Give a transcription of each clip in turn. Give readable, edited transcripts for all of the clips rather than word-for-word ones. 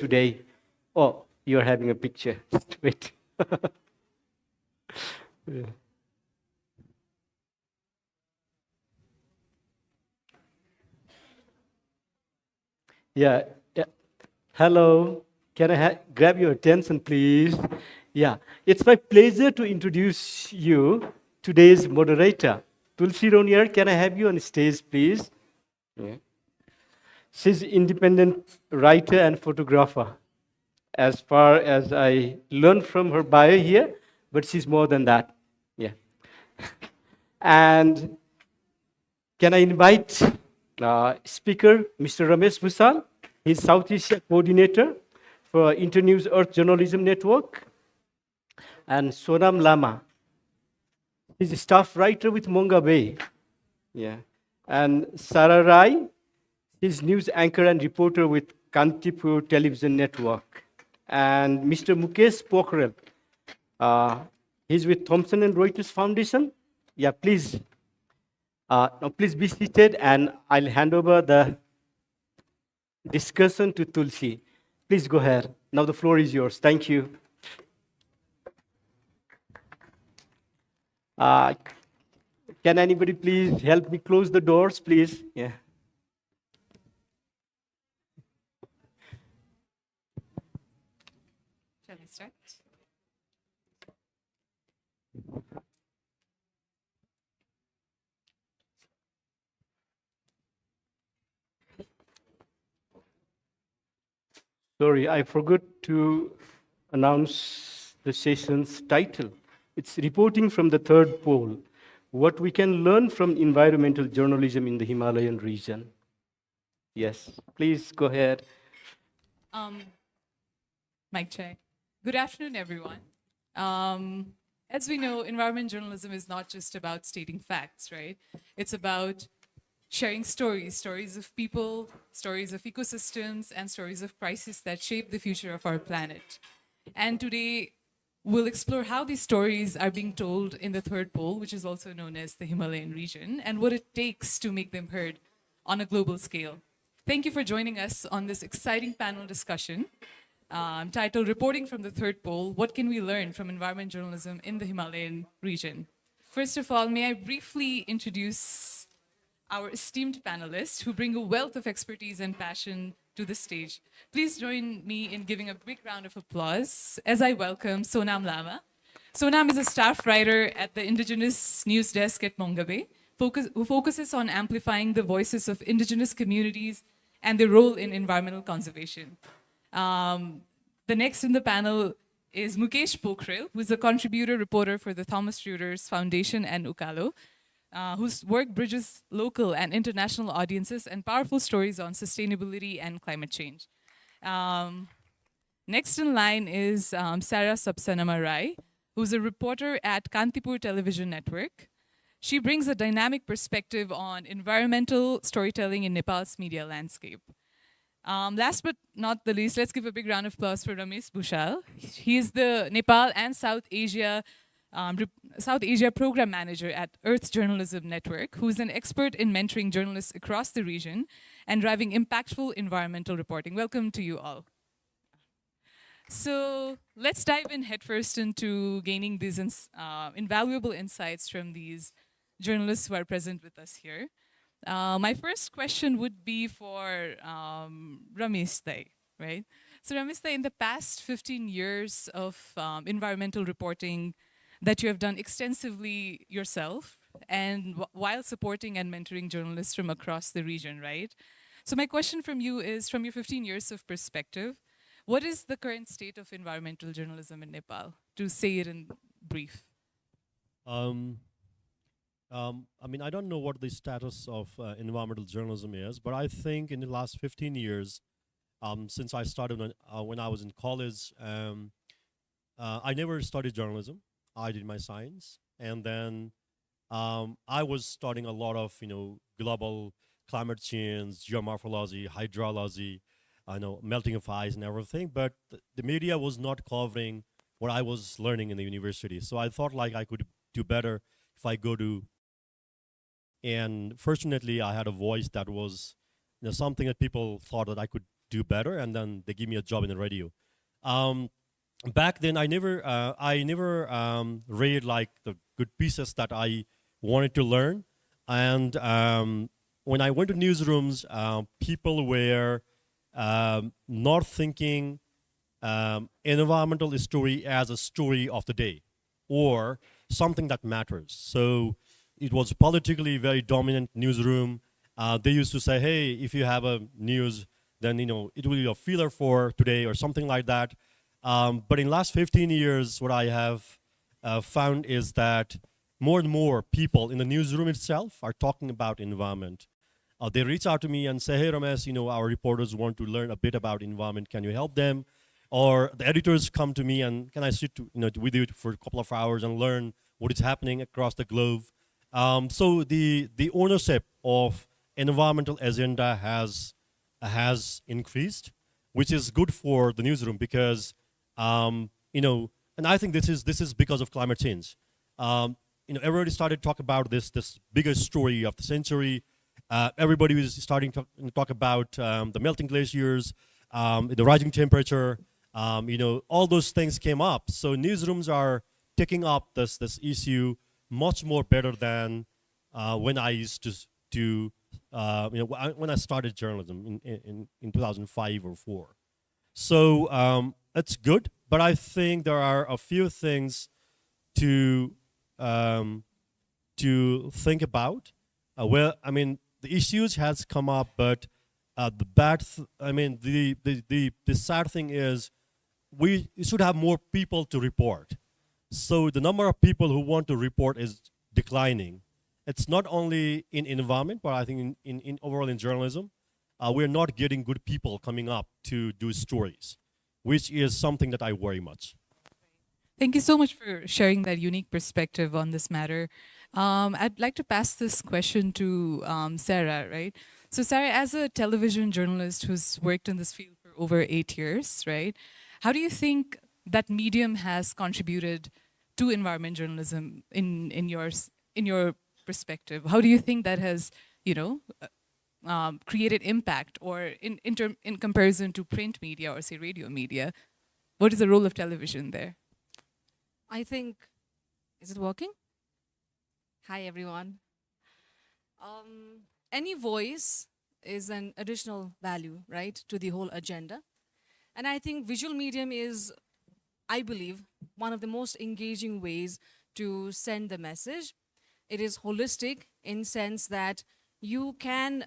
today. Oh, you're having a picture. Wait. Yeah. Yeah. Yeah. Hello. Can I grab your attention, please? Yeah. It's my pleasure to introduce you today's moderator. Tulsi Ronier, can I have you on stage, please? Yeah. She's independent writer and photographer, as far as I learned from her bio here, but she's more than that. Yeah. And can I invite speaker, Mr. Ramesh Bhusal? He's South Asia coordinator for Internews Earth Journalism Network. And Sonam Lama. He's a staff writer with Monga Bay. Yeah. And Sarah Rai, he's news anchor and reporter with Kantipur Television Network. And Mr. Mukesh Pokhrel, he's with Thomson and Reuters Foundation. Yeah, please. Now please be seated, and I'll hand over the discussion to Tulsi. Please go ahead. Now the floor is yours. Thank you. Can anybody please help me close the doors, please? Yeah. Shall I start? Sorry, I forgot to announce the session's title. It's Reporting from the Third Pole, What We Can Learn from Environmental Journalism in the Himalayan Region. Yes, please go ahead. Mic check. Good afternoon, everyone. As we know, environment journalism is not just about stating facts, right? It's about sharing stories of people, stories of ecosystems, and stories of crises that shape the future of our planet. And today, we'll explore how these stories are being told in the third pole, which is also known as the Himalayan region, and what it takes to make them heard on a global scale. Thank you for joining us on this exciting panel discussion titled Reporting from the Third Pole, What Can We Learn from Environment Journalism in the Himalayan Region? First of all, may I briefly introduce our esteemed panelists who bring a wealth of expertise and passion to the stage. Please join me in giving a big round of applause as I welcome Sonam Lama. Sonam is a staff writer at the Indigenous News Desk at Monga Bay, who focuses on amplifying the voices of indigenous communities and their role in environmental conservation. The next in the panel is Mukesh Pokhrel, who is a contributor reporter for the Thomas Reuters Foundation and Ukalo, whose work bridges local and international audiences and powerful stories on sustainability and climate change. Next in line is Sarah Sapsanama Rai, who's a reporter at Kantipur Television Network. She brings a dynamic perspective on environmental storytelling in Nepal's media landscape. Last but not the least, let's give a big round of applause for Ramesh Bhusal. He is the Nepal and South Asia Program Manager at Earth Journalism Network, who is an expert in mentoring journalists across the region and driving impactful environmental reporting. Welcome to you all. So let's dive in headfirst into gaining these invaluable insights from these journalists who are present with us here. My first question would be for Ramesh Thai, right? So Ramesh Thai, in the past 15 years of environmental reporting that you have done extensively yourself and while supporting and mentoring journalists from across the region, right? So my question from you is, from your 15 years of perspective, what is the current state of environmental journalism in Nepal? To say it in brief. I mean, I don't know what the status of environmental journalism is, but I think in the last 15 years, since I started when I was in college, I never studied journalism. I did my science, and then I was studying a lot of global climate change, geomorphology, hydrology, melting of ice and everything. But the media was not covering what I was learning in the university. So I thought like I could do better if I go to. And fortunately, I had a voice that was something that people thought that I could do better, and then they give me a job in the radio. Um, Back then, I never read like the good pieces that I wanted to learn, and when I went to newsrooms, people were not thinking environmental story as a story of the day or something that matters. So it was politically very dominant newsroom. They used to say, "Hey, if you have a news, then it will be a filler for today or something like that." But in last 15 years, what I have found is that more and more people in the newsroom itself are talking about environment. They reach out to me and say, "Hey, Ramesh, our reporters want to learn a bit about environment. Can you help them?" Or the editors come to me and, "Can I sit with you for a couple of hours and learn what is happening across the globe?" So the ownership of environmental agenda has increased, which is good for the newsroom because and I think this is because of climate change. Everybody started to talk about this biggest story of the century. Everybody was starting to talk about the melting glaciers, the rising temperature. All those things came up. So newsrooms are taking up this issue much more better than when I used to when I started journalism in 2005 or 4. So it's good, but I think there are a few things to think about. The issues has come up, but the sad thing is we should have more people to report. So the number of people who want to report is declining. It's not only in environment, but I think in overall in journalism, we're not getting good people coming up to do stories, which is something that I worry much. Thank you so much for sharing that unique perspective on this matter. I'd like to pass this question to Sarah, right? So Sarah, as a television journalist who's worked in this field for over 8 years, right? How do you think that medium has contributed to environment journalism in your perspective? How do you think that has, created impact, or in comparison to print media or say radio media? What is the role of television there? I think, is it working? Hi, everyone. Any voice is an additional value, right, to the whole agenda. And I think visual medium is, I believe, one of the most engaging ways to send the message. It is holistic in sense that you can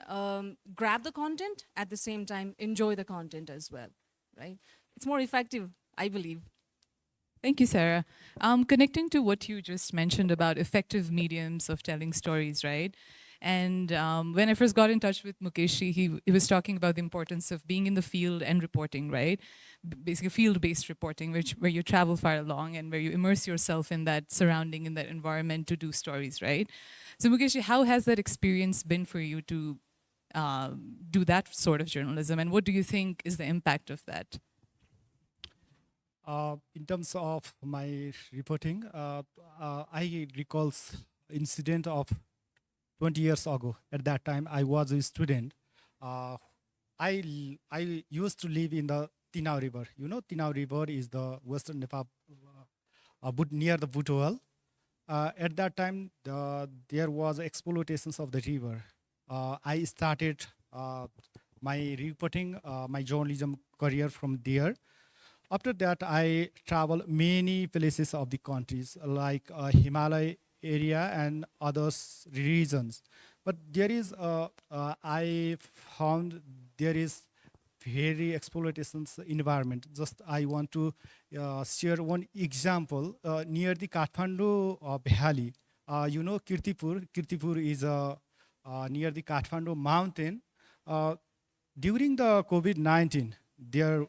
grab the content, at the same time enjoy the content as well, right? It's more effective, I believe. Thank you, Sarah. Connecting to what you just mentioned about effective mediums of telling stories, right? And when I first got in touch with Mukesh, he was talking about the importance of being in the field and reporting, right? Basically field-based reporting, where you travel far along and where you immerse yourself in that surrounding, in that environment to do stories, right? So Mukesh, how has that experience been for you to do that sort of journalism? And what do you think is the impact of that? In terms of my reporting, I recall incident of 20 years ago. At that time, I was a student. I used to live in the Tinau River. Tinau River is the western Nepal, near the Butowal. At that time, there was exploitations of the river. I started my reporting, my journalism career from there. After that, I travel many places of the countries like Himalaya area and other regions. But there is, I found there is very exploitations environment. Just I want to share one example near the Kathmandu valley. Kirtipur. Kirtipur is near the Kathmandu mountain. During the COVID-19, there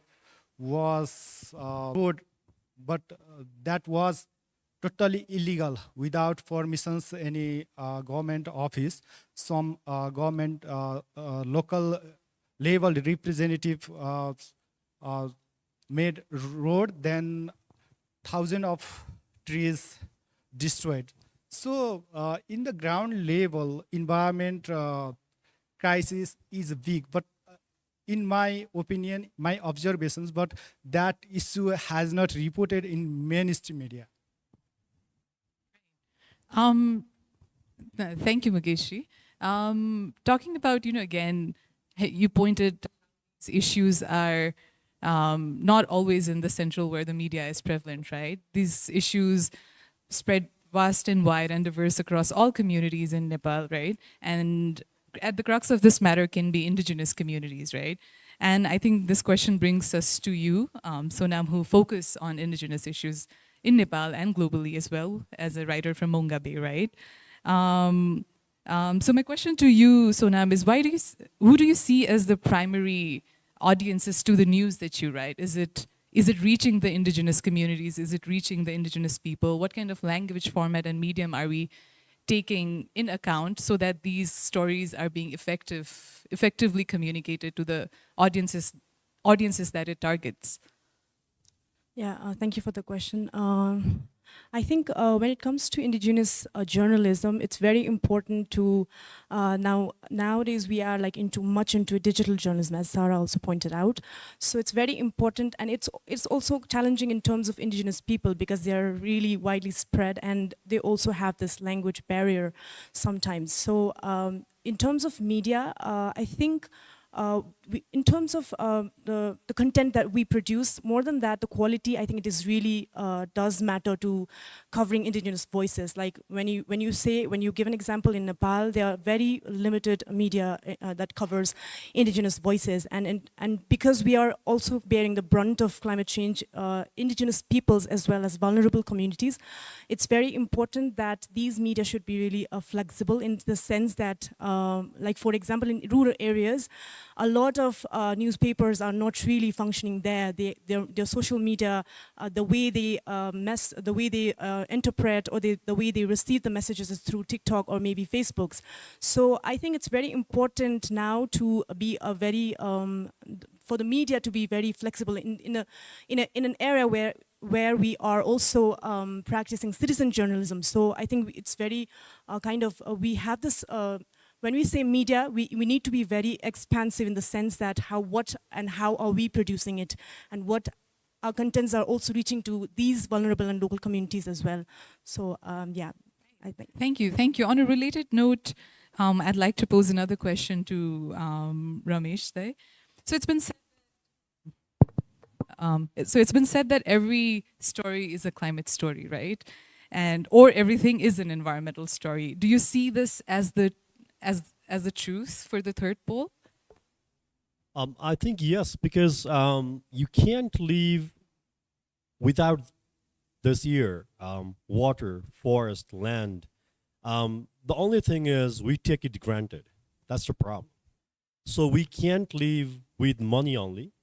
was road, but that was totally illegal without permissions any government office. Some government local level representative made road, then thousands of trees destroyed. So in the ground level, environment crisis is big, but in my opinion, my observations, but that issue has not reported in mainstream media. Thank you, Mukeshi. Talking about, again, you pointed these issues are not always in the central where the media is prevalent, right? These issues spread vast and wide and diverse across all communities in Nepal, right? And at the crux of this matter can be indigenous communities, right? And I think this question brings us to you, Sonam, who focus on indigenous issues in Nepal and globally as well as a writer from Monga Bay, right? So my question to you, Sonam, is who do you see as the primary audiences to the news that you write? Is it reaching the indigenous communities? Is it reaching the indigenous people? What kind of language format and medium are we taking in account so that these stories are being effectively communicated to the audiences that it targets? Yeah, thank you for the question. I think when it comes to indigenous journalism, it's very important to nowadays we are like much into digital journalism, as Sarah also pointed out. So it's very important, and it's also challenging in terms of indigenous people because they are really widely spread, and they also have this language barrier sometimes. So in terms of media, I think. In terms of the content that we produce, more than that, the quality, I think it is really does matter to covering indigenous voices. Like when you give an example in Nepal, there are very limited media that covers indigenous voices, and because we are also bearing the brunt of climate change, indigenous peoples as well as vulnerable communities, it's very important that these media should be really flexible in the sense that, like for example, in rural areas, a lot of newspapers are not really functioning there. Their social media, the way they interpret or the way they receive the messages is through TikTok or maybe Facebooks. So I think it's very important now to be for the media to be very flexible in an area where we are also practicing citizen journalism. So I think it's very we have this. When we say media, we need to be very expansive in the sense that how are we producing it, and what our contents are also reaching to these vulnerable and local communities as well. So yeah, I think. Thank you. On a related note, I'd like to pose another question to Ramesh there. So it's been said that every story is a climate story, right? Or everything is an environmental story. Do you see this as the truth for the third pole? I think yes, because you can't live without this year, water, forest, land. The only thing is we take it granted. That's the problem. So we can't live with money only.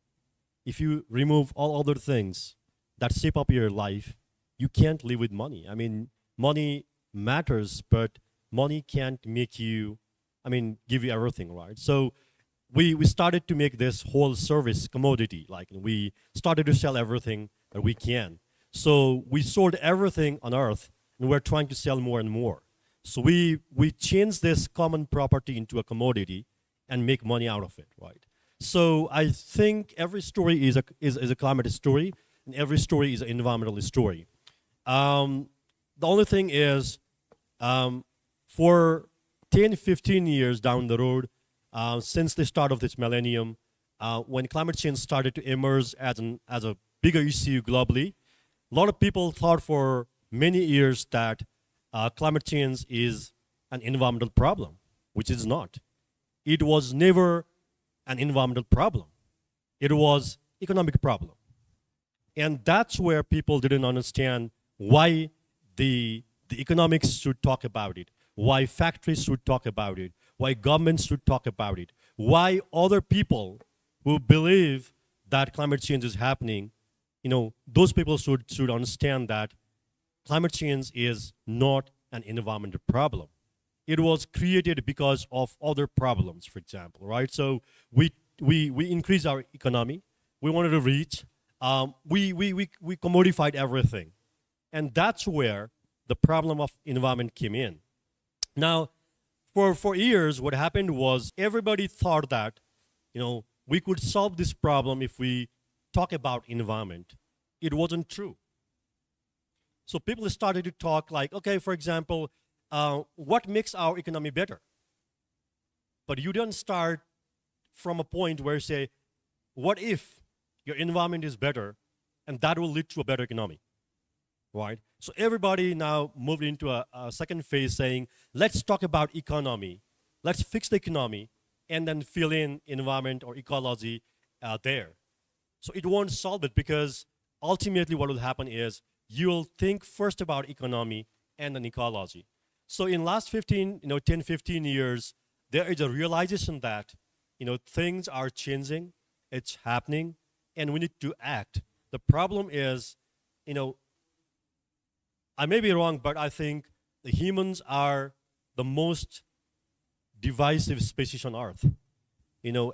If you remove all other things that shape up your life, you can't live with money. I mean, money matters, but money can't make you, give you everything, right? So we started to make this whole service commodity. Like we started to sell everything that we can. So we sold everything on earth, and we're trying to sell more and more. So we changed this common property into a commodity and make money out of it, right? So I think every story is a climate story, and every story is an environmental story. The only thing is, for 10, 15 years down the road, since the start of this millennium, when climate change started to emerge as a bigger issue globally, a lot of people thought for many years that climate change is an environmental problem, which is not. It was never an environmental problem. It was economic problem. And that's where people didn't understand why the economics should talk about it, why factories should talk about it, why governments should talk about it, why other people who believe that climate change is happening, those people should understand that climate change is not an environmental problem. It was created because of other problems, for example, right? So we increased our economy. We wanted to reach. We commodified everything. And that's where the problem of environment came in. Now, for years, what happened was everybody thought that, we could solve this problem if we talk about environment. It wasn't true. So people started to talk like, okay, for example, what makes our economy better? But you don't start from a point where you say, what if your environment is better and that will lead to a better economy, right? So everybody now moved into a second phase saying, let's talk about economy. Let's fix the economy and then fill in environment or ecology there. So it won't solve it because ultimately what will happen is you'll think first about economy and then ecology. So in last 10, 15 years, there is a realization that, things are changing, it's happening, and we need to act. The problem is, I may be wrong, but I think the humans are the most divisive species on Earth.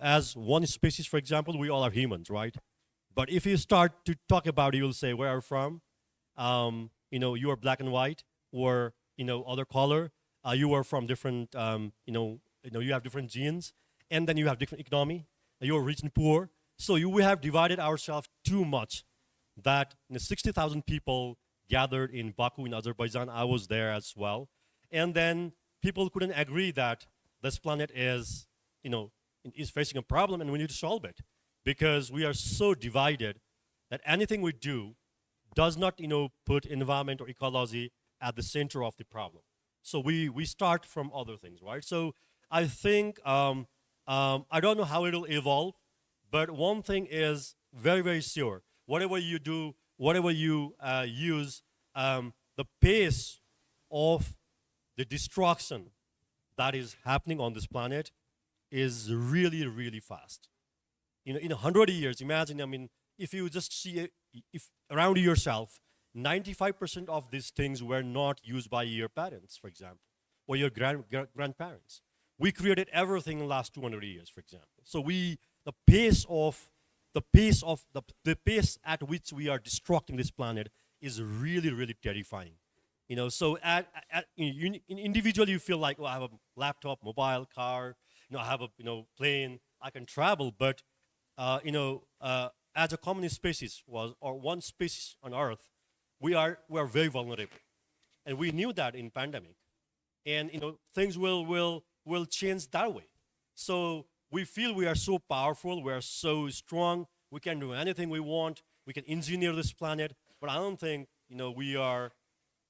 As one species, for example, we all are humans, right? But if you start to talk about it, you'll say, where are you from? You are black and white, or other color. You are from different, you have different genes, and then you have different economy. You are rich and poor. So we have divided ourselves too much that 60,000 people gathered in Baku in Azerbaijan. I was there as well. And then people couldn't agree that this planet is facing a problem and we need to solve it because we are so divided that anything we do does not, put environment or ecology at the center of the problem. So we start from other things, right? So I think, I don't know how it'll evolve, but one thing is very, very sure. Whatever you do, whatever you use, the pace of the destruction that is happening on this planet is really, really fast. In 100 years, imagine, if you just see if around yourself, 95% of these things were not used by your parents, for example, or your grandparents. We created everything in the last 200 years, for example. So the pace at which we are destructing this planet is really, really terrifying. So individually you feel like, I have a laptop, mobile, car, I have a plane, I can travel, but as a common species or one species on Earth, we are very vulnerable, and we knew that in pandemic, and things will change that way. So we feel we are so powerful, we are so strong, we can do anything we want, we can engineer this planet, but I don't think we are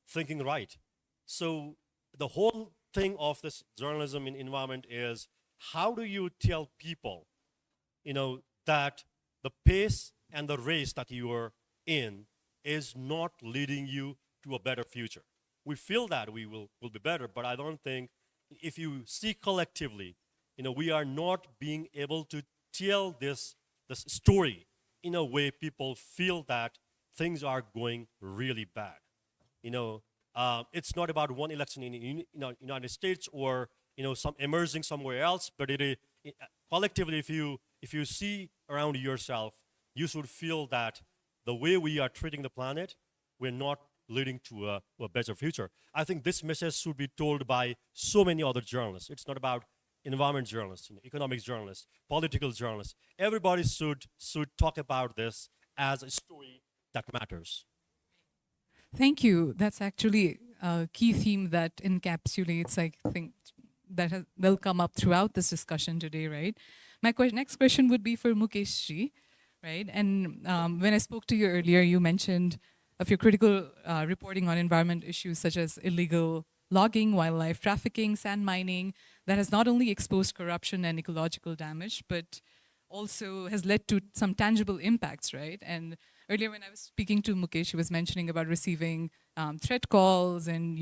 thinking right. So the whole thing of this journalism in environment is, how do you tell people that the pace and the race that you are in is not leading you to a better future? We feel that we will be better, but I don't think if you see collectively, we are not being able to tell this story in a way people feel that things are going really bad. It's not about one election in United States or some emerging somewhere else, but collectively, if you see around yourself, you should feel that the way we are treating the planet, we're not leading to a better future. I think this message should be told by so many other journalists. It's not about environment journalists, economics journalists, political journalists. Everybody should talk about this as a story that matters. Thank you. That's actually a key theme that encapsulates, I think, that will come up throughout this discussion today, right? My next question would be for Mukesh Ji, right? And when I spoke to you earlier, you mentioned of your critical reporting on environment issues such as illegal logging, wildlife trafficking, sand mining, that has not only exposed corruption and ecological damage, but also has led to some tangible impacts, right? And earlier when I was speaking to Mukesh, he was mentioning about receiving threat calls and,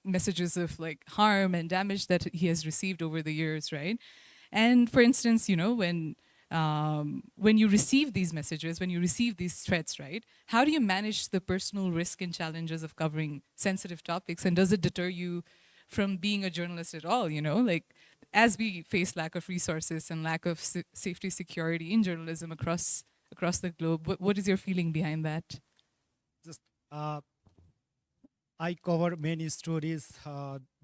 messages of like harm and damage that he has received over the years, right? And for instance, when you receive these messages, when you receive these threats, right, how do you manage the personal risk and challenges of covering sensitive topics? And does it deter you from being a journalist at all, like as we face lack of resources and lack of safety security in journalism across the globe, what is your feeling behind that? Just I cover many stories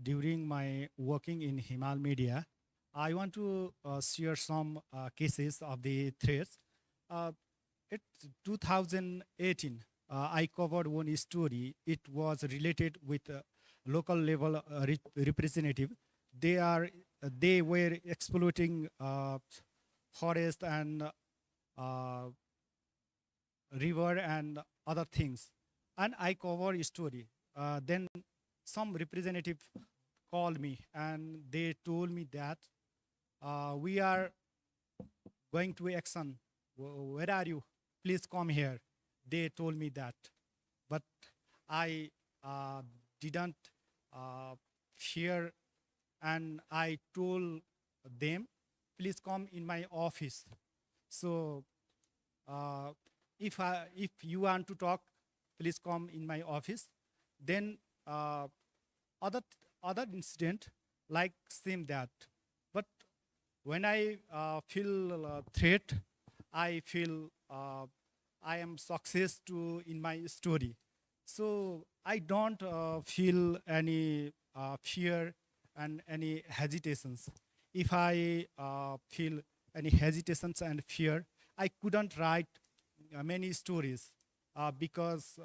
during my working in Himal Media. I want to share some cases of the threats. It's 2018. I covered one story. It was related with local level representative. They were exploiting forest and uh, river and other things. And I covered a story. Then some representative called me and they told me that we are going to action. Where are you? Please come here. They told me that. But I didn't fear, and I told them, please come in my office. So if you want to talk, please come in my office. Then other other incident like same that. But when I feel threat, I feel I am success to in my story. So I don't feel any fear and any hesitations. If I feel any hesitations and fear, I couldn't write many stories because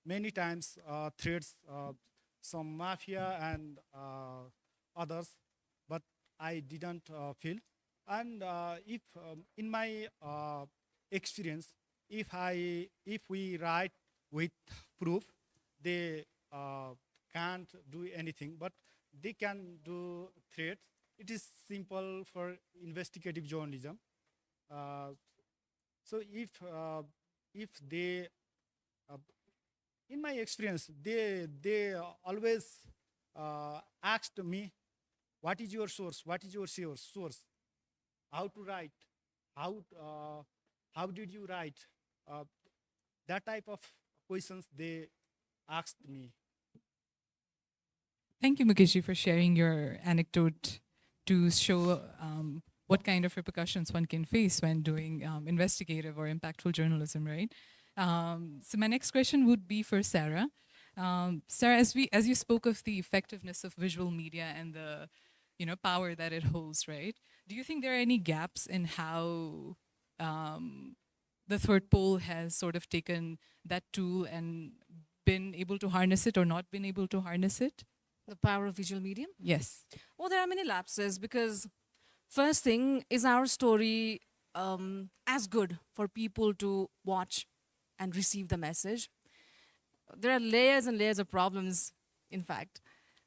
many times threats, some mafia and others, but I didn't feel. And if in my experience, if we write with proof, they can't do anything, but they can do threats. It is simple for investigative journalism. Uh, so if they, uh, in my experience, they always asked me, what is your source? What is your source? How to write? How did you write? That type of questions they asked me. Thank you, Mukeshji, for sharing your anecdote to show what kind of repercussions one can face when doing investigative or impactful journalism, right? So my next question would be for Sarah. Sarah, as you spoke of the effectiveness of visual media and the power that it holds, right? Do you think there are any gaps in how the third pole has sort of taken that tool and been able to harness it or not been able to harness it? The power of visual medium. Yes. Well, there are many lapses because first thing is our story as good for people to watch and receive the message. There are layers and layers of problems, in fact.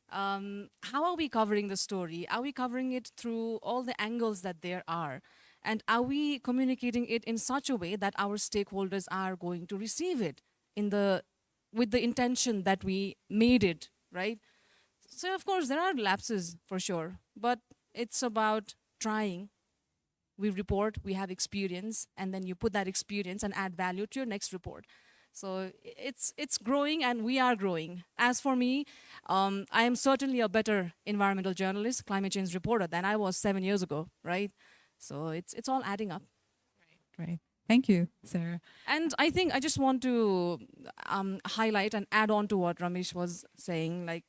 How are we covering the story? Are we covering it through all the angles that there are? And are we communicating it in such a way that our stakeholders are going to receive it with the intention that we made it, right? So of course there are lapses for sure, but it's about trying. We report, we have experience, and then you put that experience and add value to your next report. So it's growing and we are growing. As for me, I am certainly a better environmental journalist, climate change reporter than I was 7 years ago, right? So it's all adding up. Right. Thank you, Sarah. And I think I just want to highlight and add on to what Ramesh was saying. Like,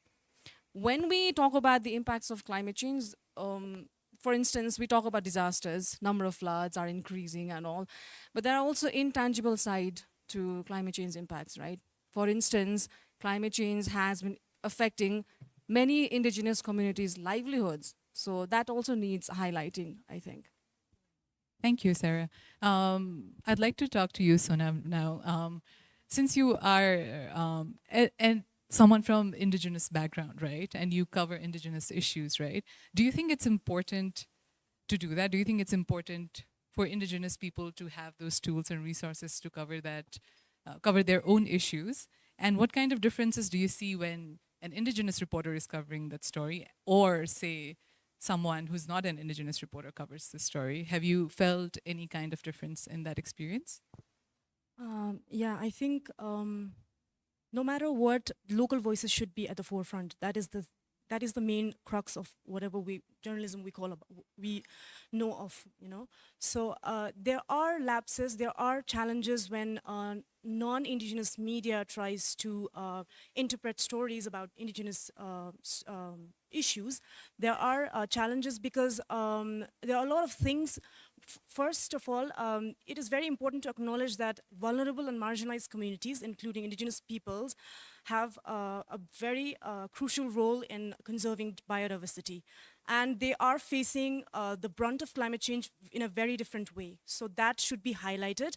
when we talk about the impacts of climate change, for instance, we talk about disasters, number of floods are increasing and all, but there are also intangible side to climate change impacts, right? For instance, climate change has been affecting many indigenous communities' livelihoods. So that also needs highlighting, I think. Thank you, Sarah. I'd like to talk to you, Sonam, now. Since you are and someone from indigenous background, right, and you cover indigenous issues, right, do you think it's important to do that? Do you think it's important for indigenous people to have those tools and resources to cover that, cover their own issues? And what kind of differences do you see when an indigenous reporter is covering that story, or say someone who's not an indigenous reporter covers the story? Have you felt any kind of difference in that experience? Yeah, I think no matter what, local voices should be at the forefront. That is that is the main crux of whatever journalism we know of, you know. So there are lapses, there are challenges when non-indigenous media tries to interpret stories about indigenous issues. There are challenges because there are a lot of things. First of all, it is very important to acknowledge that vulnerable and marginalized communities, including indigenous peoples, have a very crucial role in conserving biodiversity. And they are facing the brunt of climate change in a very different way. So that should be highlighted.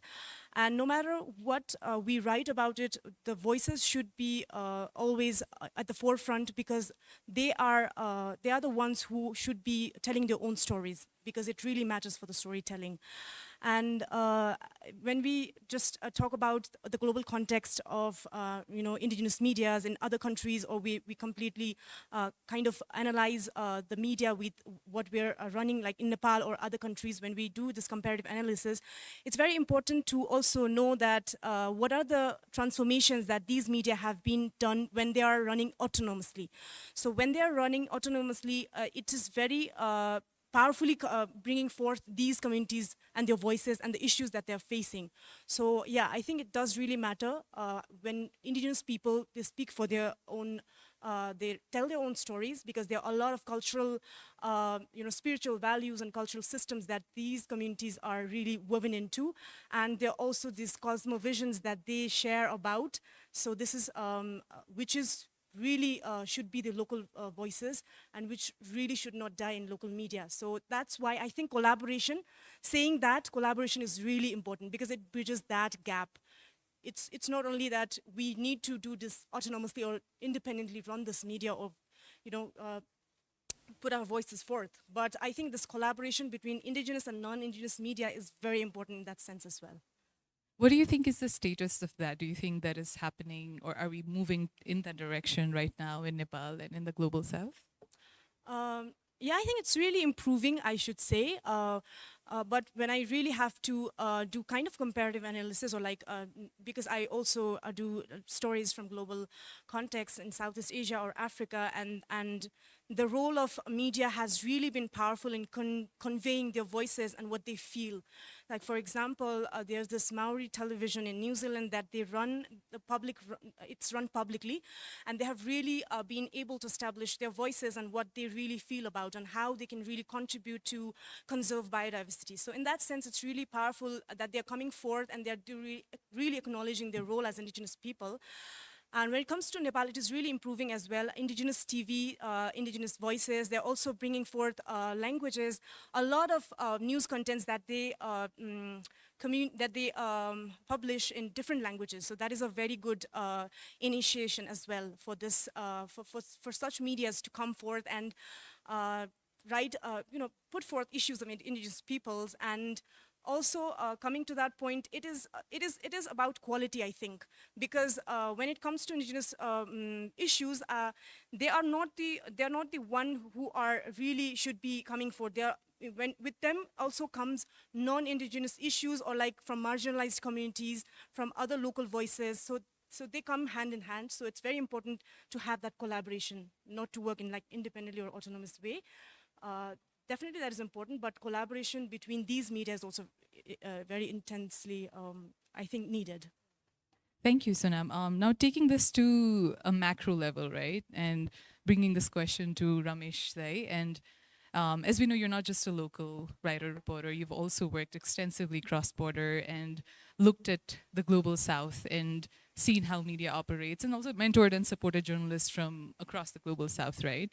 And no matter what we write about it, the voices should be always at the forefront, because they are the ones who should be telling their own stories, because it really matters for the storytelling. And when we just talk about the global context of you know, indigenous medias in other countries, or we completely kind of analyze the media with what we're running, like in Nepal or other countries, when we do this comparative analysis, it's very important to also know that what are the transformations that these media have been done when they are running autonomously. So when they are running autonomously, it is very powerfully bringing forth these communities and their voices and the issues that they're facing. So yeah, I think it does really matter when indigenous people, they speak for their own, they tell their own stories, because there are a lot of cultural, you know, spiritual values and cultural systems that these communities are really woven into. And there are also these cosmovisions that they share about. So this is, which is really should be the local voices, and which really should not die in local media. So that's why I think collaboration, saying that collaboration is really important, because it bridges that gap. It's not only that we need to do this autonomously or independently run this media, or, you know, put our voices forth, but I think this collaboration between indigenous and non-indigenous media is very important in that sense as well. What do you think is the status of that? Do you think that is happening, or are we moving in that direction right now in Nepal and in the global south? Yeah, I think it's really improving, I should say. But when I really have to do kind of comparative analysis, or like, because I also do stories from global contexts in Southeast Asia or Africa, and the role of media has really been powerful in conveying their voices and what they feel. Like, for example, there's this Maori television in New Zealand that they run, it's run publicly, and they have really been able to establish their voices and what they really feel about, and how they can really contribute to conserve biodiversity. So in that sense, it's really powerful that they're coming forth and they're really acknowledging their role as indigenous people. And when it comes to Nepal, it is really improving as well. Indigenous TV, indigenous voices, they're also bringing forth languages, a lot of news contents that they publish in different languages. So that is a very good initiation as well for this, for such medias to come forth and write, you know, put forth issues of indigenous peoples. And also, coming to that point, it is about quality, I think, because when it comes to indigenous issues, they are not the one who are really should be coming forth. With them also comes non-indigenous issues, or like from marginalized communities, from other local voices. So they come hand in hand. So it's very important to have that collaboration, not to work in like independently or autonomous way. Definitely that is important, but collaboration between these media is also very intensely, I think, needed. Thank you, Sonam. Now taking this to a macro level, right, and bringing this question to Ramesh Sai, and as we know, you're not just a local writer, reporter, you've also worked extensively cross-border and looked at the global south and seen how media operates, and also mentored and supported journalists from across the global south, right?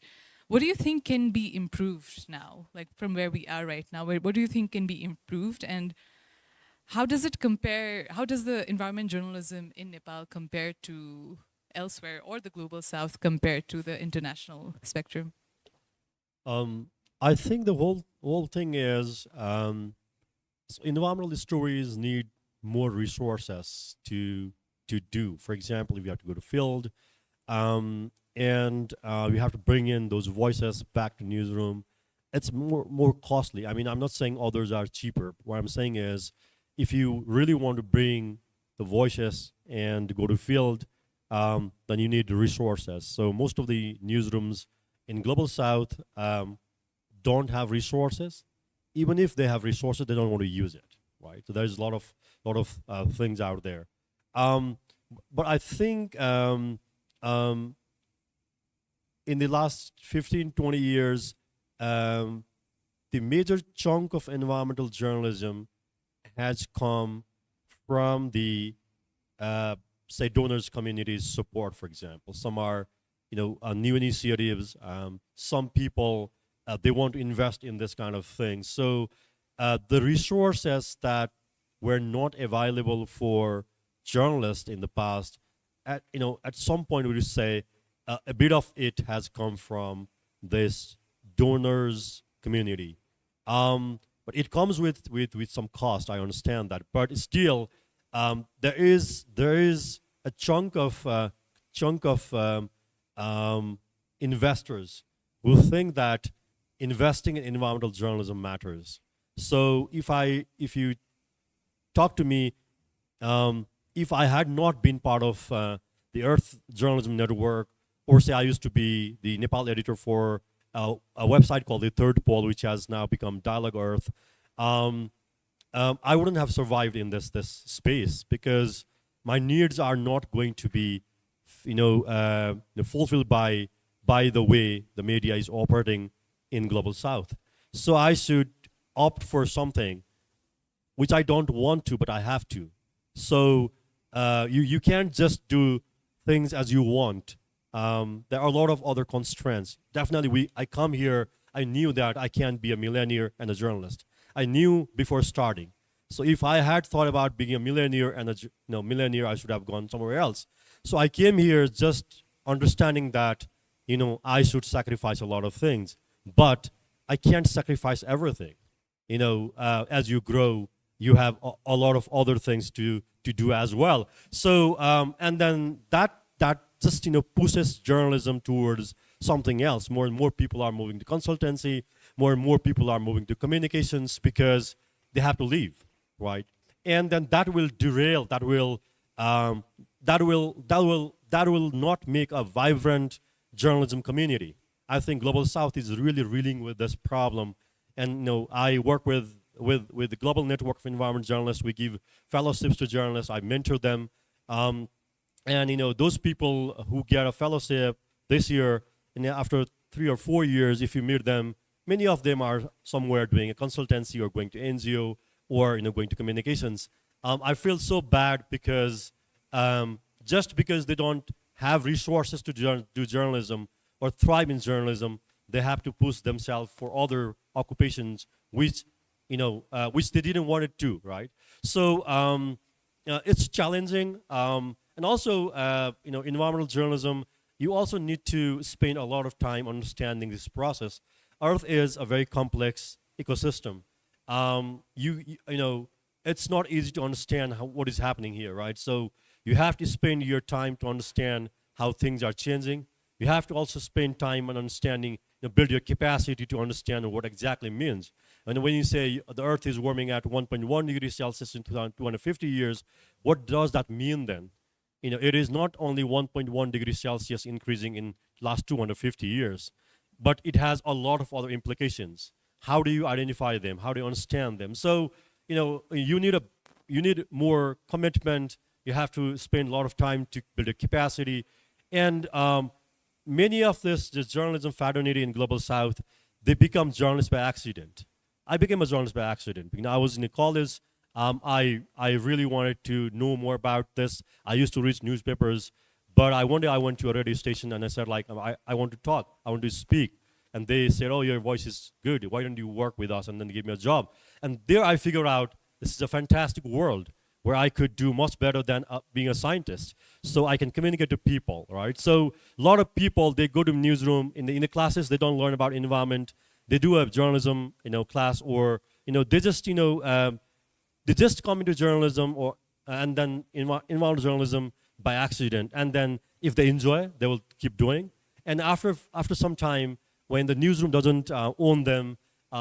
What do you think can be improved now, like from where we are right now? What do you think can be improved, and how does it compare, how does the environment journalism in Nepal compare to elsewhere, or the global south compared to the international spectrum? I think the whole thing is, so environmental stories need more resources to do. For example, if you have to go to field, and we have to bring in those voices back to newsroom, it's more costly. I mean, I'm not saying others are cheaper. What I'm saying is, if you really want to bring the voices and go to field, then you need the resources. So most of the newsrooms in Global South don't have resources. Even if they have resources, they don't want to use it, right? So there's a lot of things out there. But I think in the last 15, 20 years, the major chunk of environmental journalism has come from the, say, donors communities support, for example. Some are, new initiatives. Some people, they want to invest in this kind of thing. So the resources that were not available for journalists in the past, at some point we would say a bit of it has come from this donors community. But it comes with some cost. I understand that, but still, there is a chunk of investors who think that investing in environmental journalism matters. So if you talk to me, if I had not been part of the Earth Journalism Network, or say I used to be the Nepal editor for a website called The Third Pole, which has now become Dialogue Earth, I wouldn't have survived in this space, because my needs are not going to be, fulfilled by the way the media is operating in Global South. So I should opt for something which I don't want to, but I have to. So you can't just do things as you want. There are a lot of other constraints. Definitely, I come here, I knew that I can't be a millionaire and a journalist. I knew before starting. So if I had thought about being a millionaire and millionaire, I should have gone somewhere else. So I came here just understanding that, I should sacrifice a lot of things, but I can't sacrifice everything. As you grow, you have a lot of other things to do as well. So, and then that just, pushes journalism towards something else. More and more people are moving to consultancy. More and more people are moving to communications because they have to leave, right? And then that will derail. That will not make a vibrant journalism community. I think Global South is really reeling with this problem. And I work with the Global Network of Environment Journalists. We give fellowships to journalists. I mentor them. And those people who get a fellowship this year, and after 3 or 4 years, if you meet them, many of them are somewhere doing a consultancy or going to NGO or going to communications. I feel so bad because just because they don't have resources to do journalism or thrive in journalism, they have to push themselves for other occupations, which they didn't want it to, right? So it's challenging. And also, environmental journalism, you also need to spend a lot of time understanding this process. Earth is a very complex ecosystem. It's not easy to understand what is happening here, right? So you have to spend your time to understand how things are changing. You have to also spend time on understanding, build your capacity to understand what exactly means. And when you say the Earth is warming at 1.1 degrees Celsius in 250 years, what does that mean then? It is not only 1.1 degrees Celsius increasing in last 250 years, but it has a lot of other implications. How do you identify them? How do you understand them? So, you need more commitment. You have to spend a lot of time to build a capacity. And many of this journalism fraternity in Global South, they become journalists by accident. I became a journalist by accident. I was in a college. I really wanted to know more about this. I used to read newspapers, but one day I went to a radio station and I said, I want to talk. I want to speak. And they said, oh, your voice is good. Why don't you work with us? And then they gave me a job. And there I figured out this is a fantastic world where I could do much better than being a scientist. So I can communicate to people, right? So a lot of people, they go to newsroom. In the classes, they don't learn about environment. They do a journalism, class, or, they just, they just come into journalism and then environmental journalism by accident. And then if they enjoy, they will keep doing. And after some time, when the newsroom doesn't own them,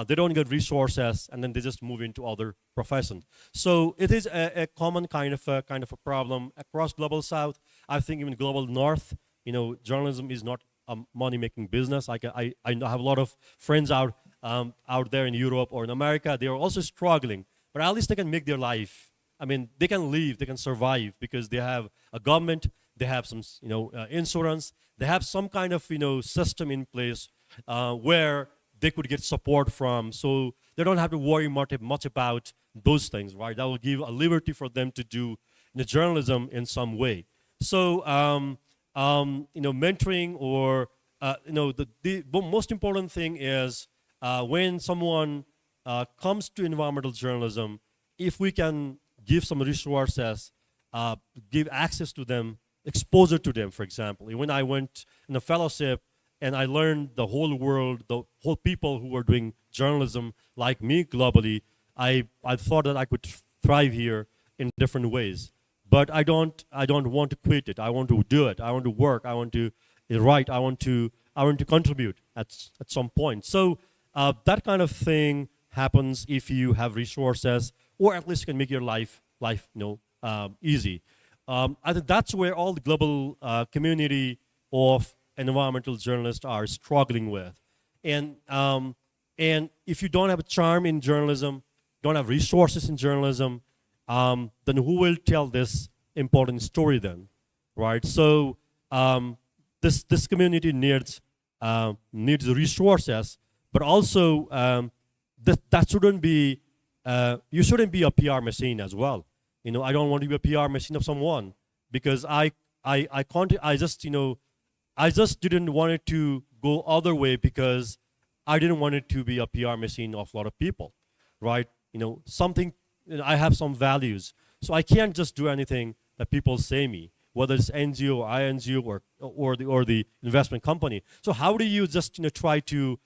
they don't get resources, and then they just move into other professions. So it is a common kind of a problem across Global South. I think even Global North, journalism is not a money-making business. I know- have a lot of friends out there in Europe or in America. They are also struggling, but at least they can make their life. I mean, they can live, they can survive because they have a government, they have some insurance, they have some kind of system in place where they could get support from. So they don't have to worry much about those things, right? That will give a liberty for them to do journalism in some way. So mentoring or the most important thing is when someone comes to environmental journalism, if we can give some resources, give access to them, exposure to them, for example. When I went in a fellowship and I learned the whole world, the whole people who were doing journalism like me globally, I thought that I could thrive here in different ways. But I don't want to quit it. I want to do it. I want to work. I want to write. I want to contribute at some point. So that kind of thing happens if you have resources, or at least can make your life easy. I think that's where all the global community of environmental journalists are struggling with. And if you don't have a charm in journalism, don't have resources in journalism, then who will tell this important story then, right? So this community needs resources, but also that shouldn't be you shouldn't be a PR machine as well. I don't want to be a PR machine of someone because I just didn't want it to go other way because I didn't want it to be a PR machine of a lot of people, right? I have some values, so I can't just do anything that people say me, whether it's NGO or INGO or the investment company. So how do you just try to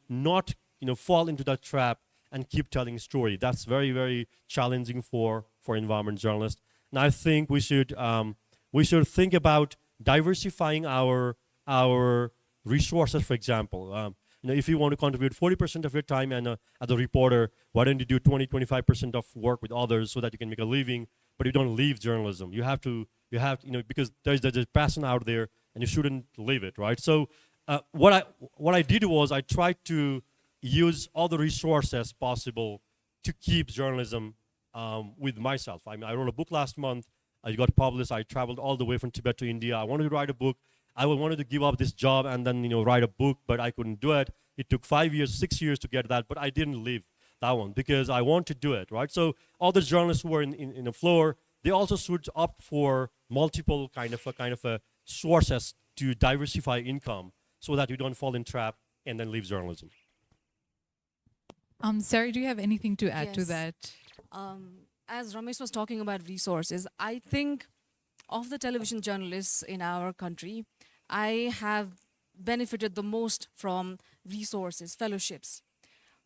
not fall into that trap and keep telling a story? That's very, very challenging for environment journalists. And I think we should think about diversifying our resources. For example, if you want to contribute 40% of your time and as a reporter, why don't you do 25% of work with others so that you can make a living, but you don't leave journalism. You have to because there's a passion out there and you shouldn't leave it, right? So what I did was I tried to use all the resources possible to keep journalism with myself. I mean, I wrote a book last month. I got published. I traveled all the way from Tibet to India. I wanted to write a book. I wanted to give up this job and then write a book, but I couldn't do it. It took 5 years, 6 years to get that, but I didn't leave that one because I want to do it, right? So all the journalists who are in the floor, they also should opt for multiple kind of sources to diversify income so that you don't fall in trap and then leave journalism. Sarah, do you have anything to add to Yes. that? As Ramesh was talking about resources, I think of the television journalists in our country, I have benefited the most from resources, fellowships.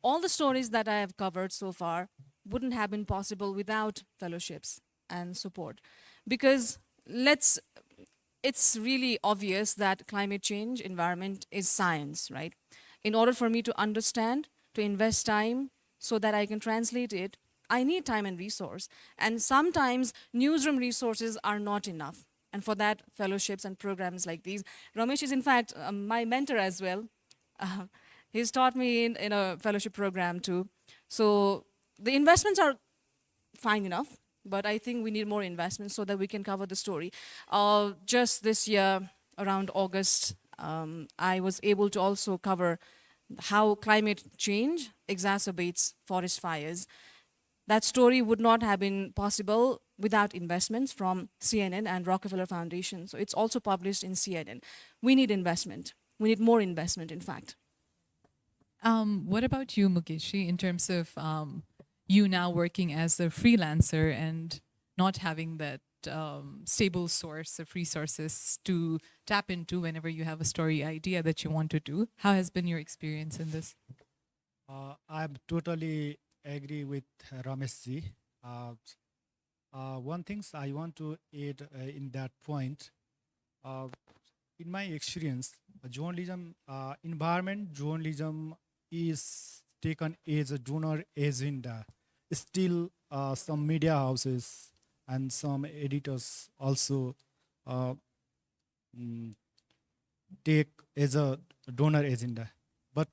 All the stories that I have covered so far wouldn't have been possible without fellowships and support. Because it's really obvious that climate change, environment is science, right? In order for me to understand, to invest time so that I can translate it, I need time and resource. And sometimes newsroom resources are not enough. And for that, fellowships and programs like these. Ramesh is, in fact, my mentor as well. He's taught me in a fellowship program too. So the investments are fine enough, but I think we need more investments so that we can cover the story. Just this year, around August, I was able to also cover how climate change exacerbates forest fires. That story would not have been possible without investments from CNN and Rockefeller Foundation. So it's also published in CNN. We need investment. We need more investment, in fact. What about you, Mukeshi, in terms of you now working as a freelancer and not having that stable source of resources to tap into whenever you have a story idea that you want to do? How has been your experience in this? I'm totally agree with Ramesh ji. One thing I want to add in that point, in my experience, journalism, environment journalism is taken as a donor agenda. Still, some media houses and some editors also take as a donor agenda, but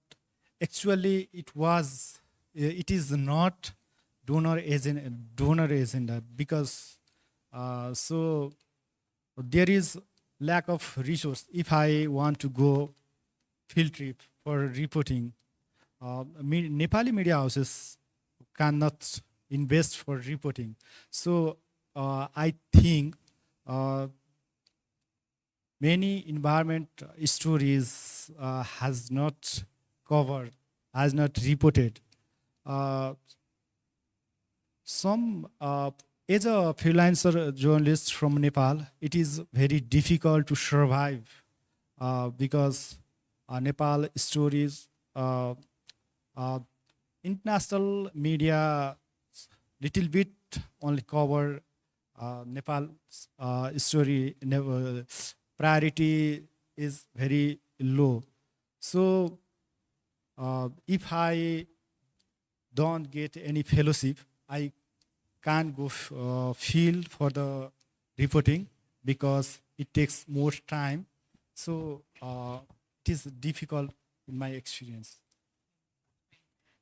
actually it is not donor agenda because so there is lack of resource. If I want to go field trip for reporting, Nepali media houses cannot invest for reporting. So I think many environment stories has not covered, has not reported. Some as a freelancer journalist from Nepal, it is very difficult to survive because Nepal stories, international media, little bit only cover Nepal story. Never priority is very low. So if I don't get any fellowship, I can't go field for the reporting because it takes more time. So it is difficult in my experience.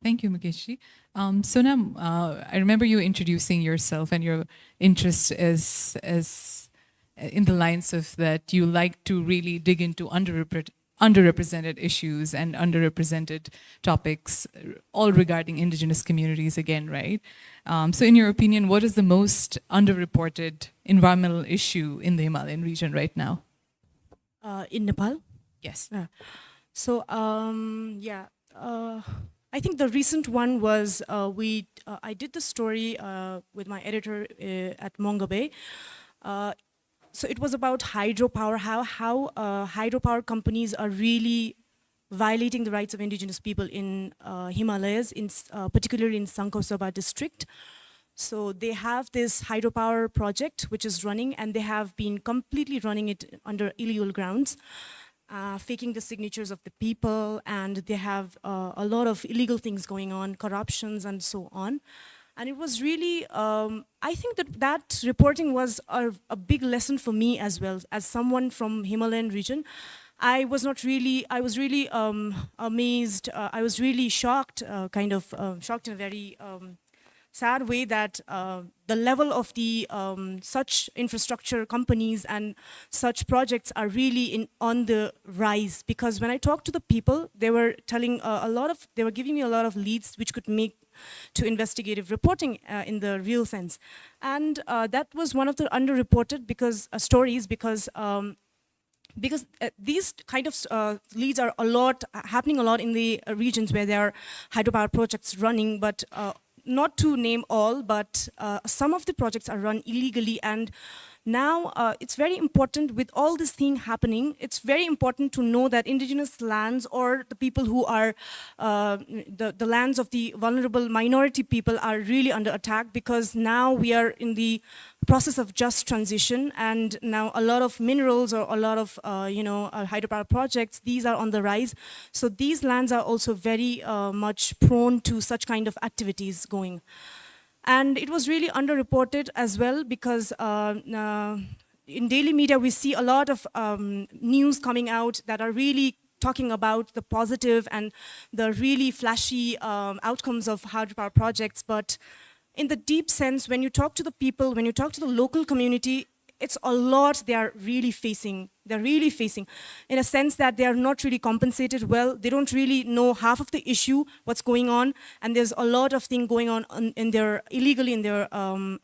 Thank you, Mukeshji. Sonam, I remember you introducing yourself and your interest as in the lines of that you like to really dig into underrepresented issues and underrepresented topics, all regarding indigenous communities again, right? So in your opinion, what is the most underreported environmental issue in the Himalayan region right now? In Nepal. Yes. So I think the recent one was I did the story with my editor at Monga Bay. So it was about hydropower, how hydropower companies are really violating the rights of indigenous people in Himalayas, particularly in Sankhausabha district. So they have this hydropower project which is running, and they have been completely running it under illegal grounds, faking the signatures of the people, and they have a lot of illegal things going on, corruptions and so on. And it was really, I think that reporting was a big lesson for me as well, as someone from Himalayan region. I was really amazed, I was really shocked, shocked in a very sad way that the level of the such infrastructure companies and such projects are really on the rise. Because when I talked to the people, they were telling they were giving me a lot of leads which could make to investigative reporting in the real sense. And that was one of the underreported stories because these kind of leads are happening a lot in the regions where there are hydropower projects running, but not to name all, but some of the projects are run illegally. And now it's very important, with all this thing happening, it's very important to know that indigenous lands, or the people who are the lands of the vulnerable minority people, are really under attack, because now we are in the process of just transition, and now a lot of minerals or a lot of hydropower projects, these are on the rise. So these lands are also very much prone to such kind of activities going. And it was really underreported as well, because in daily media we see a lot of news coming out that are really talking about the positive and the really flashy outcomes of hydropower projects. But in the deep sense, when you talk to the people, when you talk to the local community, it's a lot they are really facing. They're really facing, in a sense that they are not really compensated well. They don't really know half of the issue, what's going on, and there's a lot of things going on illegally in their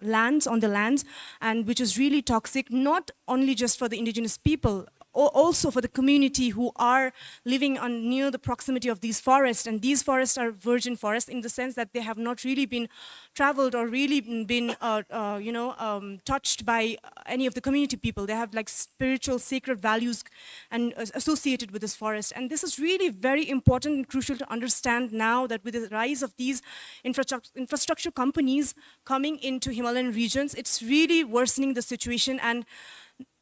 lands, on the lands, and which is really toxic, not only just for the indigenous people, also for the community who are living near the proximity of these forests. And these forests are virgin forests in the sense that they have not really been traveled or really been touched by any of the community people. They have like spiritual, sacred values and associated with this forest. And this is really very important and crucial to understand now, that with the rise of these infrastructure companies coming into Himalayan regions, it's really worsening the situation. And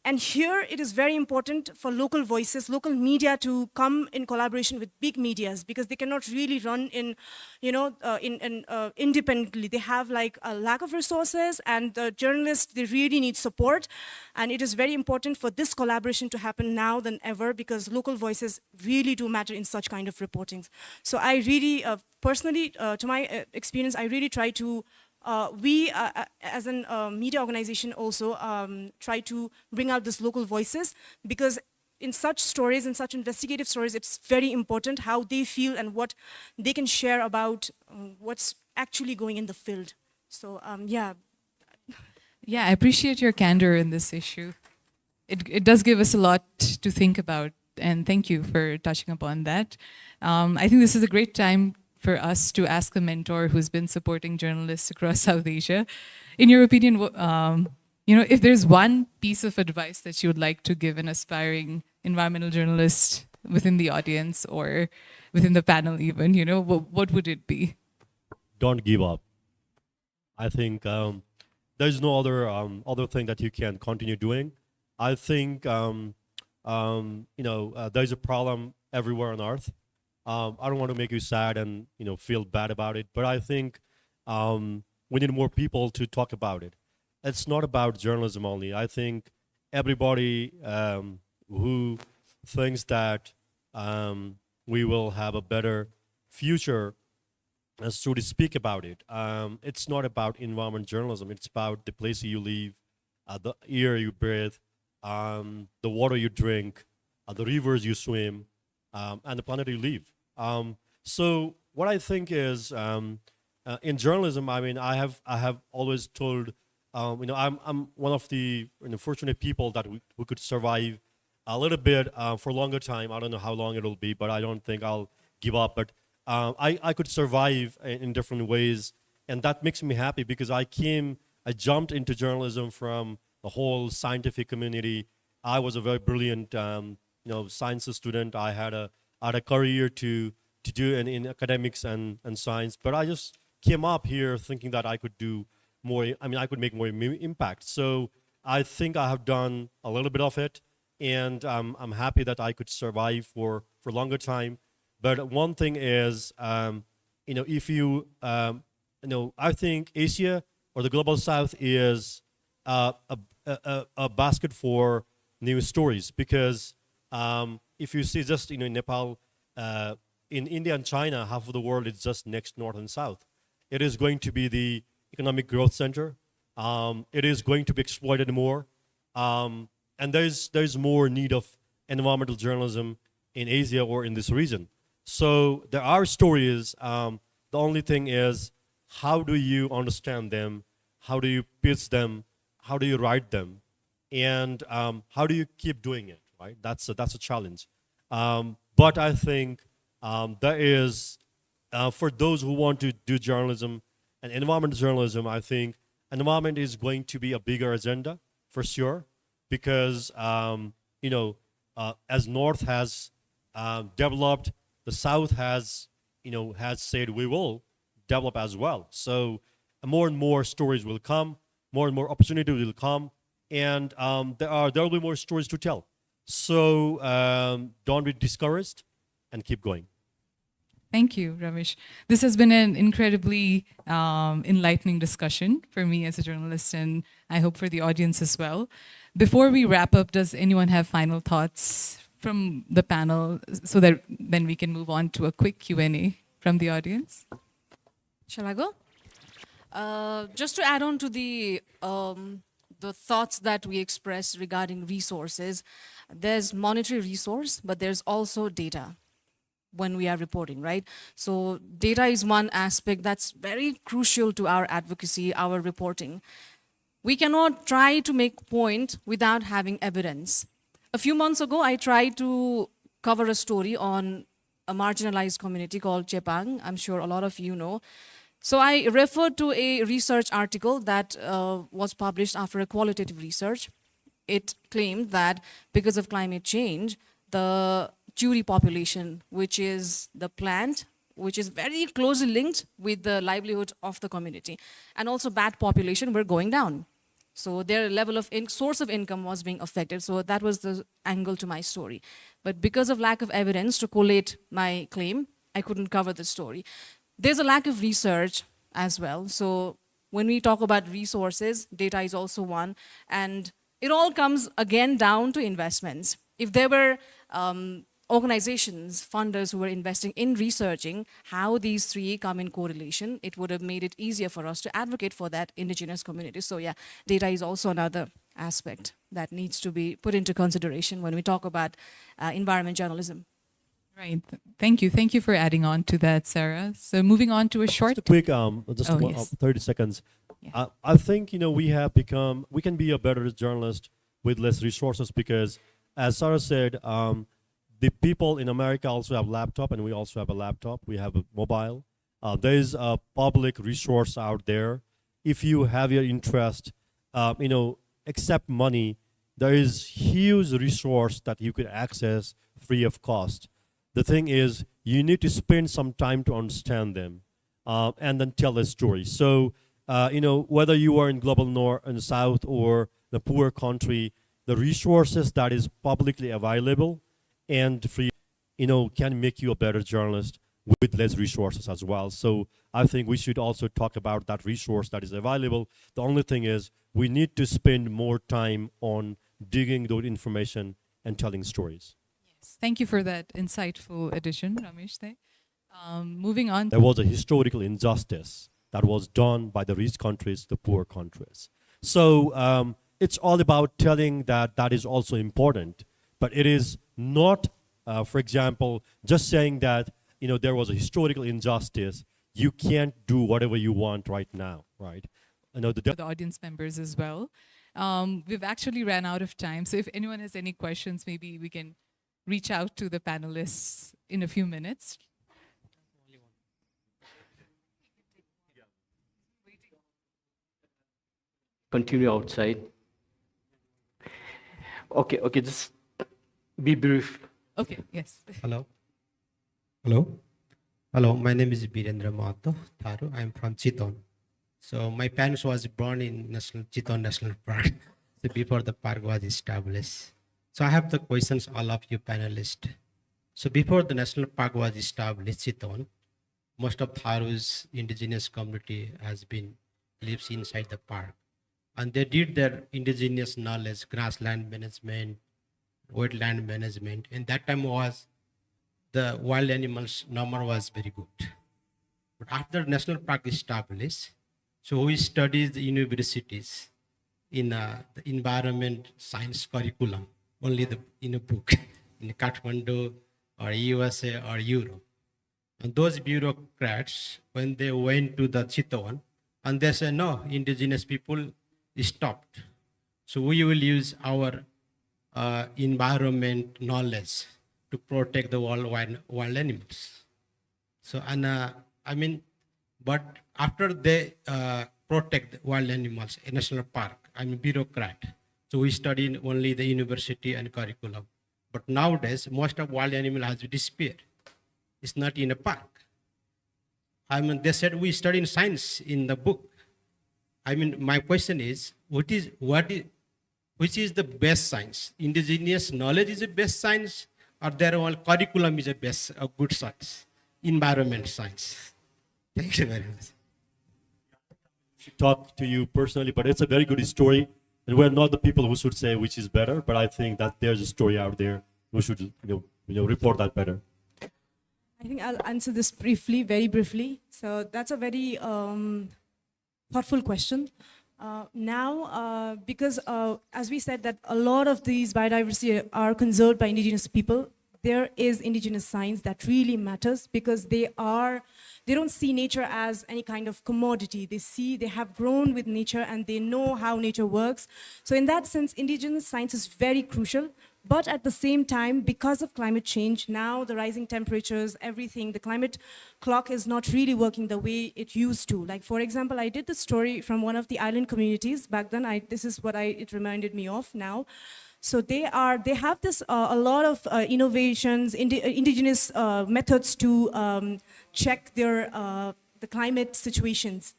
And here it is very important for local voices, local media to come in collaboration with big medias because they cannot really run in, independently. They have like a lack of resources, and the journalists, they really need support. And it is very important for this collaboration to happen now than ever because local voices really do matter in such kind of reportings. So I really, personally, to my experience, I really try to as a media organization also try to bring out these local voices because in such stories, in such investigative stories, it's very important how they feel and what they can share about what's actually going in the field. So yeah. Yeah, I appreciate your candor in this issue. It does give us a lot to think about, and thank you for touching upon that. I think this is a great time for us to ask a mentor who's been supporting journalists across South Asia. In your opinion, if there's one piece of advice that you would like to give an aspiring environmental journalist within the audience or within the panel even, what would it be? Don't give up. I think there's no other thing that you can continue doing. I think there's a problem everywhere on Earth. I don't want to make you sad and feel bad about it, but I think we need more people to talk about it. It's not about journalism only. I think everybody who thinks that we will have a better future so to speak about it. It's not about environment journalism. It's about the place you live, the air you breathe, the water you drink, the rivers you swim, and the planet you live. So what I think is, in journalism, I mean, I have always told, I'm one of the fortunate people that who could survive a little bit for a longer time. I don't know how long it'll be, but I don't think I'll give up. But I could survive in different ways, and that makes me happy because I jumped into journalism from the whole scientific community. I was a very brilliant, science student. I had a career to do in academics and science, but I just came up here thinking that I could do more. I mean, I could make more impact. So I think I have done a little bit of it, and I'm happy that I could survive for a longer time. But one thing is, if you, I think Asia or the global South is a basket for new stories because if you see just in Nepal, in India and China, half of the world is just next north and south. It is going to be the economic growth center. It is going to be exploited more, and there's more need of environmental journalism in Asia or in this region. So there are stories. The only thing is, how do you understand them? How do you pitch them? How do you write them? And how do you keep doing it? Right? That's a challenge. But I think there is, for those who want to do journalism and environmental journalism, I think environment is going to be a bigger agenda for sure, because as North has developed, the South has said we will develop as well. So more and more stories will come, more and more opportunities will come, and there will be more stories to tell. So don't be discouraged and keep going. Thank you, Ramesh. This has been an incredibly enlightening discussion for me as a journalist, and I hope for the audience as well. Before we wrap up, does anyone have final thoughts from the panel so that then we can move on to a quick Q&A from the audience? Shall I go? Just to add on to the thoughts that we expressed regarding resources, there's monetary resource, but there's also data when we are reporting, right? So data is one aspect that's very crucial to our advocacy, our reporting. We cannot try to make point without having evidence. A few months ago, I tried to cover a story on a marginalized community called Chepang. I'm sure a lot of you know. So I referred to a research article that was published after a qualitative research. It claimed that because of climate change, the Churi population, which is the plant, which is very closely linked with the livelihood of the community, and also bat population were going down. So their level of source of income was being affected. So that was the angle to my story. But because of lack of evidence to collate my claim, I couldn't cover the story. There's a lack of research as well. So when we talk about resources, data is also one. And it all comes again down to investments. If there were organizations, funders who were investing in researching how these three come in correlation, it would have made it easier for us to advocate for that indigenous community. So yeah, data is also another aspect that needs to be put into consideration when we talk about environment journalism. Right. Thank you. Thank you for adding on to that, Sarah. So moving on to a short. Just a quick, Oh, yes. 30 seconds. Yeah. I think, we can be a better journalist with less resources because, as Sarah said, the people in America also have laptop, and we also have a laptop. We have a mobile. There is a public resource out there. If you have your interest, accept money, there is huge resource that you could access free of cost. The thing is, you need to spend some time to understand them, and then tell a story. So, whether you are in global north and south or the poor country, the resources that is publicly available and free, can make you a better journalist with less resources as well. So I think we should also talk about that resource that is available. The only thing is we need to spend more time on digging those information and telling stories. Yes. Thank you for that insightful addition, Ramesh. Moving on. There was a historical injustice that was done by the rich countries, the poor countries. So it's all about telling that is also important. But it is not, for example, just saying that there was a historical injustice. You can't do whatever you want right now, right? The audience members as well. We've actually ran out of time. So if anyone has any questions, maybe we can reach out to the panelists in a few minutes. Continue outside. Okay, just be brief. Okay, yes. Hello. Hello, my name is Birendra Mahato Tharu. I'm from Chiton. So my parents was born in Chiton National Park so before the park was established. So I have the questions, all of you panelists. So before the national park was established, Chiton, most of Tharu's indigenous community lives inside the park. And they did their indigenous knowledge, grassland management, wetland management. And that time the wild animals number was very good. But after national park established, so we studied the universities in the environment science curriculum, only in a book, in Kathmandu or USA or Europe. And those bureaucrats, when they went to the Chitawan, and they said, no, indigenous people stopped. So we will use our environment knowledge to protect the wild animals. So, but after they protect the wild animals in national park, I'm a bureaucrat. So we study only the university and curriculum. But nowadays, most of wild animal has disappeared. It's not in a park. They said we study in science in the book. My question is, which is the best science? Indigenous knowledge is the best science, or their own curriculum is the best, a good science, environment science? Thank you very much. Talk to you personally, but it's a very good story. And we're not the people who should say which is better, but I think that there's a story out there. We should, report that better. I think I'll answer this briefly, very briefly. So that's a very thoughtful question. Because as we said that a lot of these biodiversity are conserved by indigenous people, there is indigenous science that really matters because they don't see nature as any kind of commodity. They have grown with nature and they know how nature works. So in that sense, indigenous science is very crucial. But at the same time, because of climate change, now the rising temperatures, everything, the climate clock is not really working the way it used to. Like, for example, I did the story from one of the island communities back then. This is what it reminded me of now. So they have this a lot of innovations, indigenous methods to check their the climate situations,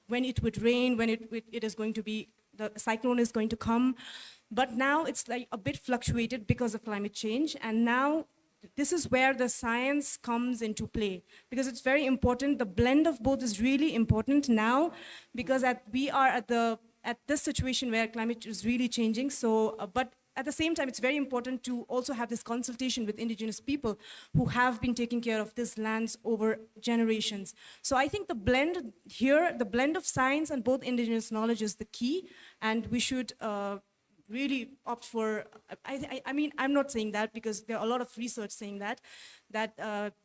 when it would rain, when it is going to be the cyclone is going to come. But now it's like a bit fluctuated because of climate change. And now this is where the science comes into play, because it's very important. The blend of both is really important now, because we are at this situation where climate is really changing. So, but at the same time, it's very important to also have this consultation with indigenous people who have been taking care of these lands over generations. So I think the blend here, the blend of science and both indigenous knowledge is the key, and we should really opt for, I mean, I'm not saying that because there are a lot of research saying that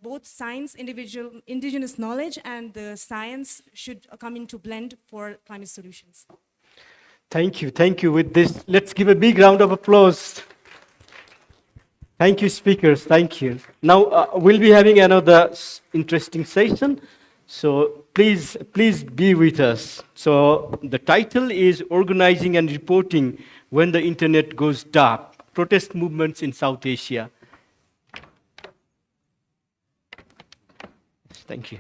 both science, indigenous knowledge and the science should come into blend for climate solutions. Thank you. Thank you. With this, let's give a big round of applause. Thank you, speakers. Thank you. Now, we'll be having another interesting session. So please be with us. So the title is Organizing and Reporting When the Internet Goes Dark, Protest Movements in South Asia. Thank you.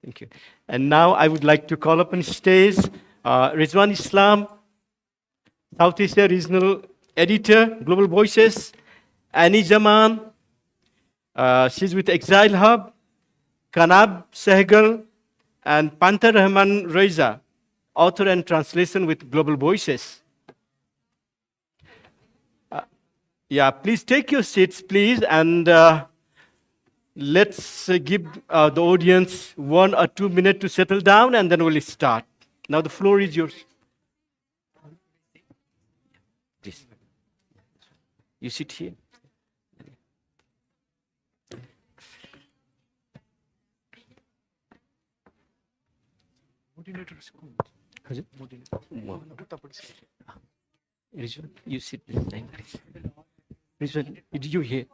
Thank you. And now I would like to call upon stage Rizwan Islam, South Asia Regional Editor, Global Voices, Annie Zaman, she's with Exile Hub, Kanab Sehgal, and Panther Rahman Reza, author and translation with Global Voices. Yeah, please take your seats, please, and let's give the audience 1 or 2 minutes to settle down, and then we'll start. Now the floor is yours. Please. You sit here. Rizwan, you sit this side. Rizwan, did you hear?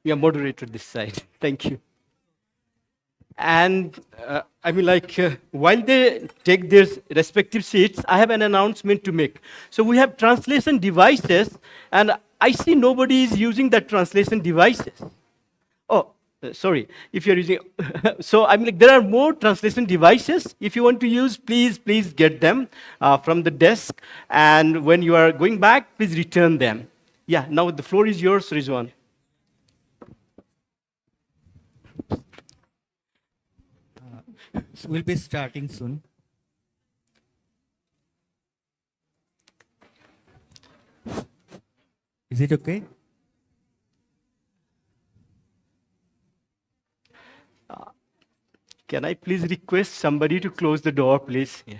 You are moderator this side. Thank you. And I mean, while they take their respective seats, I have an announcement to make. So we have translation devices, and I see nobody is using that translation devices. Oh, sorry, if you're using, so I mean, there are more translation devices. If you want to use, please get them from the desk. And when you are going back, please return them. Yeah, now the floor is yours, Rizwan. We'll be starting soon. Is it okay? Can I please request somebody to close the door, please? Yeah.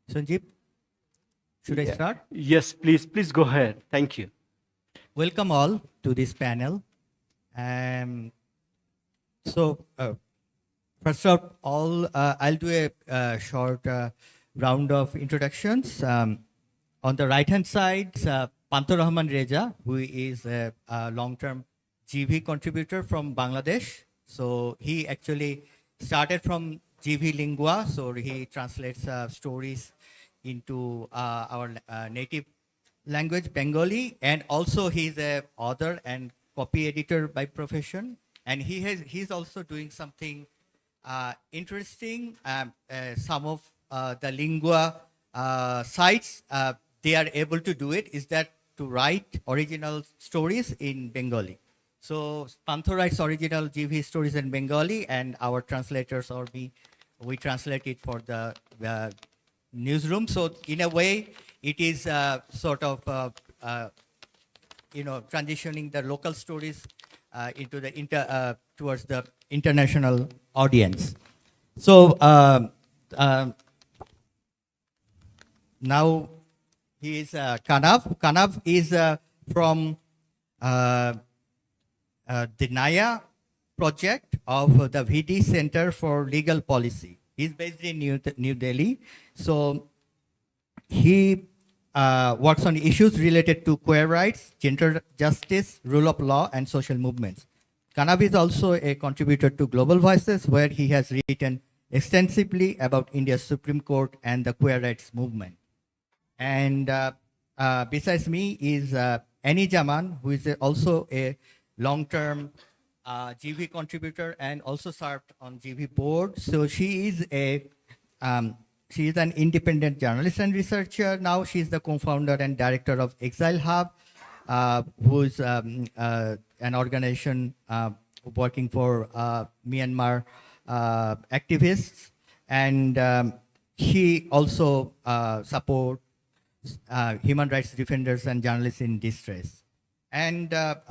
Sanjeev, should I start? Yes, please go ahead. Thank you. Welcome all to this panel. So, first of all, I'll do a short round of introductions. On the right-hand side, Panther Rahman Reza, who is a long-term GV contributor from Bangladesh. So he actually started from GV Lingua, so he translates stories into our native language, Bengali, and also he's an author and copy editor by profession. And he's also doing something interesting. Some of the Lingua sites, they are able to do it, is that to write original stories in Bengali. So Panther writes original GV stories in Bengali, and our translators or we translate it for the newsroom. So in a way, it is sort of transitioning the local stories into the towards the international audience. So now he is Kanav. Kanav is from the Naya project of the VD Center for Legal Policy. He's based in New Delhi. So he works on issues related to queer rights, gender justice, rule of law, and social movements. Kanav is also a contributor to Global Voices, where he has written extensively about India's Supreme Court and the queer rights movement. And besides me is Annie Zaman, who is also a long-term GV contributor and also served on GV board. So she is she is an independent journalist and researcher. Now she's the co-founder and director of Exile Hub, who's an organization working for Myanmar activists, and she also supports human rights defenders and journalists in distress. And my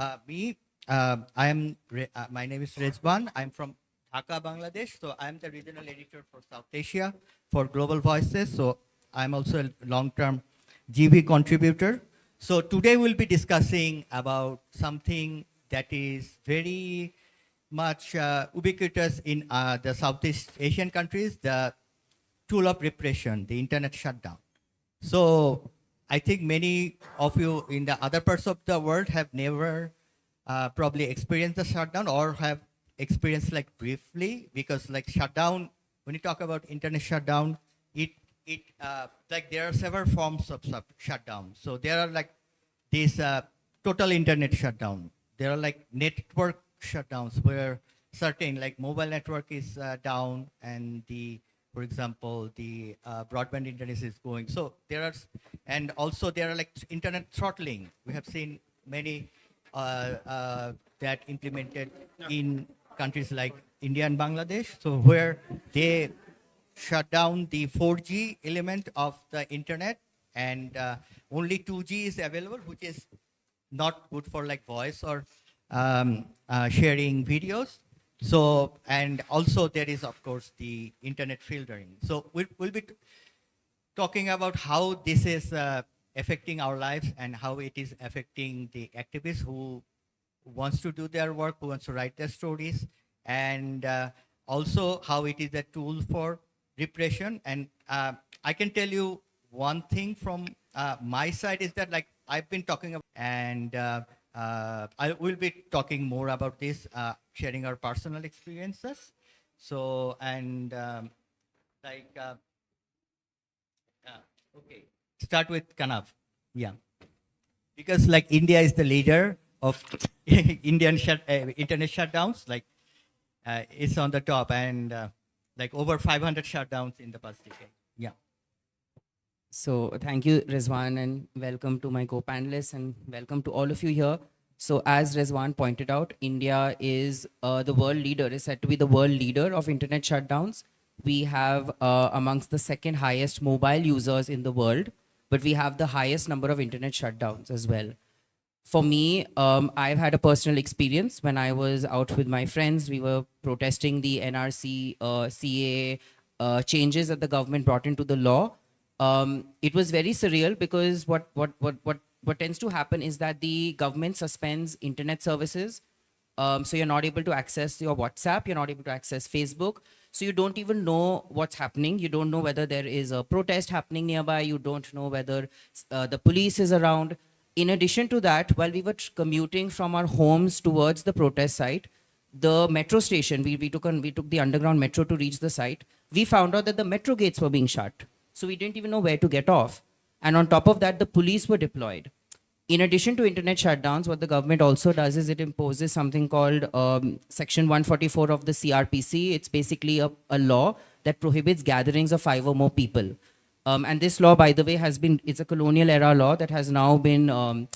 name is Rezwan. I'm from Dhaka, Bangladesh. So I'm the regional editor for South Asia for Global Voices. So I'm also a long-term GV contributor. So today we'll be discussing about something that is very much ubiquitous in the Southeast Asian countries, the tool of repression, the internet shutdown. So I think many of you in the other parts of the world have never probably experienced the shutdown or have experienced like briefly, because like shutdown, when you talk about internet shutdown, it like there are several forms of shutdown. So there are like this total internet shutdown. There are like network shutdowns where certain like mobile network is down and for example, the broadband internet is going. So there are, and also there are like internet throttling. We have seen many that implemented in countries like India and Bangladesh. So where they shut down the 4G element of the internet and only 2G is available, which is not good for like voice or sharing videos. So, and also there is of course the internet filtering. So we'll be talking about how this is affecting our lives and how it is affecting the activists who wants to do their work, who wants to write their stories, and also how it is a tool for repression. And I can tell you one thing from my side is that like I've been talking about, and I will be talking more about this, sharing our personal experiences. So, and okay, start with Kanav. Yeah. Because like India is the leader of Indian internet shutdowns, like it's on the top, and like over 500 shutdowns in the past decade. Yeah. So thank you, Rezwan, and welcome to my co-panelists, and welcome to all of you here. So as Rezwan pointed out, India is the world leader, is said to be the world leader of internet shutdowns. We have amongst the second highest mobile users in the world, but we have the highest number of internet shutdowns as well. For me, I've had a personal experience when I was out with my friends. We were protesting the NRC, CAA changes that the government brought into the law. It was very surreal because what tends to happen is that the government suspends internet services. So you're not able to access your WhatsApp, you're not able to access Facebook. So you don't even know what's happening. You don't know whether there is a protest happening nearby. You don't know whether the police is around. In addition to that, while we were commuting from our homes towards the protest site, the metro station, we took the underground metro to reach the site. We found out that the metro gates were being shut. So we didn't even know where to get off. And on top of that, the police were deployed. In addition to internet shutdowns, what the government also does is it imposes something called Section 144 of the CRPC. It's basically a law that prohibits gatherings of 5 or more people. And this law, by the way, it's a colonial era law that has now been,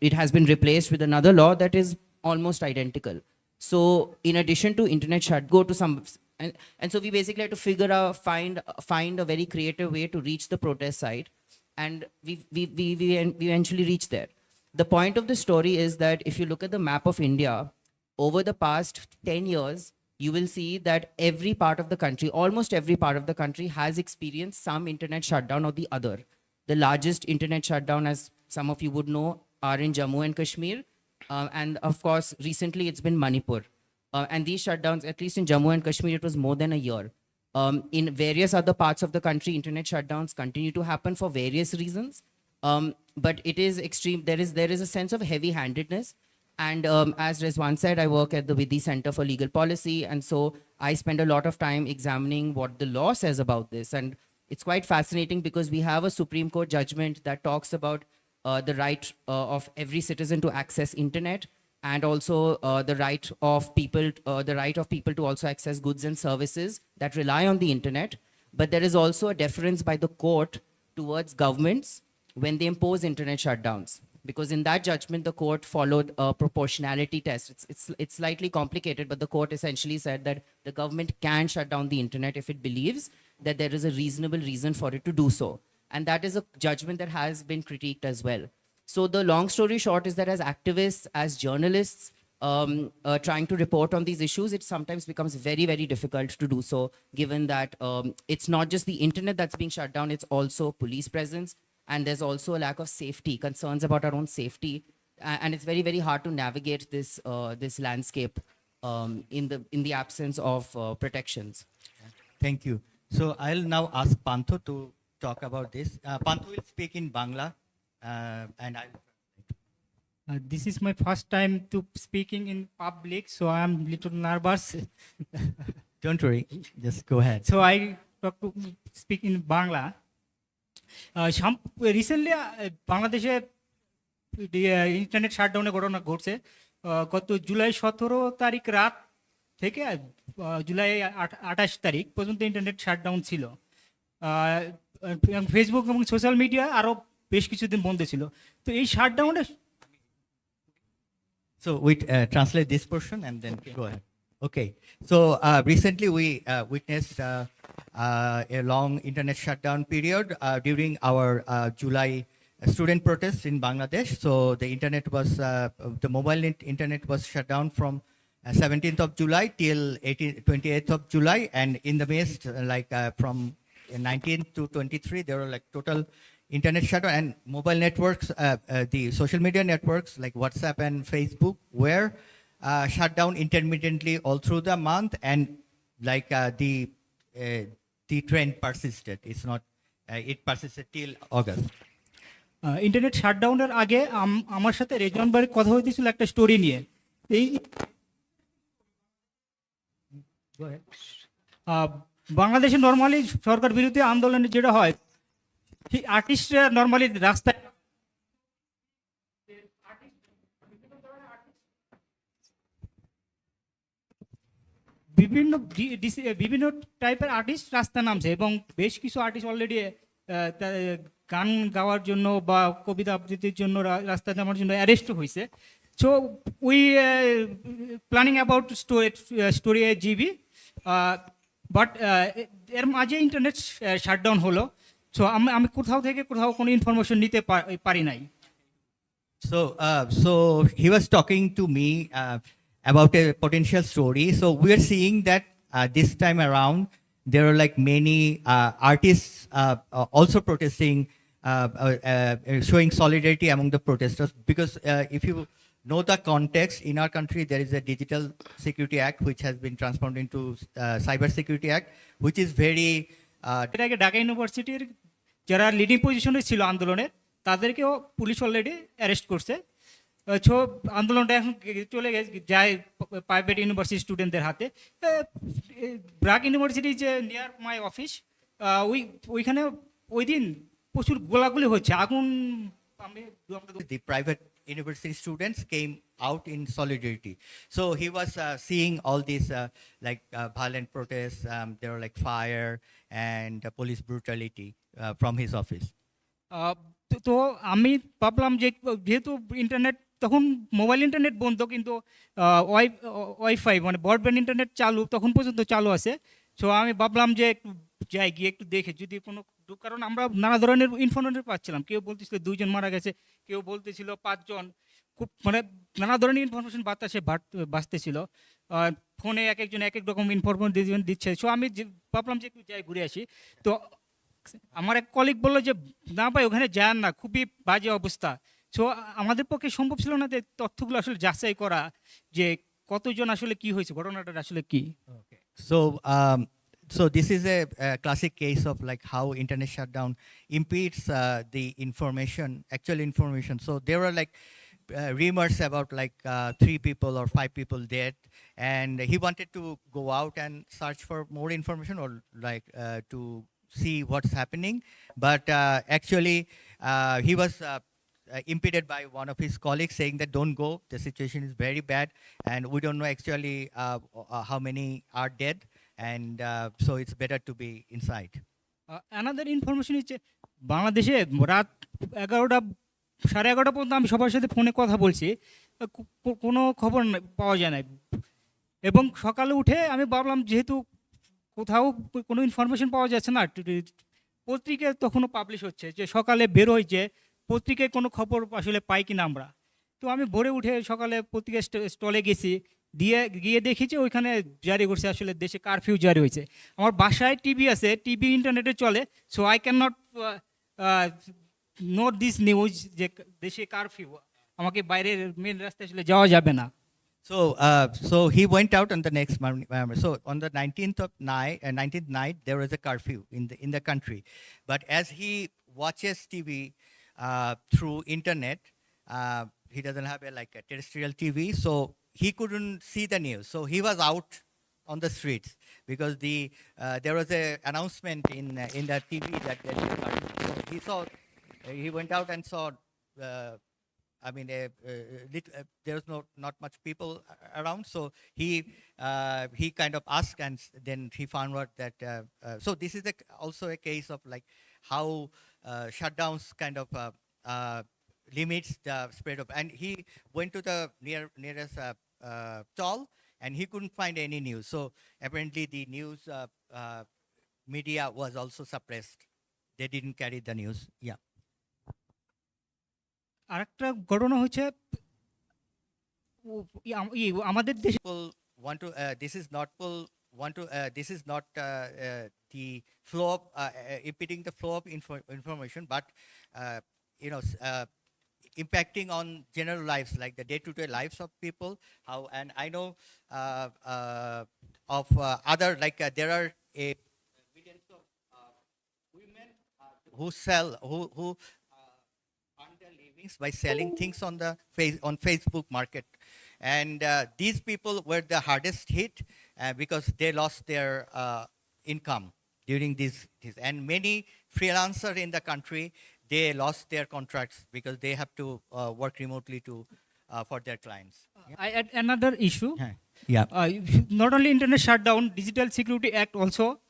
it has been replaced with another law that is almost identical. So in addition to internet and so we basically had to figure out, find a very creative way to reach the protest site. And we eventually reached there. The point of the story is that if you look at the map of India, over the past 10 years, you will see that every part of the country, almost every part of the country has experienced some internet shutdown or the other. The largest internet shutdown, as some of you would know, are in Jammu and Kashmir. And of course, recently it's been Manipur. And these shutdowns, at least in Jammu and Kashmir, it was more than a year. In various other parts of the country, internet shutdowns continue to happen for various reasons. But it is extreme. There is a sense of heavy-handedness. And as Rezwan said, I work at the Vidhi Center for Legal Policy. And so I spend a lot of time examining what the law says about this. And it's quite fascinating because we have a Supreme Court judgment that talks about the right of every citizen to access internet. and also the right of people to also access goods and services that rely on the internet. But there is also a deference by the court towards governments when they impose internet shutdowns, because in that judgment the court followed a proportionality test. It's slightly complicated, but the court essentially said that the government can shut down the internet if it believes that there is a reasonable reason for it to do so, and that is a judgment that has been critiqued as well. So the long story short is that as activists, as journalists, trying to report on these issues, it sometimes becomes very, very difficult to do so, given that it's not just the internet that's being shut down, it's also police presence, and there's also a lack of safety, concerns about our own safety, and it's very, very hard to navigate this landscape in the absence of protections. Thank you. So I'll now ask Pantho to talk about this. Pantho will speak in Bangla, and I'll. This is my first time to speaking in public, so I'm little nervous. Don't worry, just go ahead. So I talk to speak in Bangla. Recently, বাংলাদেশে internet শাটডাউনের ঘটনা ঘটছে। গত জুলাই 17 তারিখ রাত থেকে জুলাই 28 তারিখ পর্যন্ত internet shutdown ছিল। ফেসবুক এবং সোশ্যাল মিডিয়া আরো বেশ কিছুদিন বন্ধ ছিল। তো এই শাটডাউনে So we translate this portion and then go ahead. Okay. So recently we witnessed a long internet shutdown period during our July student protests in Bangladesh. So the internet was, the mobile internet was shut down from 17th of July till 28th of July. And in the midst, from 19th to 23, there were like total internet shutdown, and mobile networks, the social media networks like WhatsApp and Facebook were shut down intermittently all through the month, and the trend persisted. It's not, it persisted till August. Internet শাটডাউনের আগে আমার সাথে রেজওয়ান ভাইয়ের কথা হয়েছিল একটা story নিয়ে। এই বাংলাদেশে নর্মালি সরকার বিরোধী আন্দোলনে যেটা হয়, আর্টিস্টরা নর্মালি রাস্তায় বিভিন্ন টাইপের আর্টিস্ট রাস্তায় নামছে, এবং বেশ কিছু আর্টিস্ট অলরেডি গান গাওয়ার জন্য বা কবিতা আবৃত্তির জন্য রাস্তায় নামার জন্য অ্যারেস্ট হয়েছে। So we planning about story GB, but এর মাঝে ইন্টারনেট শাটডাউন হলো। সো আমি কোথাও থেকে কোথাও কোনো ইনফরমেশন নিতে পারি নাই। So he was talking to me about a potential story. So we are seeing that this time around there are like many artists also protesting, showing solidarity among the protesters. Because if you know the context, in our country there is a Digital Security Act which has been transformed into Cyber Security Act, which is very এর আগে ঢাকা ইউনিভার্সিটির যারা leading পজিশনে ছিল আন্দোলনের, তাদেরকেও police already arrest করছে। So আন্দোলনটা এখন চলে যায় প্রাইভেট ইউনিভার্সিটি স্টুডেন্টদের হাতে। ব্র্যাক ইউনিভার্সিটি যে নিয়ার মাই অফিস, ওইখানে ওই দিন প্রচুর গোলাগুলি হচ্ছে, আগুন। The private university students came out in solidarity. So he was seeing all these violent protests. There were like fire and police brutality from his office. তো আমি ভাবলাম যে যেহেতু ইন্টারনেট তখন মোবাইল ইন্টারনেট বন্ধ, কিন্তু ওয়াইফাই মানে ব্রডব্যান্ড ইন্টারনেট চালু, তখন পর্যন্ত চালু আছে। সো আমি ভাবলাম যে একটু যাই, গিয়ে একটু দেখে যদি কোনো, কারণ আমরা নানা ধরনের ইনফরমেশন পাচ্ছিলাম। কেউ বলতেছিল 2 জন মারা গেছে, কেউ বলতেছিল 5 জন, খুব মানে নানা ধরনের ইনফরমেশন বাতাসে বাঁচতেছিল। ফোনে এক একজন এক এক রকম ইনফরমেশন দিচ্ছে। সো আমি ভাবলাম যে একটু যাই ঘুরে আসি। তো আমার এক কলিগ বললো যে না ভাই, ওখানে যান না, খুবই বাজে অবস্থা। সো আমাদের পক্ষে সম্ভব ছিল না যে তথ্যগুলো আসলে যাচাই করা, যে কতজন আসলে কি হয়েছে, ঘটনাটা আসলে কি। So this is a classic case of like how internet shutdown impedes the information, actual information. So there were like rumors about like 3 people or 5 people dead, and he wanted to go out and search for more information, or like to see what's happening. But actually he was impeded by one of his colleagues saying that don't go, the situation is very bad, and we don't know actually how many are dead, and so it's better to be inside. Another information হচ্ছে বাংলাদেশে রাত 11টা 11:30 পর্যন্ত আমি সবার সাথে ফোনে কথা বলছি, কোনো খবর পাওয়া যায় না। এবং সকালে উঠে আমি ভাবলাম যেহেতু কোথাও কোনো ইনফরমেশন পাওয়া যাচ্ছে না, পত্রিকায় তখনও পাবলিশ হচ্ছে যে সকালে বেরোয়, যে পত্রিকায় কোনো খবর আসলে পাই কিনা আমরা। তো আমি ভোরে উঠে সকালে পত্রিকা স্টলে গেছি, গিয়ে দেখি যে ওইখানে জারি করছে আসলে দেশে কারফিউ জারি হয়েছে। আমার বাসায় টিভি আছে, টিভি ইন্টারনেটে চলে, so I can not note this news যে দেশে কারফিউ, আমাকে বাইরের মেন রাস্তায় আসলে যাওয়া যাবে না। So he went out on the next morning. So on the 19th night, there was a curfew in the country. But as he watches TV through internet, he doesn't have a terrestrial TV, so he couldn't see the news. So he was out on the streets because there was a announcement in the TV that there is a curfew. So he went out and saw. There was not much people around, so he kind of asked, and then he found out that. So this is also a case of like how shutdowns kind of limits the spread of. And he went to the nearest stall, and he couldn't find any news. So apparently the news media was also suppressed. They didn't carry the news. Yeah. আরেকটা ঘটনা হচ্ছে আমাদের দেশে People want to. This is not This is not the flow of impeding the flow of information, but impacting on general lives, like the day-to-day lives of people. How, and I know of other, like there are millions of women who sell who earn their livings by selling things on Facebook Market, and these people were the hardest hit because they lost their income during this. And many freelancers in the country, they lost their contracts because they have to work remotely for their clients. I add another issue. Yeah. Not only internet shutdown, Digital Security Act also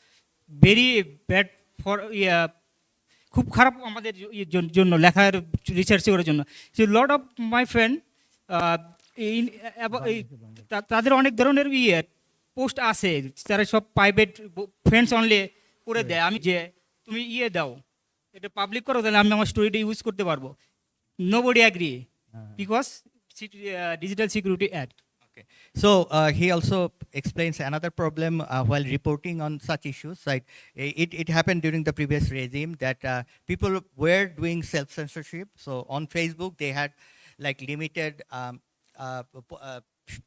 very bad for খুব খারাপ আমাদের জন্য লেখার research করার জন্য। So lot of my friend তাদের অনেক ধরনের পোস্ট আছে, তারা সব প্রাইভেট ফ্রেন্ডস অনলি করে দেয়। আমি যে তুমি দাও, এটা পাবলিক করো, তাহলে আমি আমার স্টোরিটা ইউজ করতে পারবো। Nobody agree because digital security act. Okay. So he also explains another problem while reporting on such issues. Like it happened during the previous regime that people were doing self-censorship. So on Facebook, they had like limited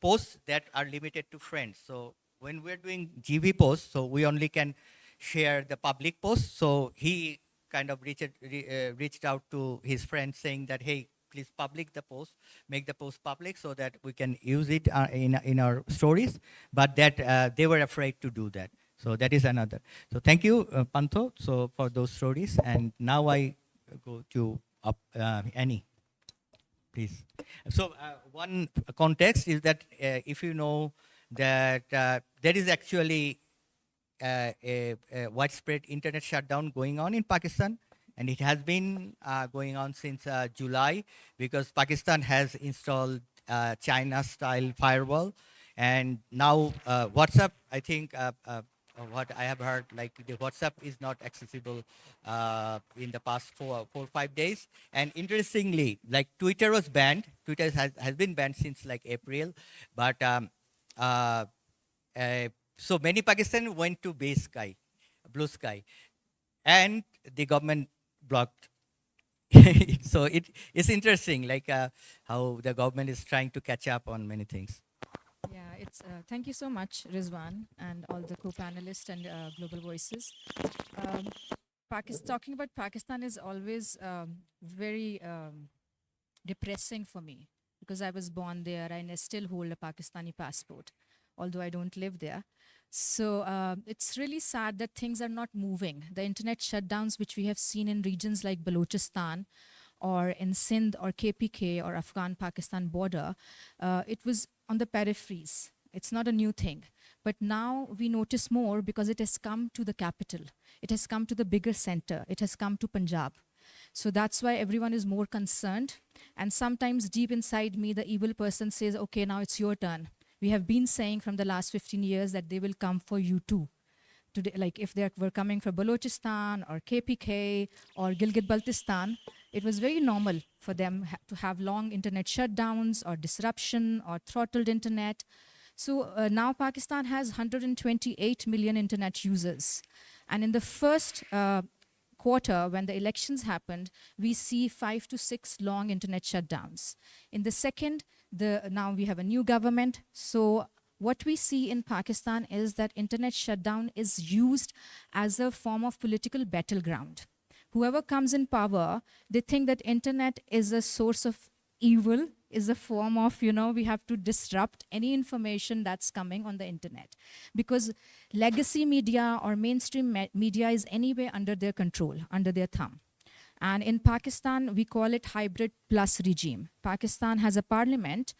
posts that are limited to friends. So when we're doing GV posts, so we only can share the public posts. So he kind of reached out to his friends saying that, hey, please public the post, make the post public so that we can use it in our stories. But that they were afraid to do that. So that is another. So thank you, Pantho, for those stories. And now I go to Annie, please. So one context is that if you know that there is actually a widespread internet shutdown going on in Pakistan. And it has been going on since July because Pakistan has installed China-style firewall. And now WhatsApp, I think what I have heard, like the WhatsApp is not accessible in the past 4 or 5 days. And interestingly, like Twitter was banned. Twitter has been banned since like April. But so many Pakistanis went to Blue Sky. And the government blocked. So it's interesting, like how the government is trying to catch up on many things. Yeah, it's thank you so much, Rizwan, and all the co-panelists and Global Voices. Talking about Pakistan is always very depressing for me because I was born there and I still hold a Pakistani passport, although I don't live there. So it's really sad that things are not moving. The internet shutdowns, which we have seen in regions like Balochistan or in Sindh or KPK or Afghan-Pakistan border, it was on the peripheries. It's not a new thing. But now we notice more because it has come to the capital. It has come to the bigger center. It has come to Punjab. So that's why everyone is more concerned. And sometimes deep inside me, the evil person says, okay, now it's your turn. We have been saying from the last 15 years that they will come for you too. Today, like if they were coming for Balochistan or KPK or Gilgit-Baltistan, it was very normal for them to have long internet shutdowns or disruption or throttled internet. So now Pakistan has 128 million internet users. And in the first quarter, when the elections happened, we see 5 to 6 long internet shutdowns. In the second, now we have a new government. So what we see in Pakistan is that internet shutdown is used as a form of political battleground. Whoever comes in power, they think that internet is a source of evil, is a form of, we have to disrupt any information that's coming on the internet. Because legacy media or mainstream media is anyway under their control, under their thumb. And in Pakistan, we call it hybrid plus regime. Pakistan has a parliament,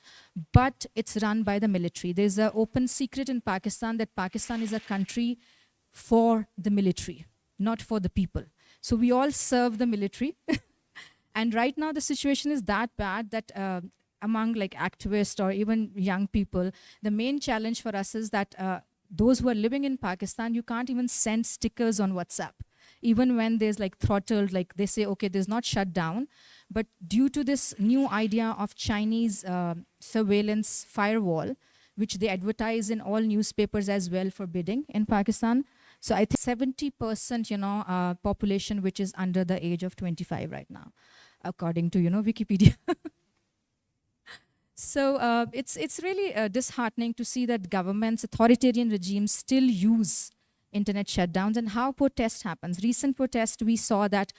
but it's run by the military. There's an open secret in Pakistan that Pakistan is a country for the military, not for the people. So we all serve the military. And right now the situation is that bad that among like activists or even young people, the main challenge for us is that those who are living in Pakistan, you can't even send stickers on WhatsApp. Even when there's like throttled, like they say, okay, there's not shut down. But due to this new idea of Chinese surveillance firewall, which they advertise in all newspapers as well for bidding in Pakistan. So I think 70%, population which is under the age of 25 right now, according to, Wikipedia. So it's really disheartening to see that governments, authoritarian regimes still use internet shutdowns and how protest happens. Recent protest, we saw that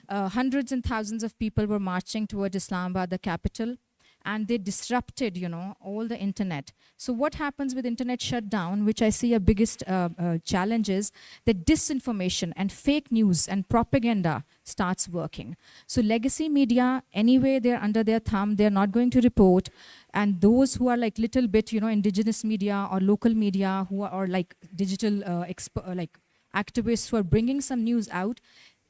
hundreds and thousands of people were marching toward Islamabad, the capital, and they disrupted, all the internet. So what happens with internet shutdown, which I see a biggest challenge is that disinformation and fake news and propaganda starts working. So legacy media, anyway, they're under their thumb, they're not going to report. And those who are like little bit, indigenous media or local media who are like digital like activists who are bringing some news out,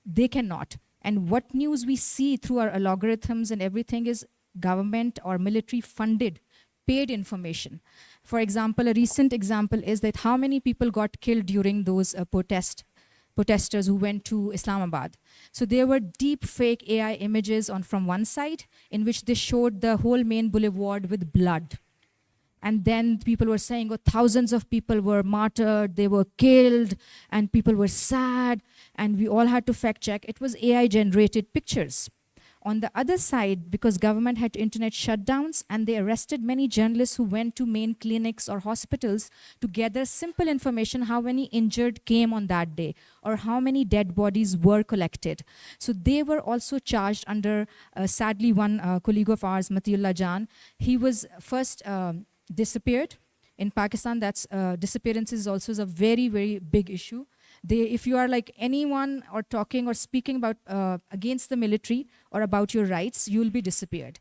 they cannot. And what news we see through our algorithms and everything is government or military funded, paid information. For example, a recent example is that how many people got killed during those protesters who went to Islamabad. So there were deep fake AI images from one side in which they showed the whole main boulevard with blood. And then people were saying, thousands of people were martyred, they were killed, and people were sad, and we all had to fact check. It was AI generated pictures. On the other side, because government had internet shutdowns and they arrested many journalists who went to main clinics or hospitals to gather simple information, how many injured came on that day or how many dead bodies were collected. So they were also charged under, sadly, one colleague of ours, Matiullah Jan, he was first disappeared. In Pakistan, that's disappearances also is a very, very big issue. If you are like anyone or talking or speaking about against the military or about your rights, you will be disappeared.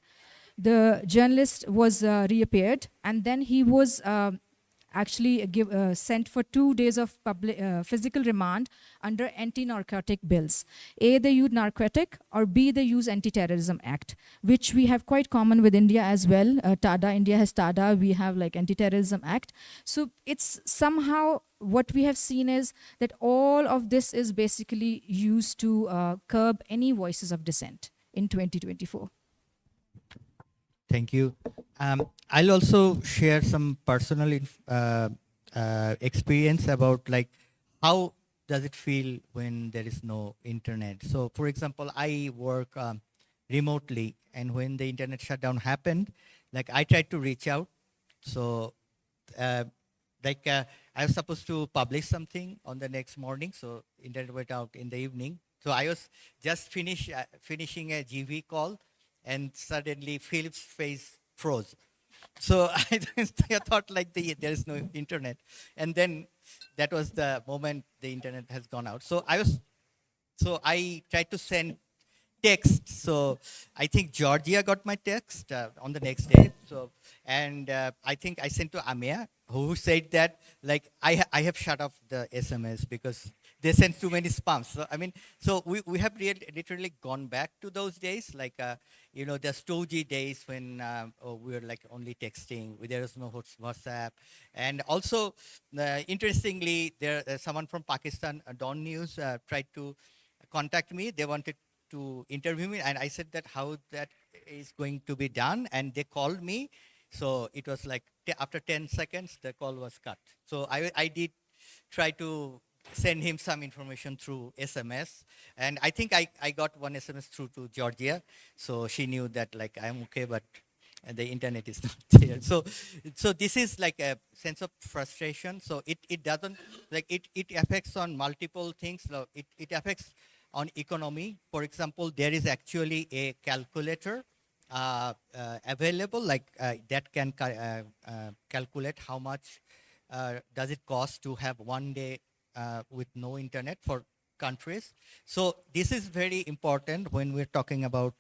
The journalist was reappeared, and then he was actually sent for 2 days of physical remand under anti-narcotic bills. A, they use narcotic, or B, they use Anti-Terrorism Act, which we have quite common with India as well. TADA, India has TADA, we have like Anti-Terrorism Act. So it's somehow what we have seen is that all of this is basically used to curb any voices of dissent in 2024. Thank you. I'll also share some personal experience about like how does it feel when there is no internet. So for example, I work remotely, and when the internet shutdown happened, like I tried to reach out. So I was supposed to publish something on the next morning, so internet went out in the evening. So I was just finishing a GV call, and suddenly Philip's face froze. So I thought like there is no internet. And then that was the moment the internet has gone out. So I tried to send text. So I think Georgia got my text on the next day. So and I think I sent to Amia, who said that like I have shut off the SMS because they sent too many spams. So I mean, so we have literally gone back to those days, like you know, the stodgy days when we were like only texting. There was no WhatsApp, and also interestingly, there someone from Pakistan, Dawn News, tried to contact me. They wanted to interview me, and I said that how that is going to be done, and they called me. So it was like after 10 seconds, the call was cut. So I did try to send him some information through SMS, and I think I got one SMS through to Georgia, so she knew that like I'm okay, but the internet is not there. So this is like a sense of frustration. So it doesn't like it affects on multiple things. So it affects on economy. For example, there is actually a calculator available like that can calculate how much does it cost to have 1 day with no internet for countries. So this is very important when we're talking about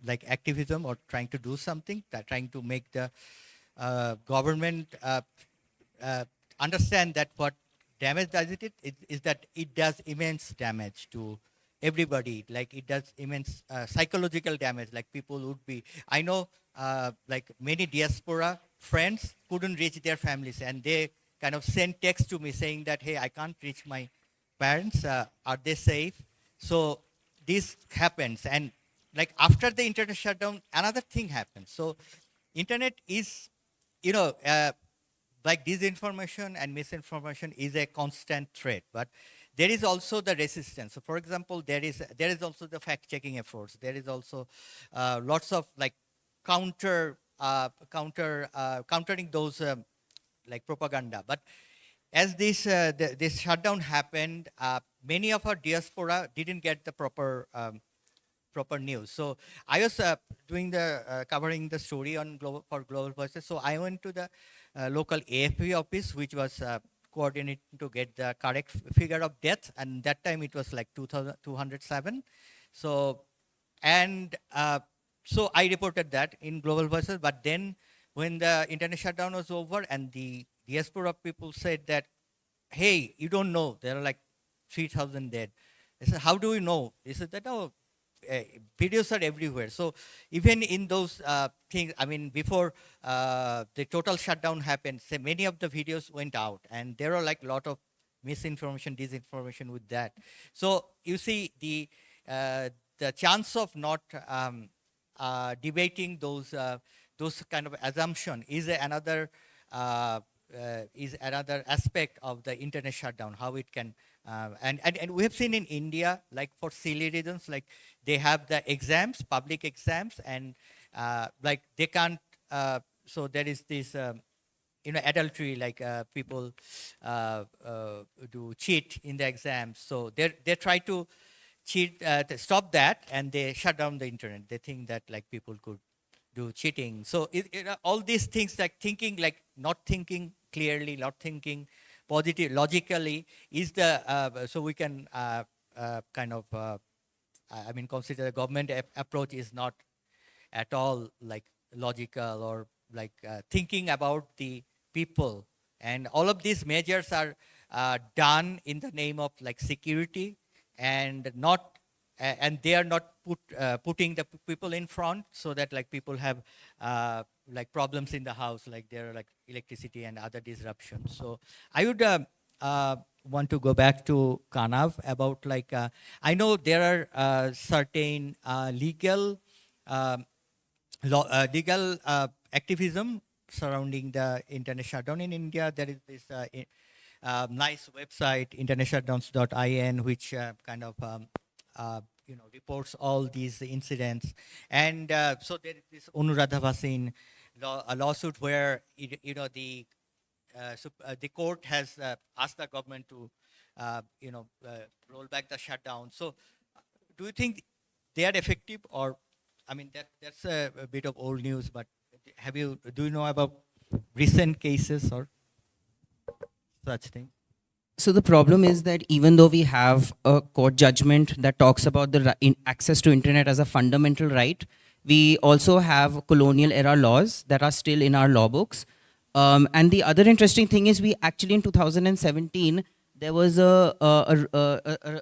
like activism or trying to do something, trying to make the government understand that what damage does it is that it does immense damage to everybody. Like it does immense psychological damage. Like people would be, I know like many diaspora friends couldn't reach their families, and they kind of sent text to me saying that, hey, I can't reach my parents. Are they safe? So this happens. And like after the internet shutdown, another thing happens. So internet is, you know, like disinformation and misinformation is a constant threat, but there is also the resistance. So for example, there is also the fact-checking efforts. There is also lots of like countering those like propaganda. But as this shutdown happened, many of our diaspora didn't get the proper news. So I was doing the covering the story on for Global Voices. So I went to the local AFP office, which was coordinating to get the correct figure of death, and that time it was like 2,207. So and so I reported that in Global Voices. But then when the internet shutdown was over and the diaspora people said that, hey, you don't know, there are like 3,000 dead. I said, how do we know? They said that, oh, videos are everywhere. So even in those things, I mean, before the total shutdown happened, say many of the videos went out, and there are like a lot of misinformation, disinformation with that. So you see the chance of not debating those kind of assumption is another aspect of the internet shutdown, how it can and we have seen in India, like for silly reasons, like they have the exams, public exams, and like they can't so there is this you know, adultery, like people do cheat in the exams. So they try to cheat, to stop that, and they shut down the internet. They think that like people could do cheating. So all these things, like thinking, like not thinking clearly, not thinking positive, logically, is the so we can kind of I mean, consider the government approach is not at all like logical or like thinking about the people. And all of these measures are done in the name of like security, and not and they are not putting the people in front, so that like people have like problems in the house, like there are like electricity and other disruptions. So I would want to go back to Kanav about like I know there are certain legal legal activism surrounding the internet shutdown in India. There is this nice website, internetshutdowns.in, which kind of you know, reports all these incidents. And so there is this Anuradha Bhasin a lawsuit where you know the court has asked the government to you know roll back the shutdown. So do you think they are effective, or I mean that's a bit of old news, but do you know about recent cases or such thing? So the problem is that even though we have a court judgment that talks about the access to internet as a fundamental right, we also have colonial era laws that are still in our law books. And the other interesting thing is we actually in 2017, there was a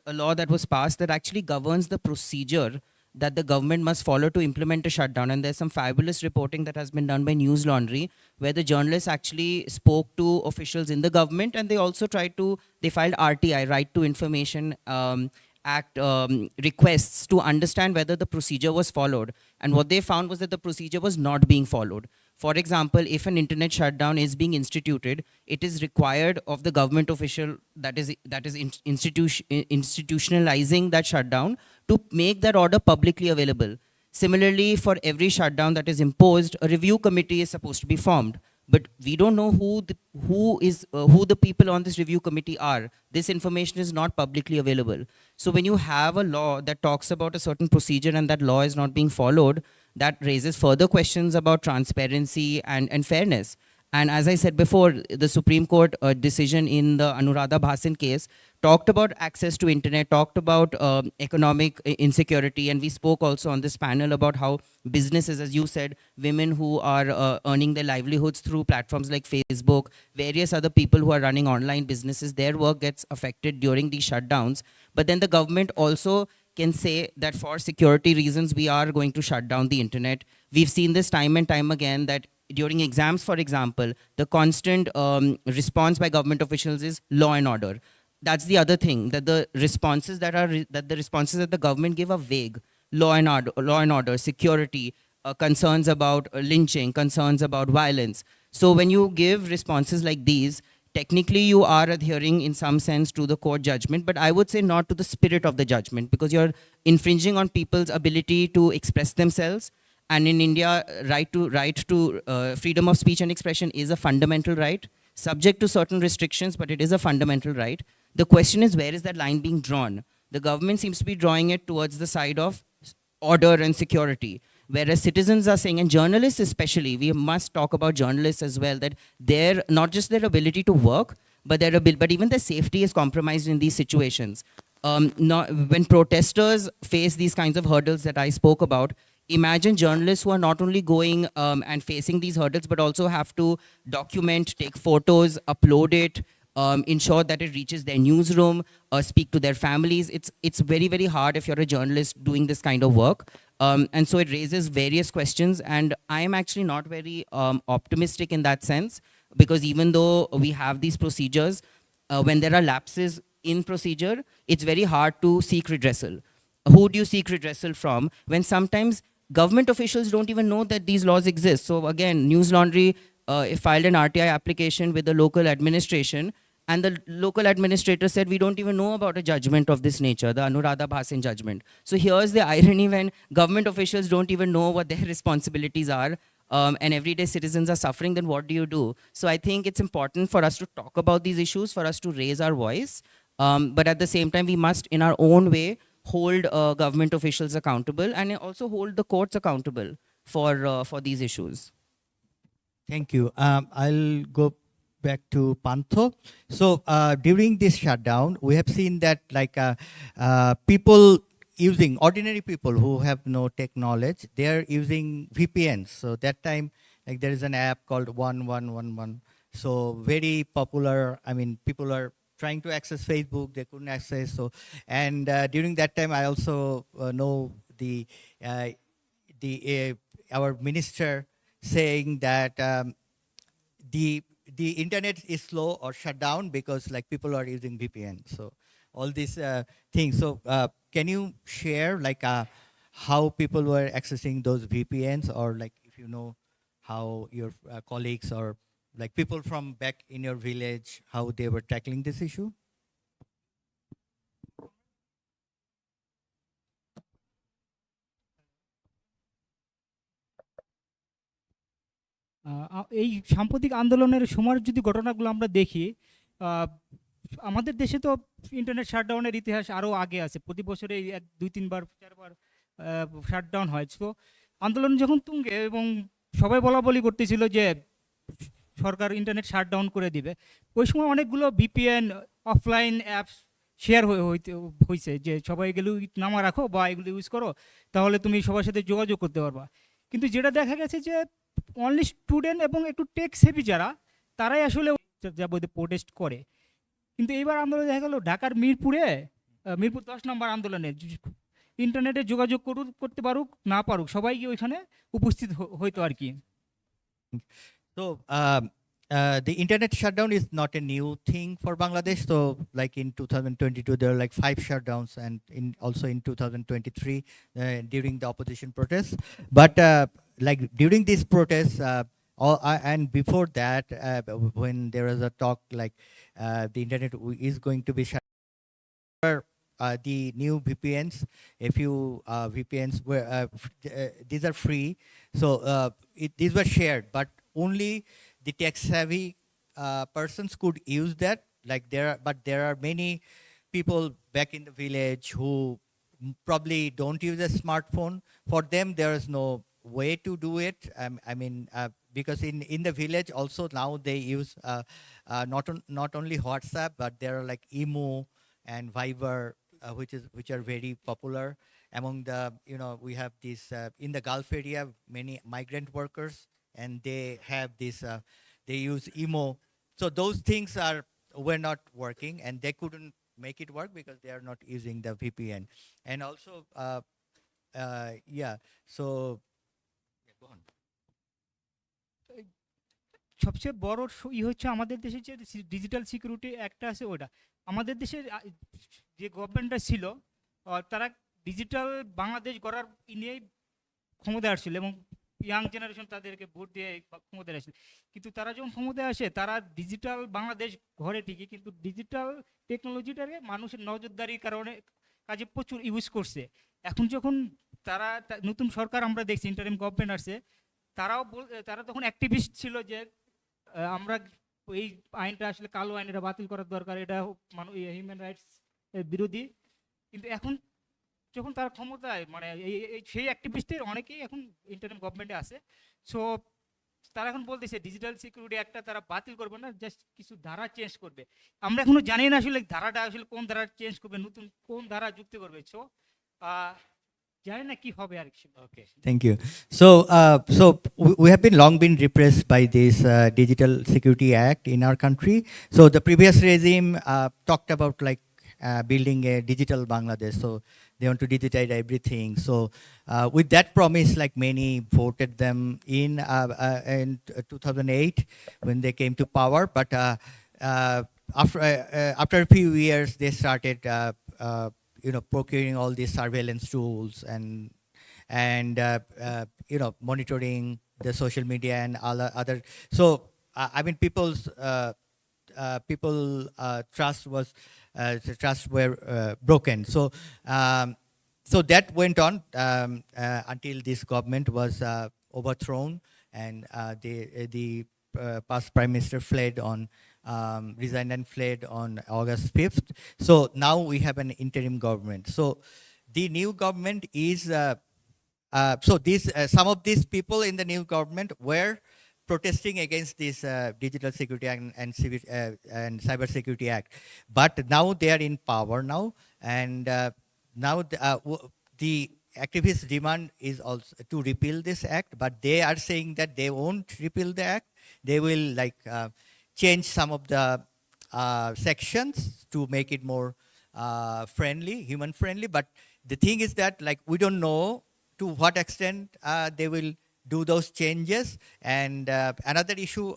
law that was passed that actually governs the procedure that the government must follow to implement a shutdown. And there's some fabulous reporting that has been done by News Laundry, where the journalists actually spoke to officials in the government, and they also they filed RTI, Right to Information Act requests to understand whether the procedure was followed. And what they found was that the procedure was not being followed. For example, if an internet shutdown is being instituted, it is required of the government official that is institutionalizing that shutdown to make that order publicly available. Similarly, for every shutdown that is imposed, a review committee is supposed to be formed. But we don't know who the people on this review committee are. This information is not publicly available. So when you have a law that talks about a certain procedure and that law is not being followed, that raises further questions about transparency and fairness. And as I said before, the Supreme Court decision in the Anuradha Bhasin case talked about access to internet, talked about economic insecurity, and we spoke also on this panel about how businesses, as you said, women who are earning their livelihoods through platforms like Facebook, various other people who are running online businesses, their work gets affected during these shutdowns. But then the government also can say that for security reasons, we are going to shut down the internet. We've seen this time and time again that during exams, for example, the constant response by government officials is law and order. That's the other thing, that the responses that the government give are vague. Law and order, security, concerns about lynching, concerns about violence. So when you give responses like these, technically you are adhering in some sense to the court judgment, but I would say not to the spirit of the judgment, because you're infringing on people's ability to express themselves. And in India, right to freedom of speech and expression is a fundamental right, subject to certain restrictions, but it is a fundamental right. The question is, where is that line being drawn? The government seems to be drawing it towards the side of order and security, whereas citizens are saying, and journalists especially, we must talk about journalists as well, that they're not just their ability to work, but even their safety is compromised in these situations. When protesters face these kinds of hurdles that I spoke about, imagine journalists who are not only going and facing these hurdles, but also have to document, take photos, upload it, ensure that it reaches their newsroom, speak to their families. It's very, very hard if you're a journalist doing this kind of work. And so it raises various questions. And I am actually not very optimistic in that sense, because even though we have these procedures, when there are lapses in procedure, it's very hard to seek redressal. Who do you seek redressal from when sometimes government officials don't even know that these laws exist? So again, News Laundry filed an RTI application with the local administration, and the local administrator said, we don't even know about a judgment of this nature, the Anuradha Bhasin judgment. So here's the irony, when government officials don't even know what their responsibilities are, and everyday citizens are suffering, then what do you do? So I think it's important for us to talk about these issues, for us to raise our voice. But at the same time, we must, in our own way, hold government officials accountable, and also hold the courts accountable for these issues. Thank you. I'll go back to Pantho. So during this shutdown, we have seen that people using, ordinary people who have no tech knowledge, they are using VPNs. So that time, there is an app called 1111. So very popular. I mean, people are trying to access Facebook, they couldn't access. So, and during that time, I also know our minister saying that the internet is slow or shut down because people are using VPN. So all these things. So can you share how people were accessing those VPNs, or if you know how your colleagues or people from back in your village, how they were tackling this issue? এই সাম্প্রতিক আন্দোলনের সময়ের যদি ঘটনাগুলো আমরা দেখি, আমাদের দেশে তো ইন্টারনেট শাটডাউনের ইতিহাস আরও আগে আছে। প্রতি বছরে 2-3 বার 4 বার শাটডাউন হয়। তো আন্দোলন যখন তুঙ্গে এবং সবাই বলাবলি করতেছিল যে সরকার ইন্টারনেট শাটডাউন করে দিবে, ওই সময় অনেকগুলো VPN অফলাইন অ্যাপস শেয়ার হয়েছে যে সবাই এগুলো নামা রাখো বা এগুলো ইউজ করো, তাহলে তুমি সবার সাথে যোগাযোগ করতে পারবা। কিন্তু যেটা দেখা গেছে যে অনলি স্টুডেন্ট এবং একটু টেক সেভি যারা, তারাই আসলে যাবতীয় প্রোটেস্ট করে। কিন্তু এইবার আন্দোলন দেখা গেল ঢাকার মিরপুরে, মিরপুর 10 নম্বর আন্দোলনে ইন্টারনেটে যোগাযোগ করতে পারুক না পারুক সবাই গিয়ে ওইখানে উপস্থিত হইতো আর কি। So the internet shutdown is not a new thing for Bangladesh. So like in 2022, there were like 5 shutdowns, and also in 2023 during the opposition protests. But like during these protests, and before that, when there was a talk like the internet is going to be shut, the new VPNs, a few VPNs were these are free, so these were shared, but only the tech-savvy persons could use that. Like there are many people back in the village who probably don't use a smartphone. For them, there is no way to do it. I mean, because in the village also now they use not only WhatsApp, but there are like Imo and Viber, which are very popular among the, we have this in the Gulf area, many migrant workers, and they have this they use Imo. So those things were not working, and they couldn't make it work because they are not using the VPN. And also so go on. সবচেয়ে বড় হচ্ছে আমাদের দেশে যে digital security অ্যাক্টটা আছে ওটা। আমাদের দেশের যে গভর্নমেন্টটা ছিল তারা ডিজিটাল বাংলাদেশ গড়ার নিয়েই ক্ষমতায় আসছিল এবং ইয়াং জেনারেশন তাদেরকে ভোট দিয়ে ক্ষমতায় আসছিল। কিন্তু তারা যখন ক্ষমতায় আসে তারা ডিজিটাল বাংলাদেশ ঘরে ঠিকই, কিন্তু ডিজিটাল টেকনোলজিটাকে মানুষের নজরদারির কারণে কাজে প্রচুর ইউজ করছে। এখন যখন তারা নতুন সরকার আমরা দেখছি, ইন্টারিম গভর্নমেন্ট আসছে, তারা তখন অ্যাক্টিভিস্ট ছিল যে আমরা এই আইনটা আসলে কালো আইন, এটা বাতিল করার দরকার, এটা হিউম্যান রাইটস বিরোধী। কিন্তু এখন যখন তারা ক্ষমতায়, মানে সেই অ্যাক্টিভিস্টের অনেকেই এখন ইন্টারিম গভর্নমেন্টে আছে। সো তারা এখন বলতেছে ডিজিটাল সিকিউরিটি একটা তারা বাতিল করবে না, জাস্ট কিছু ধারা চেঞ্জ করবে। আমরা এখনো জানি না আসলে ধারাটা আসলে কোন ধারা চেঞ্জ করবে, নতুন কোন ধারা যুক্ত করবে। সো জানি না কি হবে আর কি। ওকে, thank you. So we have long been repressed by this Digital Security Act in our country. So the previous regime talked about like building a digital Bangladesh. So they want to digitize everything. So with that promise, like many voted them in 2008 when they came to power. But after a few years, they started procuring all these surveillance tools and monitoring the social media and other. So I mean, people's trust were broken. So that went on until this government was overthrown, and the past prime minister resigned and fled on August 5th. So now we have an interim government. So the new government is some of these people in the new government were protesting against this Digital Security and Cyber Security Act, but now they are in power now, and now the activists' demand is also to repeal this act, but they are saying that they won't repeal the act. They will change some of the sections to make it more human friendly. But the thing is that we don't know to what extent they will do those changes. And another issue,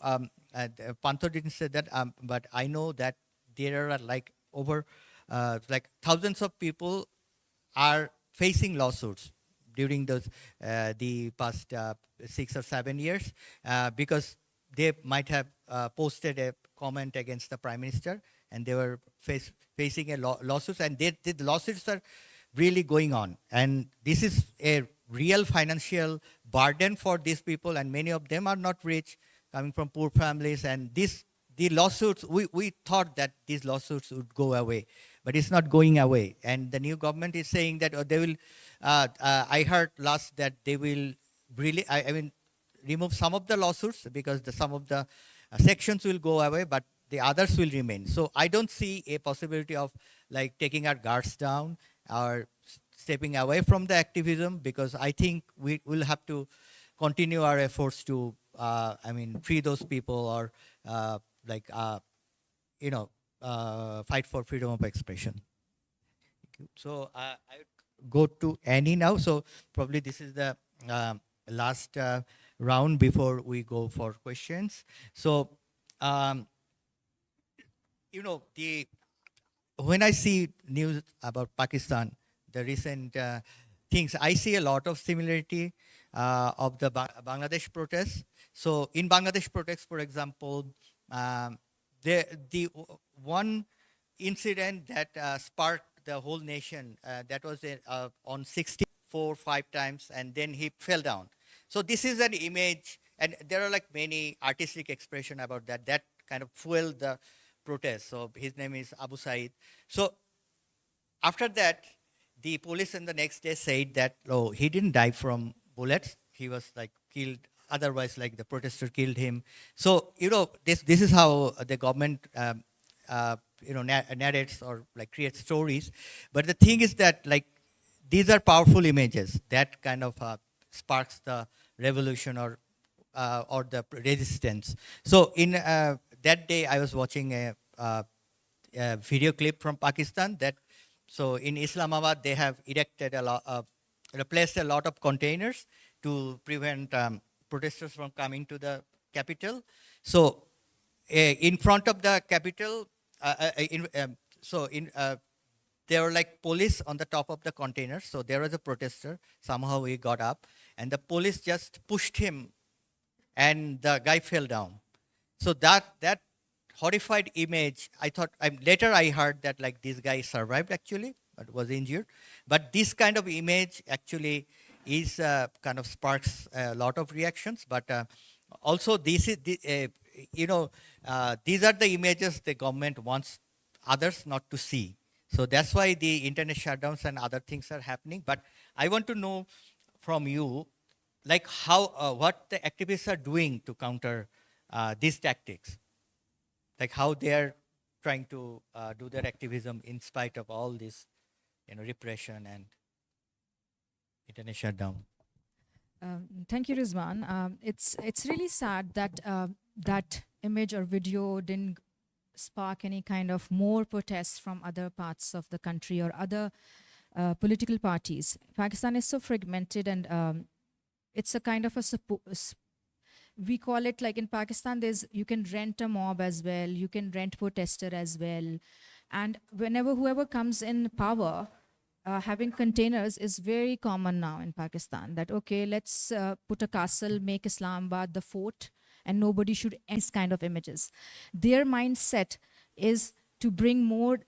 Pantho didn't say that, but I know that there are over thousands of people are facing lawsuits during the past 6 or 7 years because they might have posted a comment against the Prime Minister, and they were facing a lawsuits, and the lawsuits are really going on. And this is a real financial burden for these people, and many of them are not rich, coming from poor families. And the lawsuits, we thought that these lawsuits would go away, but it's not going away. And the new government is saying that they will, I heard last that they will really, I mean, remove some of the lawsuits because some of the sections will go away, but the others will remain. So I don't see a possibility of like taking our guards down or stepping away from the activism, because I think we will have to continue our efforts to, free those people or fight for freedom of expression. Thank you. So I go to Annie now. So probably this is the last round before we go for questions. So, when I see news about Pakistan, the recent things, I see a lot of similarity of the Bangladesh protests. So in Bangladesh protests, for example, the one incident that sparked the whole nation, that was on 64 5 times, and then he fell down. So this is an image, and there are like many artistic expression about that kind of fueled the protest. So his name is Abu Said. So after that, the police in the next day said that, oh, he didn't die from bullets. He was like killed. Otherwise, like the protester killed him. So, this is how the government, narrates or like creates stories. But the thing is that like these are powerful images that kind of sparks the revolution or the resistance. So in that day, I was watching a video clip from Pakistan that, so in Islamabad, they have erected replaced a lot of containers to prevent protesters from coming to the capital. So in front of the capital, there were like police on the top of the containers. So there was a protester. Somehow he got up, and the police just pushed him, and the guy fell down. So that horrified image, I thought, later I heard that like this guy survived actually, but was injured. But this kind of image actually is kind of sparks a lot of reactions. But also this is, these are the images the government wants others not to see. So that's why the internet shutdowns and other things are happening. But I want to know from you, like how, what the activists are doing to counter these tactics. Like how they're trying to do their activism in spite of all this, repression and internet shutdown. Thank you, Rizwan. It's really sad that that image or video didn't spark any kind of more protests from other parts of the country or other political parties. Pakistan is so fragmented, and it's a kind of we call it like in Pakistan, you can rent a mob as well, you can rent protester as well. And whoever comes in power, having containers is very common now in Pakistan. That, okay, let's put a castle, make Islamabad the fort, and nobody should these kind of images. Their mindset is to bring more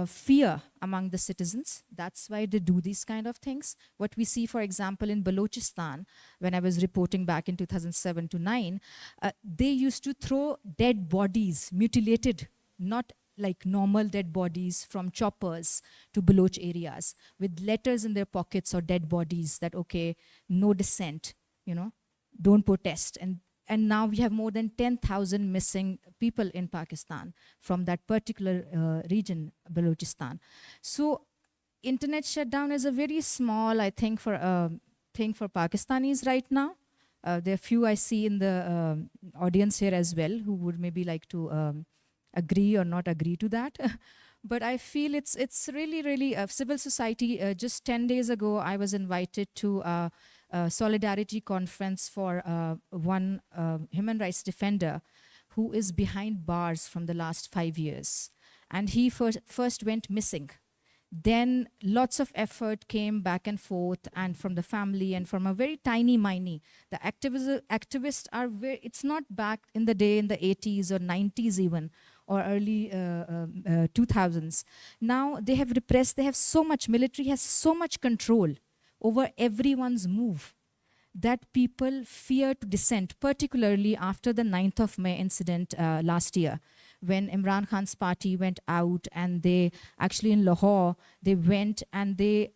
fear among the citizens. That's why they do these kind of things. What we see, for example, in Balochistan, when I was reporting back in 2007 to 9, they used to throw dead bodies, mutilated, not like normal dead bodies from choppers to Baloch areas with letters in their pockets or dead bodies that, okay, no dissent, don't protest. And now we have more than 10,000 missing people in Pakistan from that particular region, Balochistan. So internet shutdown is a very small, I think, thing for Pakistanis right now. There are few I see in the audience here as well who would maybe like to agree or not agree to that. But I feel it's really, really civil society. Just 10 days ago, I was invited to a solidarity conference for one human rights defender who is behind bars from the last 5 years. And he first went missing. Then lots of effort came back and forth, and from the family and from a very tiny miney. The activists are very, it's not back in the day in the 80s or 90s even, or early 2000s. Now they have repressed, they have so much, military has so much control over everyone's move that people fear to dissent, particularly after the 9th of May incident last year, when Imran Khan's party went out, and they actually in Lahore, they went and they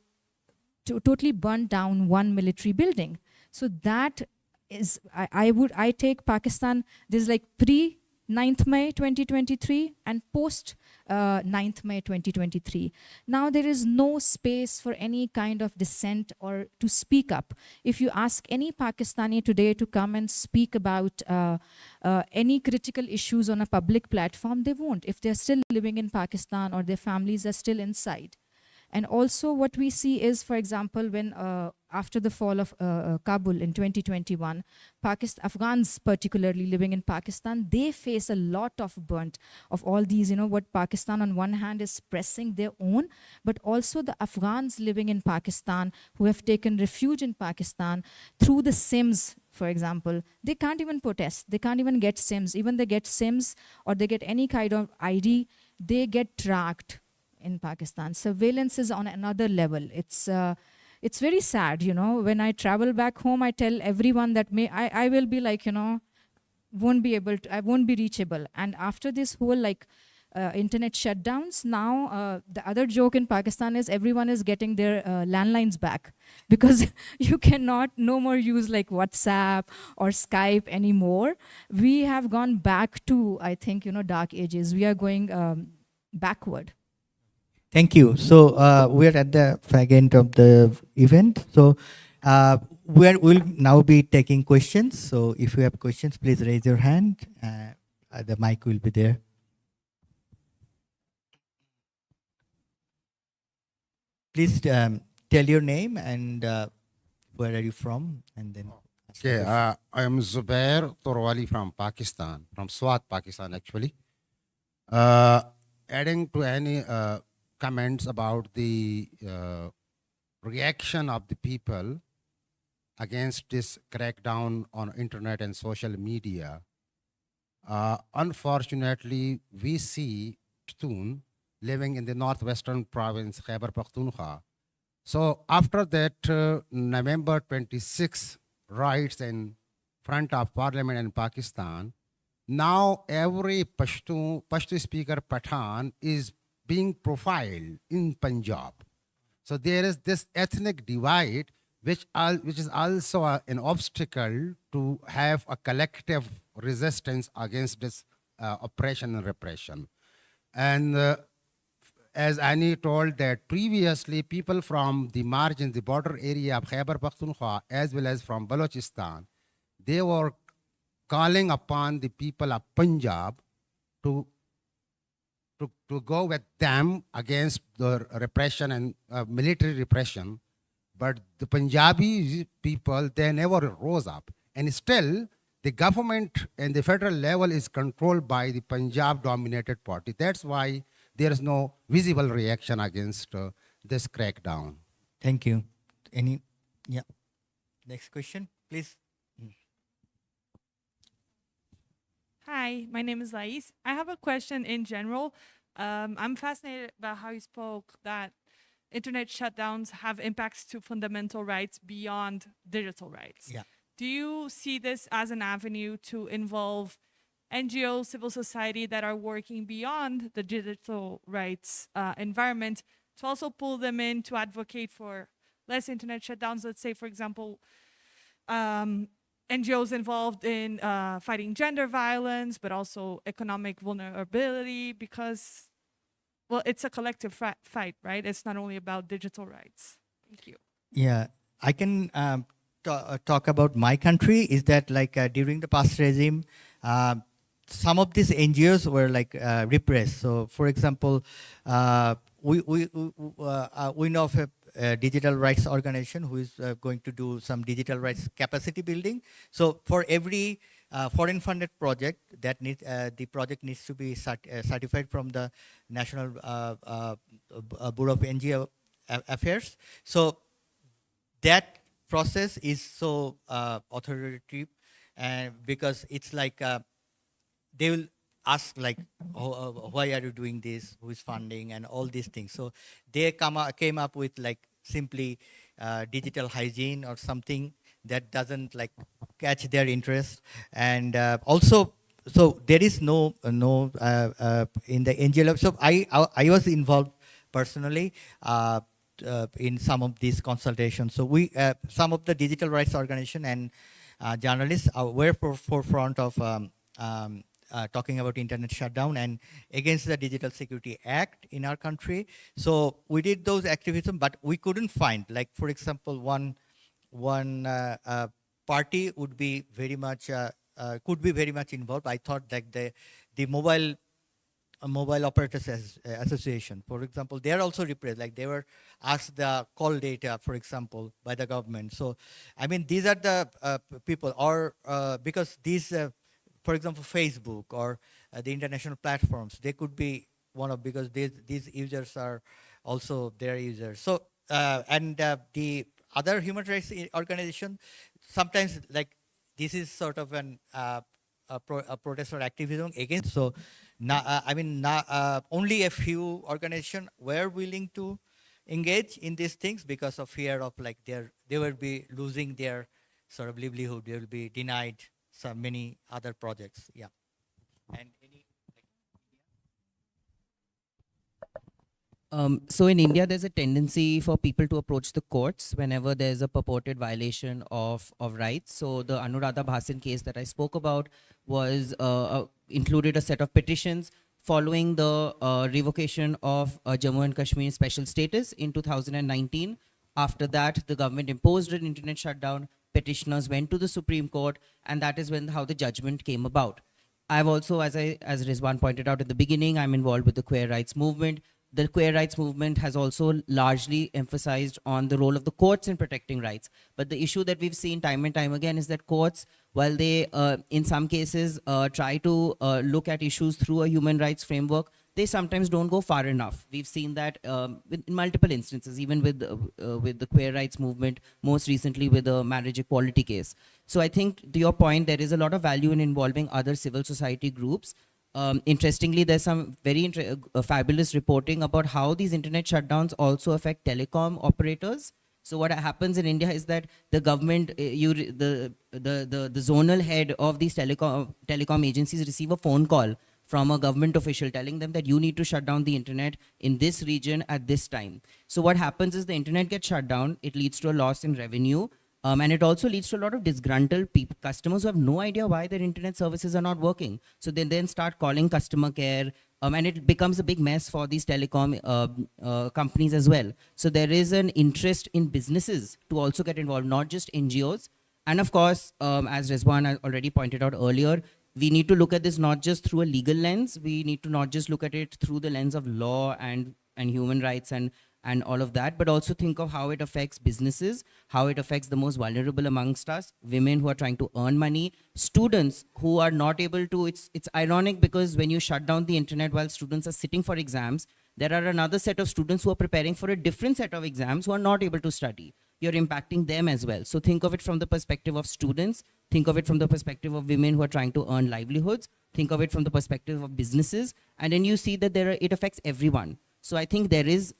totally burned down one military building. So that is, I take Pakistan, there's like 9th May 2023 and post 9th May 2023. Now there is no space for any kind of dissent or to speak up. If you ask any Pakistani today to come and speak about any critical issues on a public platform, they won't if they're still living in Pakistan or their families are still inside. And also what we see is, for example, when after the fall of Kabul in 2021, Afghans particularly living in Pakistan, they face a lot of burnt of all these, what Pakistan on one hand is pressing their own, but also the Afghans living in Pakistan who have taken refuge in Pakistan through the SIMS, for example, they can't even protest. They can't even get SIMS. Even they get SIMS or they get any kind of ID, they get tracked in Pakistan. Surveillance is on another level. It's very sad, when I travel back home, I tell everyone that I will be like, I won't be reachable. And after this whole internet shutdowns, now the other joke in Pakistan is everyone is getting their landlines back because you cannot no more use like WhatsApp or Skype anymore. We have gone back to, I think, dark ages. We are going backward. Thank you. So we're at the fag end of the event. So we'll now be taking questions. So if you have questions, please raise your hand. The mic will be there. Please tell your name and where are you from, and then. Okay, I am Zubair Torwali from Pakistan, from Swat, Pakistan, actually. Adding to any comments about the reaction of the people against this crackdown on internet and social media. Unfortunately, we see Pashtun living in the northwestern province, Khyber Pakhtunkhwa. So after that November 26 riots in front of parliament in Pakistan, now every Pashto speaker Pathan is being profiled in Punjab. So there is this ethnic divide, which is also an obstacle to have a collective resistance against this oppression and repression. And as Annie told that previously people from the margin, the border area of Khyber Pakhtunkhwa, as well as from Balochistan, they were calling upon the people of Punjab to go with them against the repression and military repression. But the Punjabi people, they never rose up. And still, the government and the federal level is controlled by the Punjab-dominated party. That's why there is no visible reaction against this crackdown. Thank you. Yeah. Next question, please. Hi, my name is Lais. I have a question in general. I'm fascinated about how you spoke that internet shutdowns have impacts to fundamental rights beyond digital rights. Yeah. Do you see this as an avenue to involve NGOs, civil society that are working beyond the digital rights environment to also pull them in to advocate for less internet shutdowns? Let's say, for example, NGOs involved in fighting gender violence, but also economic vulnerability, because, well, it's a collective fight, right? It's not only about digital rights. Thank you. Yeah, I can talk about my country. Is that like during the past regime, some of these NGOs were like repressed. So, for example, we know of a digital rights organization who is going to do some digital rights capacity building. So, for every foreign funded project, that the project needs to be certified from the National Bureau of NGO Affairs. So, that process is so authoritative, and because it's like they will ask like, why are you doing this? Who is funding and all these things? So they came up with like simply digital hygiene or something that doesn't like catch their interest. And also, so there is no in the NGO. So I was involved personally in some of these consultations. So we some of the digital rights organization and journalists were forefront of talking about internet shutdown and against the Digital Security Act in our country. So we did those activism, but we couldn't find, like for example, one party would be very much could be very much involved. I thought like the mobile operators association, for example, they are also repressed. Like they were asked the call data, for example, by the government. So, I mean, these are the people, or because these, for example, Facebook or the international platforms, they could be one of, because these users are also their users. So, and the other human rights organization, sometimes like this is sort of an a protest or activism against. So, only a few organizations were willing to engage in these things because of fear of like they will be losing their sort of livelihood. They will be denied so many other projects. Yeah. And any. So in India, there's a tendency for people to approach the courts whenever there's a purported violation of rights. So the Anuradha Bhasin case that I spoke about was included a set of petitions following the revocation of Jammu and Kashmir special status in 2019. After that, the government imposed an internet shutdown. Petitioners went to the Supreme Court, and that is how the judgment came about. I've also, as Rizwan pointed out at the beginning, I'm involved with the queer rights movement. The queer rights movement has also largely emphasized on the role of the courts in protecting rights. But the issue that we've seen time and time again is that courts, while they, in some cases, try to look at issues through a human rights framework, they sometimes don't go far enough. We've seen that in multiple instances, even with the queer rights movement, most recently with the marriage equality case. So I think, to your point, there is a lot of value in involving other civil society groups. Interestingly, there's some very fabulous reporting about how these internet shutdowns also affect telecom operators. So what happens in India is that the government, the zonal head of these telecom agencies receive a phone call from a government official telling them that you need to shut down the internet in this region at this time. So what happens is the internet gets shut down, it leads to a loss in revenue, and it also leads to a lot of disgruntled customers who have no idea why their internet services are not working. So they then start calling customer care, and it becomes a big mess for these telecom companies as well. So there is an interest in businesses to also get involved, not just NGOs. And of course, as Rizwan already pointed out earlier, we need to look at this not just through a legal lens. We need to not just look at it through the lens of law and human rights and all of that, but also think of how it affects businesses, how it affects the most vulnerable amongst us, women who are trying to earn money, students who are not able to. It's ironic because when you shut down the internet while students are sitting for exams, there are another set of students who are preparing for a different set of exams who are not able to study. You're impacting them as well. So think of it from the perspective of students, think of it from the perspective of women who are trying to earn livelihoods, think of it from the perspective of businesses, and then you see that it affects everyone. So I think there is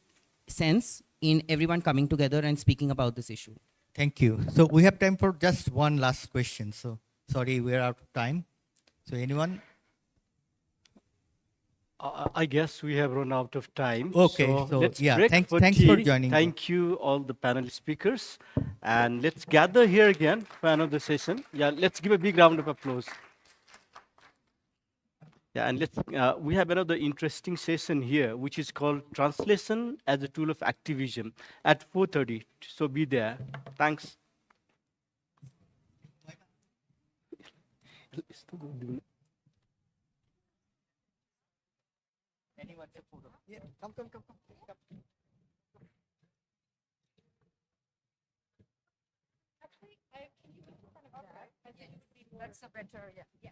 sense in everyone coming together and speaking about this issue. Thank you. So we have time for just one last question. So sorry, we're out of time. So anyone? I guess we have run out of time. Okay, so let's yeah, break thanks tea. for joining. Thank you all the panel speakers, and let's gather here again for another session. Yeah, let's give a big round of applause. Yeah, and we have another interesting session here, which is called Translation as a Tool of Activism at 4:30. So be there. Thanks. Anyone? Yeah, come. Actually, can you put this on a card? I think that's a better, yes.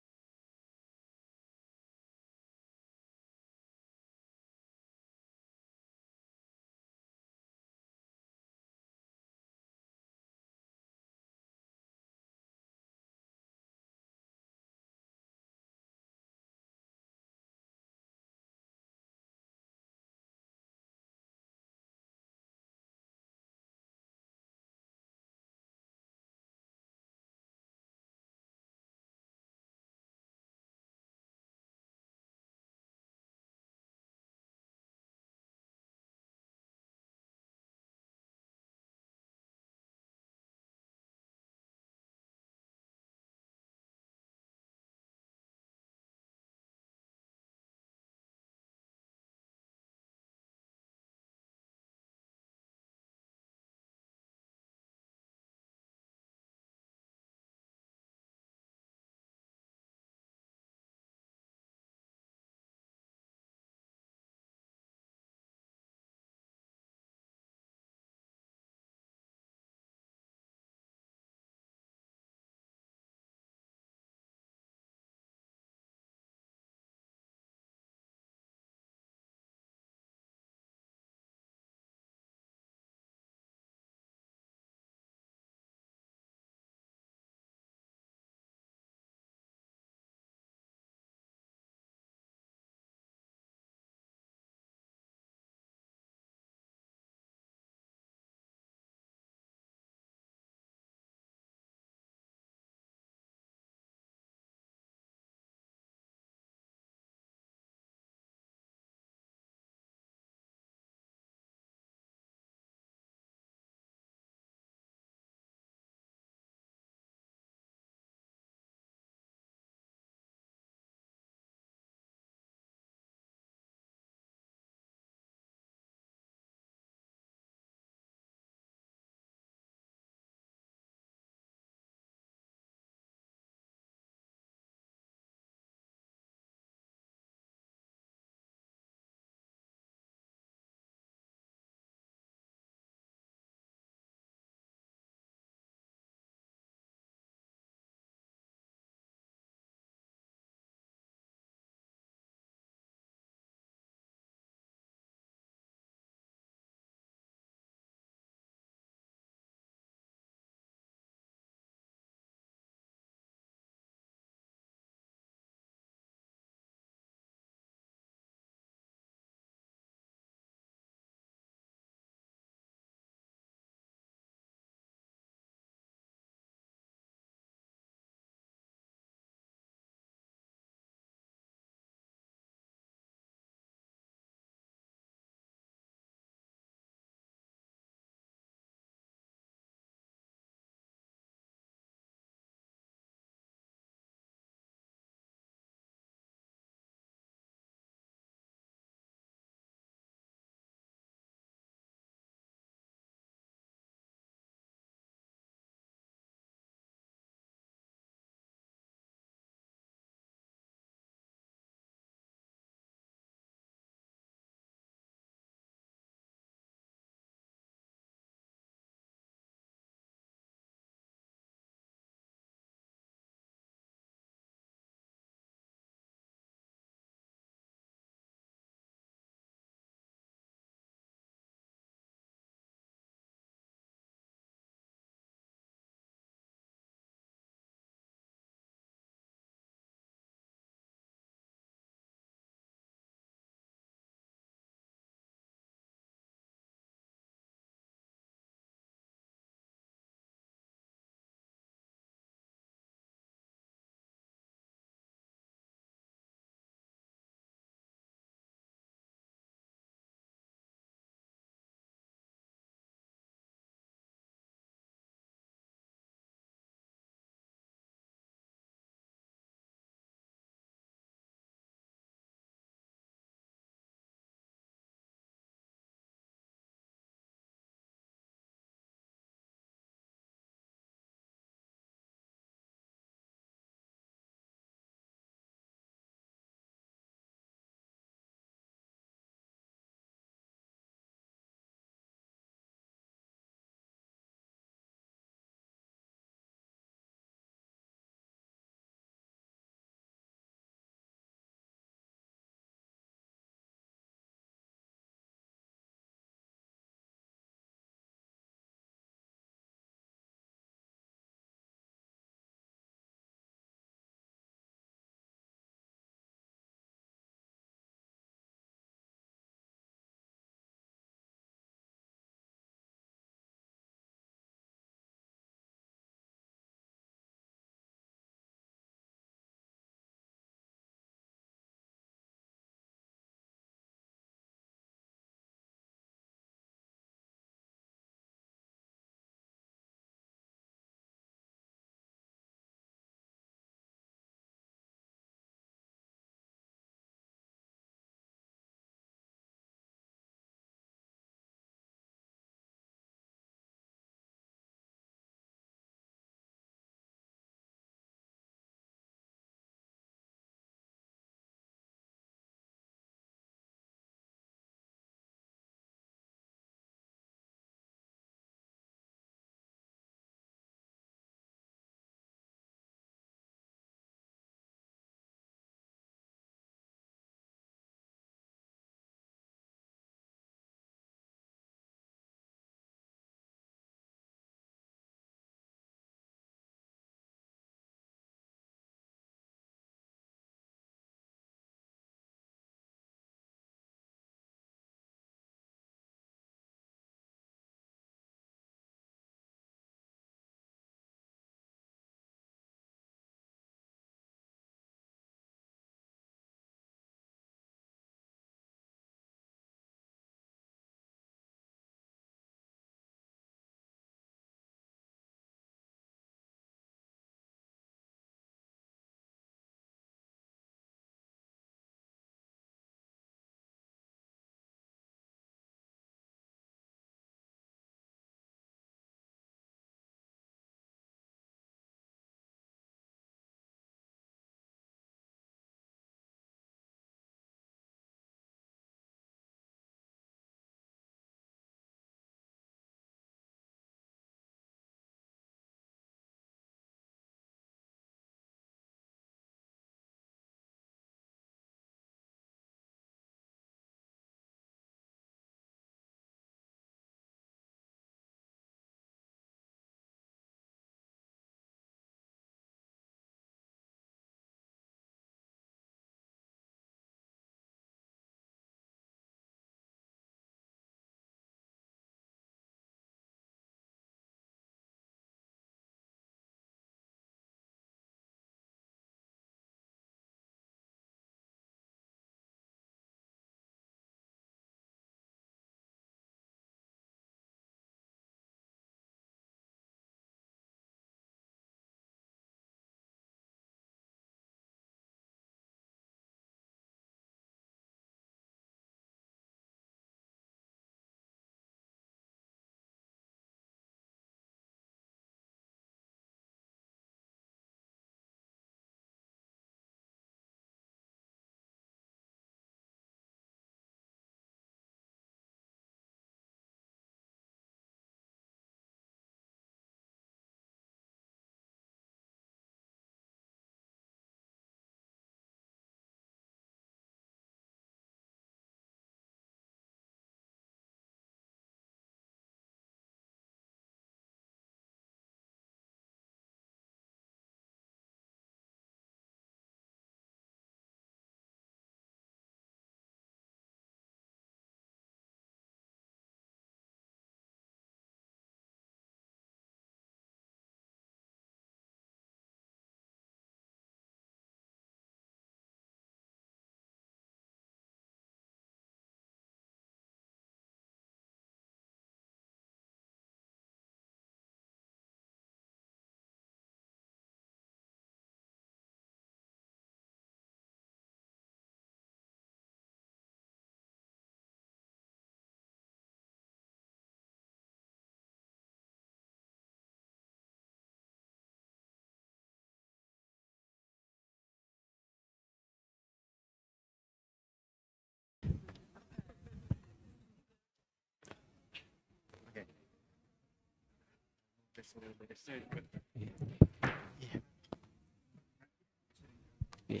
Yeah.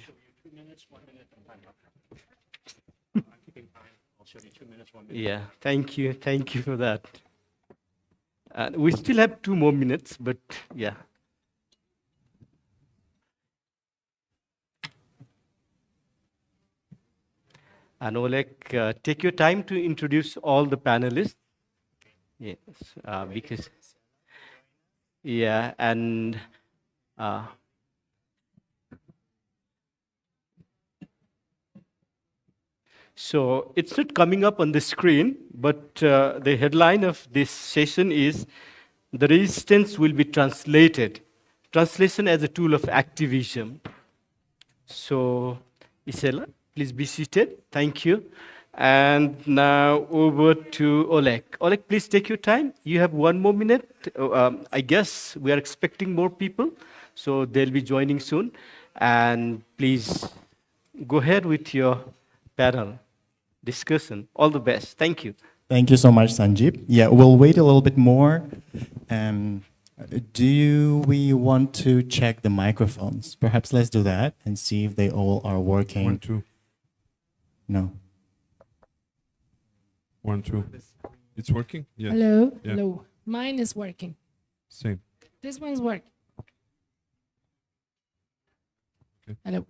Yeah, thank you for that. We still have 2 more minutes, but yeah. And Oleg, take your time to introduce all the panelists. Yes, because yeah, and so it's not coming up on the screen, but the headline of this session is "The Resistance Will Be Translated." Translation as a tool of activism. So, Isela, please be seated. Thank you. And now over to Oleg. Oleg, please take your time. You have 1 more minute. I guess we are expecting more people, so they'll be joining soon. And please go ahead with your panel discussion. All the best. Thank you. Thank you so much, Sanjeev. Yeah, we'll wait a little bit more. Do we want to check the microphones? Perhaps let's do that and see if they all are working. 1, 2. No. 1, 2. It's working? Yes. Hello? Yeah. Hello. Mine is working. Same. This one's working. Okay. Hello.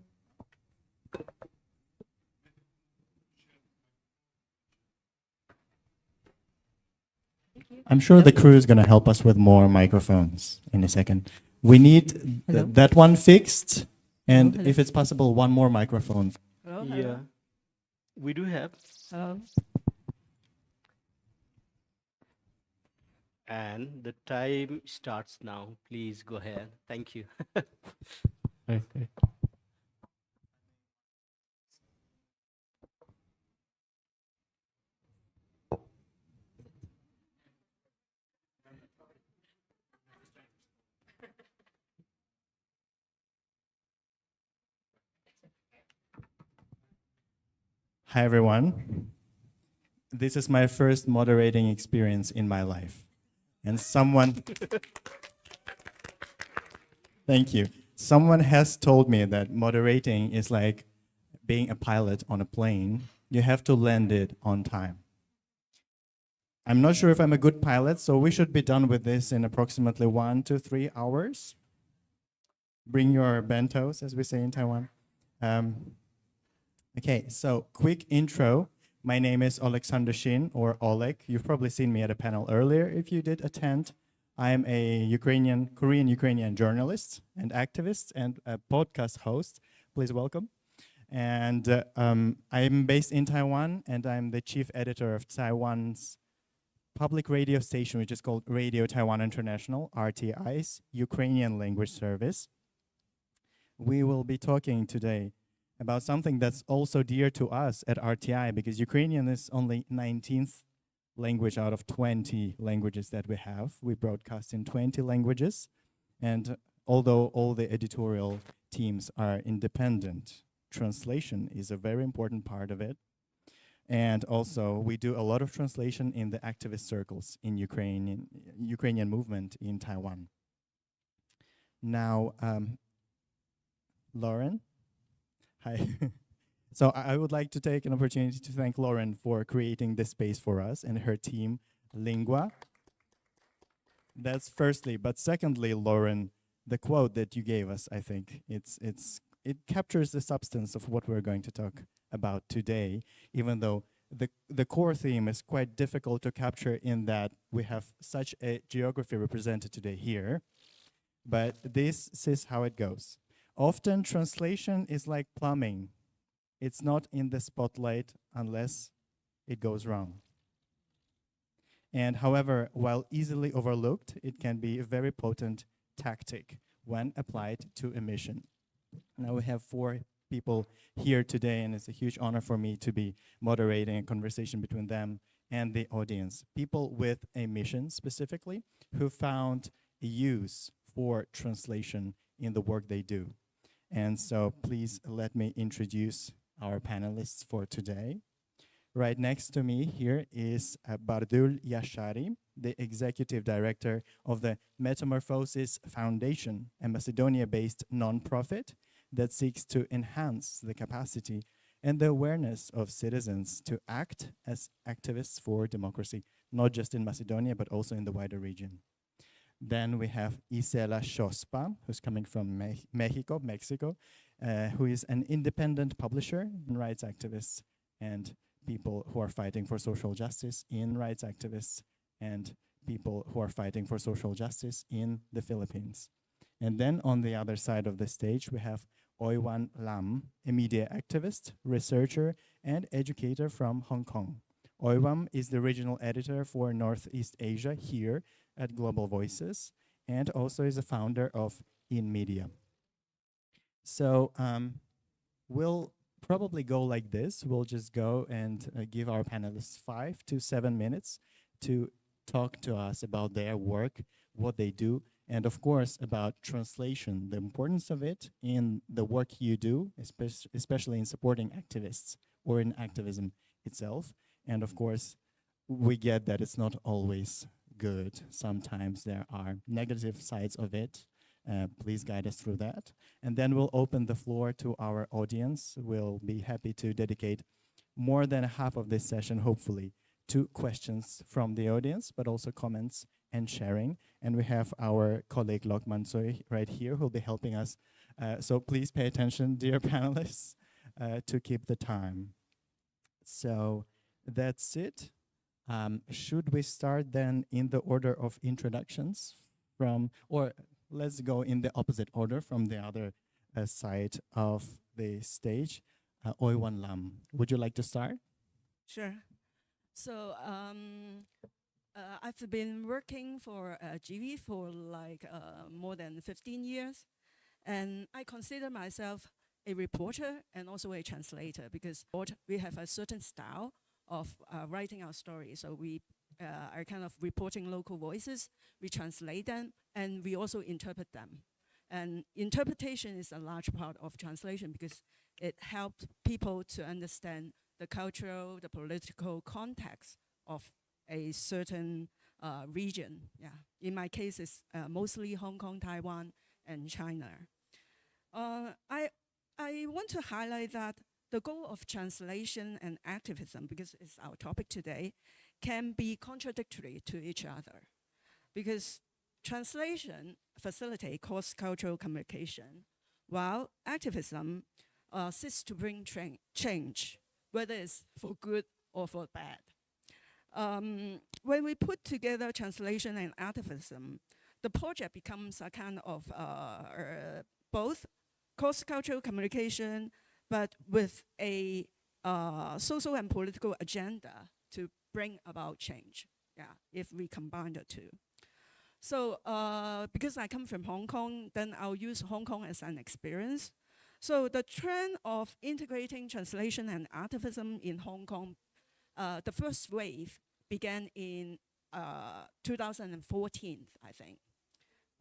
I'm sure the crew is going to help us with more microphones in a second. We need that one fixed, and Hello. if it's possible, one more microphone. Hello? Yeah, we do have. Hello? And the time starts now. Please go ahead. Thank you. Okay. Hi, everyone. This is my first moderating experience in my life. And thank you. Someone has told me that moderating is like being a pilot on a plane. You have to land it on time. I'm not sure if I'm a good pilot, so we should be done with this in approximately 1 to 3 hours. Bring your bentos, as we say in Taiwan. Okay, so quick intro. My name is Alexander Shin, or Oleg. You've probably seen me at a panel earlier if you did attend. I am a Korean-Ukrainian journalist and activist and a podcast host. Please welcome. And I'm based in Taiwan, and I'm the chief editor of Taiwan's public radio station, which is called Radio Taiwan International, RTI's Ukrainian language service. We will be talking today about something that's also dear to us at RTI, because Ukrainian is only 19th language out of 20 languages that we have. We broadcast in 20 languages, and although all the editorial teams are independent, translation is a very important part of it. And also, we do a lot of translation in the activist circles in Ukrainian movement in Taiwan. Now, Lauren. Hi. So I would like to take an opportunity to thank Lauren for creating this space for us and her team, Lingua. That's firstly, but secondly, Lauren, the quote that you gave us, I think it captures the substance of what we're going to talk about today, even though the core theme is quite difficult to capture in that we have such a geography represented today here. But this is how it goes. Often translation is like plumbing. It's not in the spotlight unless it goes wrong. And however, while easily overlooked, it can be a very potent tactic when applied to a mission. Now we have 4 people here today, and it's a huge honor for me to be moderating a conversation between them and the audience. People with a mission specifically who found a use for translation in the work they do. And so please let me introduce our panelists for today. Right next to me here is Bardul Yashari, the executive director of the Metamorphosis Foundation, a Macedonia-based nonprofit that seeks to enhance the capacity and the awareness of citizens to act as activists for democracy, not just in Macedonia, but also in the wider region. Then we have Isela Shospa, who's coming from Mexico, who is an independent publisher, rights activists, and people who are fighting for social justice in rights activists, and people who are fighting for social justice in the Philippines. And then on the other side of the stage, we have Oiwan Lam, a media activist, researcher, and educator from Hong Kong. Oiwan is the regional editor for Northeast Asia here at Global Voices, and also is a founder of In Media. So we'll probably go like this. We'll just go and give our panelists 5 to 7 minutes to talk to us about their work, what they do, and of course about translation, the importance of it in the work you do, especially in supporting activists or in activism itself. And of course, we get that it's not always good. Sometimes there are negative sides of it. Please guide us through that. And then we'll open the floor to our audience. We'll be happy to dedicate more than half of this session, hopefully, to questions from the audience, but also comments and sharing. And we have our colleague Lokman Soy right here who'll be helping us. So please pay attention, dear panelists, to keep the time. So that's it. Should we start then in the order of introductions from, or let's go in the opposite order from the other side of the stage. Oiwan Lam, would you like to start? Sure. So I've been working for GV for like more than 15 years. And I consider myself a reporter and also a translator because we have a certain style of writing our stories. So we are kind of reporting local voices, we translate them, and we also interpret them. And interpretation is a large part of translation because it helps people to understand the cultural, the political context of a certain region. Yeah. In my case, it's mostly Hong Kong, Taiwan, and China. I want to highlight that the goal of translation and activism, because it's our topic today, can be contradictory to each other. Because translation facilitates cross-cultural communication, while activism seeks to bring change, whether it's for good or for bad. When we put together translation and activism, the project becomes a kind of both cross-cultural communication, but with a social and political agenda to bring about change, yeah, if we combine the two. So because I come from Hong Kong, then I'll use Hong Kong as an experience. So the trend of integrating translation and activism in Hong Kong, the first wave began in 2014, I think,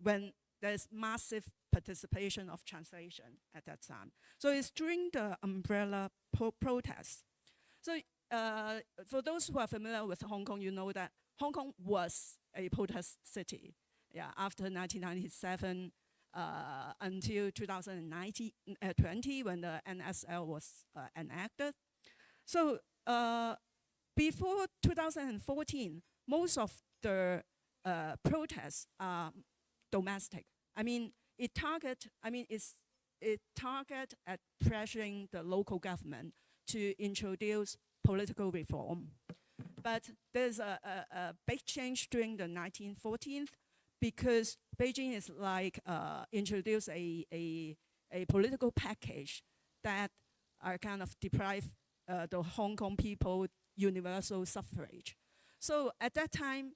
when there's massive participation of translation at that time. So it's during the umbrella protest. So for those who are familiar with Hong Kong, you know that Hong Kong was a protest city. Yeah, after 1997 until 2020 when the NSL was enacted. So before 2014, most of the protests are domestic. I mean, it target at pressuring the local government to introduce political reform. But there's a big change during the 1914th because Beijing is like introduce a political package that are kind of deprive the Hong Kong people universal suffrage. So at that time,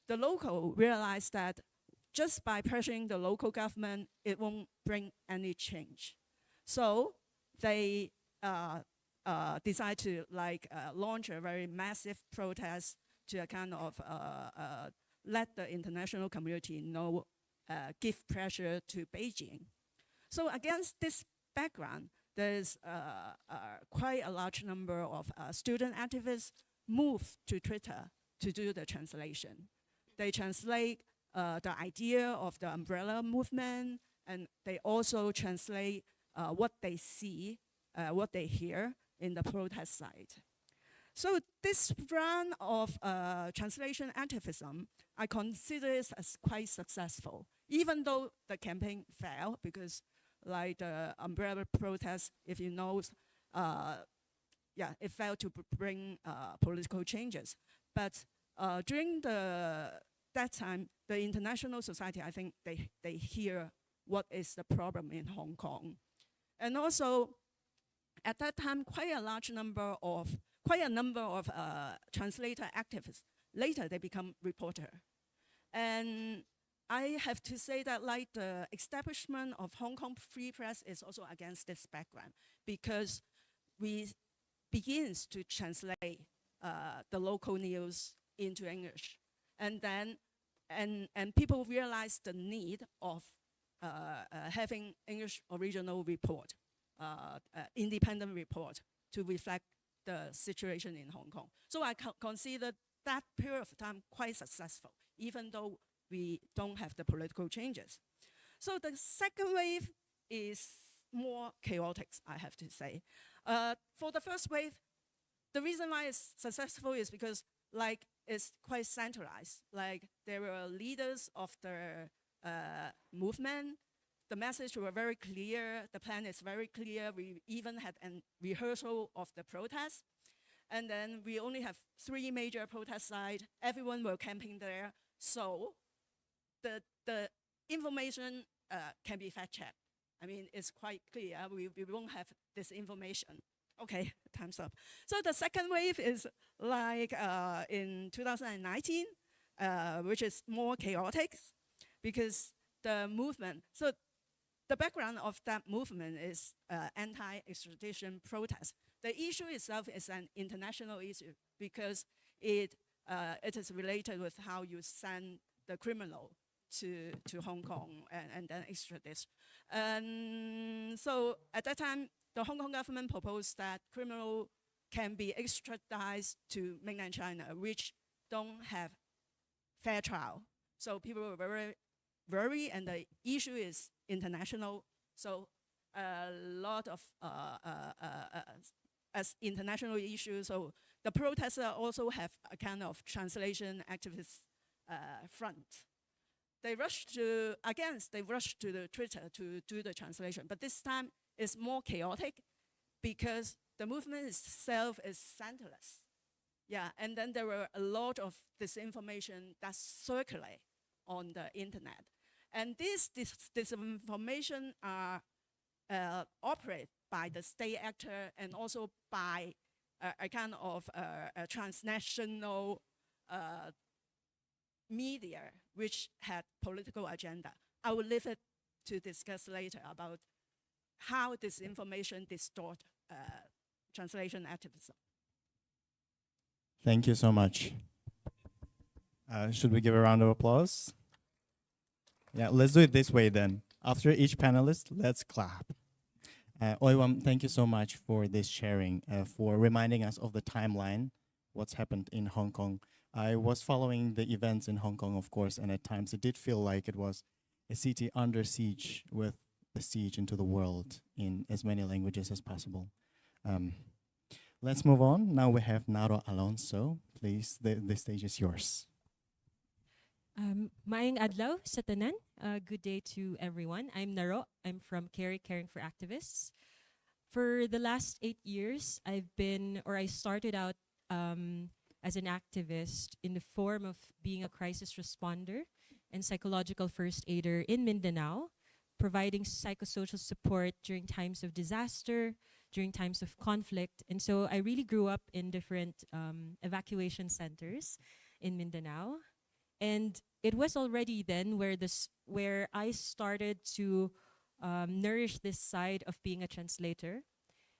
the local realized that just by pressuring the local government, it won't bring any change. So they decide to launch a very massive protest to kind of let the international community know, give pressure to Beijing. So against this background, there's quite a large number of student activists move to Twitter to do the translation. They translate the idea of the umbrella movement, and they also translate what they see, what they hear in the protest site. So this round of translation activism, I consider it as quite successful, even though the campaign failed, because like the umbrella protest, if you know, it failed to bring political changes. But during that time, the international society, I think they hear what is the problem in Hong Kong. And also, at that time, quite a number of translator activists, later they become reporter. And I have to say that like the establishment of Hong Kong Free Press is also against this background, because we begins to translate the local news into English. And then, and people realize the need of having English original report, independent report to reflect the situation in Hong Kong. So I consider that period of time quite successful, even though we don't have the political changes. So the second wave is more chaotic, I have to say. For the first wave, the reason why it's successful is because like it's quite centralized. Like there were leaders of the movement. The message were very clear. The plan is very clear. We even had a rehearsal of the protest. And then we only have 3 major protest sites. Everyone were camping there. So the information can be fact-checked. I mean, it's quite clear. We won't have this information. Okay, time's up. So the second wave is like in 2019, which is more chaotic because the movement, so the background of that movement is anti-extradition protest. The issue itself is an international issue because it is related with how you send the criminal to Hong Kong and then extradite. So at that time, the Hong Kong government proposed that criminal can be extradited to mainland China, which don't have fair trial. So people were very worried, and the issue is international. So a lot of as international issues. So the protesters also have a kind of translation activist front. They rushed to the Twitter to do the translation, but this time it's more chaotic because the movement itself is centerless. Yeah, and then there were a lot of disinformation that circulate on the internet. And this disinformation are operated by the state actor and also by a kind of a transnational media which had political agenda. I will leave it to discuss later about how this information distort translation activism. Thank you so much. Should we give a round of applause? Yeah, let's do it this way then. After each panelist, let's clap. Oiwam, thank you so much for this sharing, for reminding us of the timeline, what's happened in Hong Kong. I was following the events in Hong Kong, of course, and at times it did feel like it was a city under siege with the siege into the world in as many languages as possible. Let's move on. Now we have Naro Alonso. Please, the stage is yours. Maayong adlaw sa tanan. Good day to everyone. I'm Naro. I'm from Caring for Activists. For the last 8 years, I started out as an activist in the form of being a crisis responder and psychological first aider in Mindanao, providing psychosocial support during times of disaster, during times of conflict. And so I really grew up in different evacuation centers in Mindanao. And it was already then where I started to nourish this side of being a translator,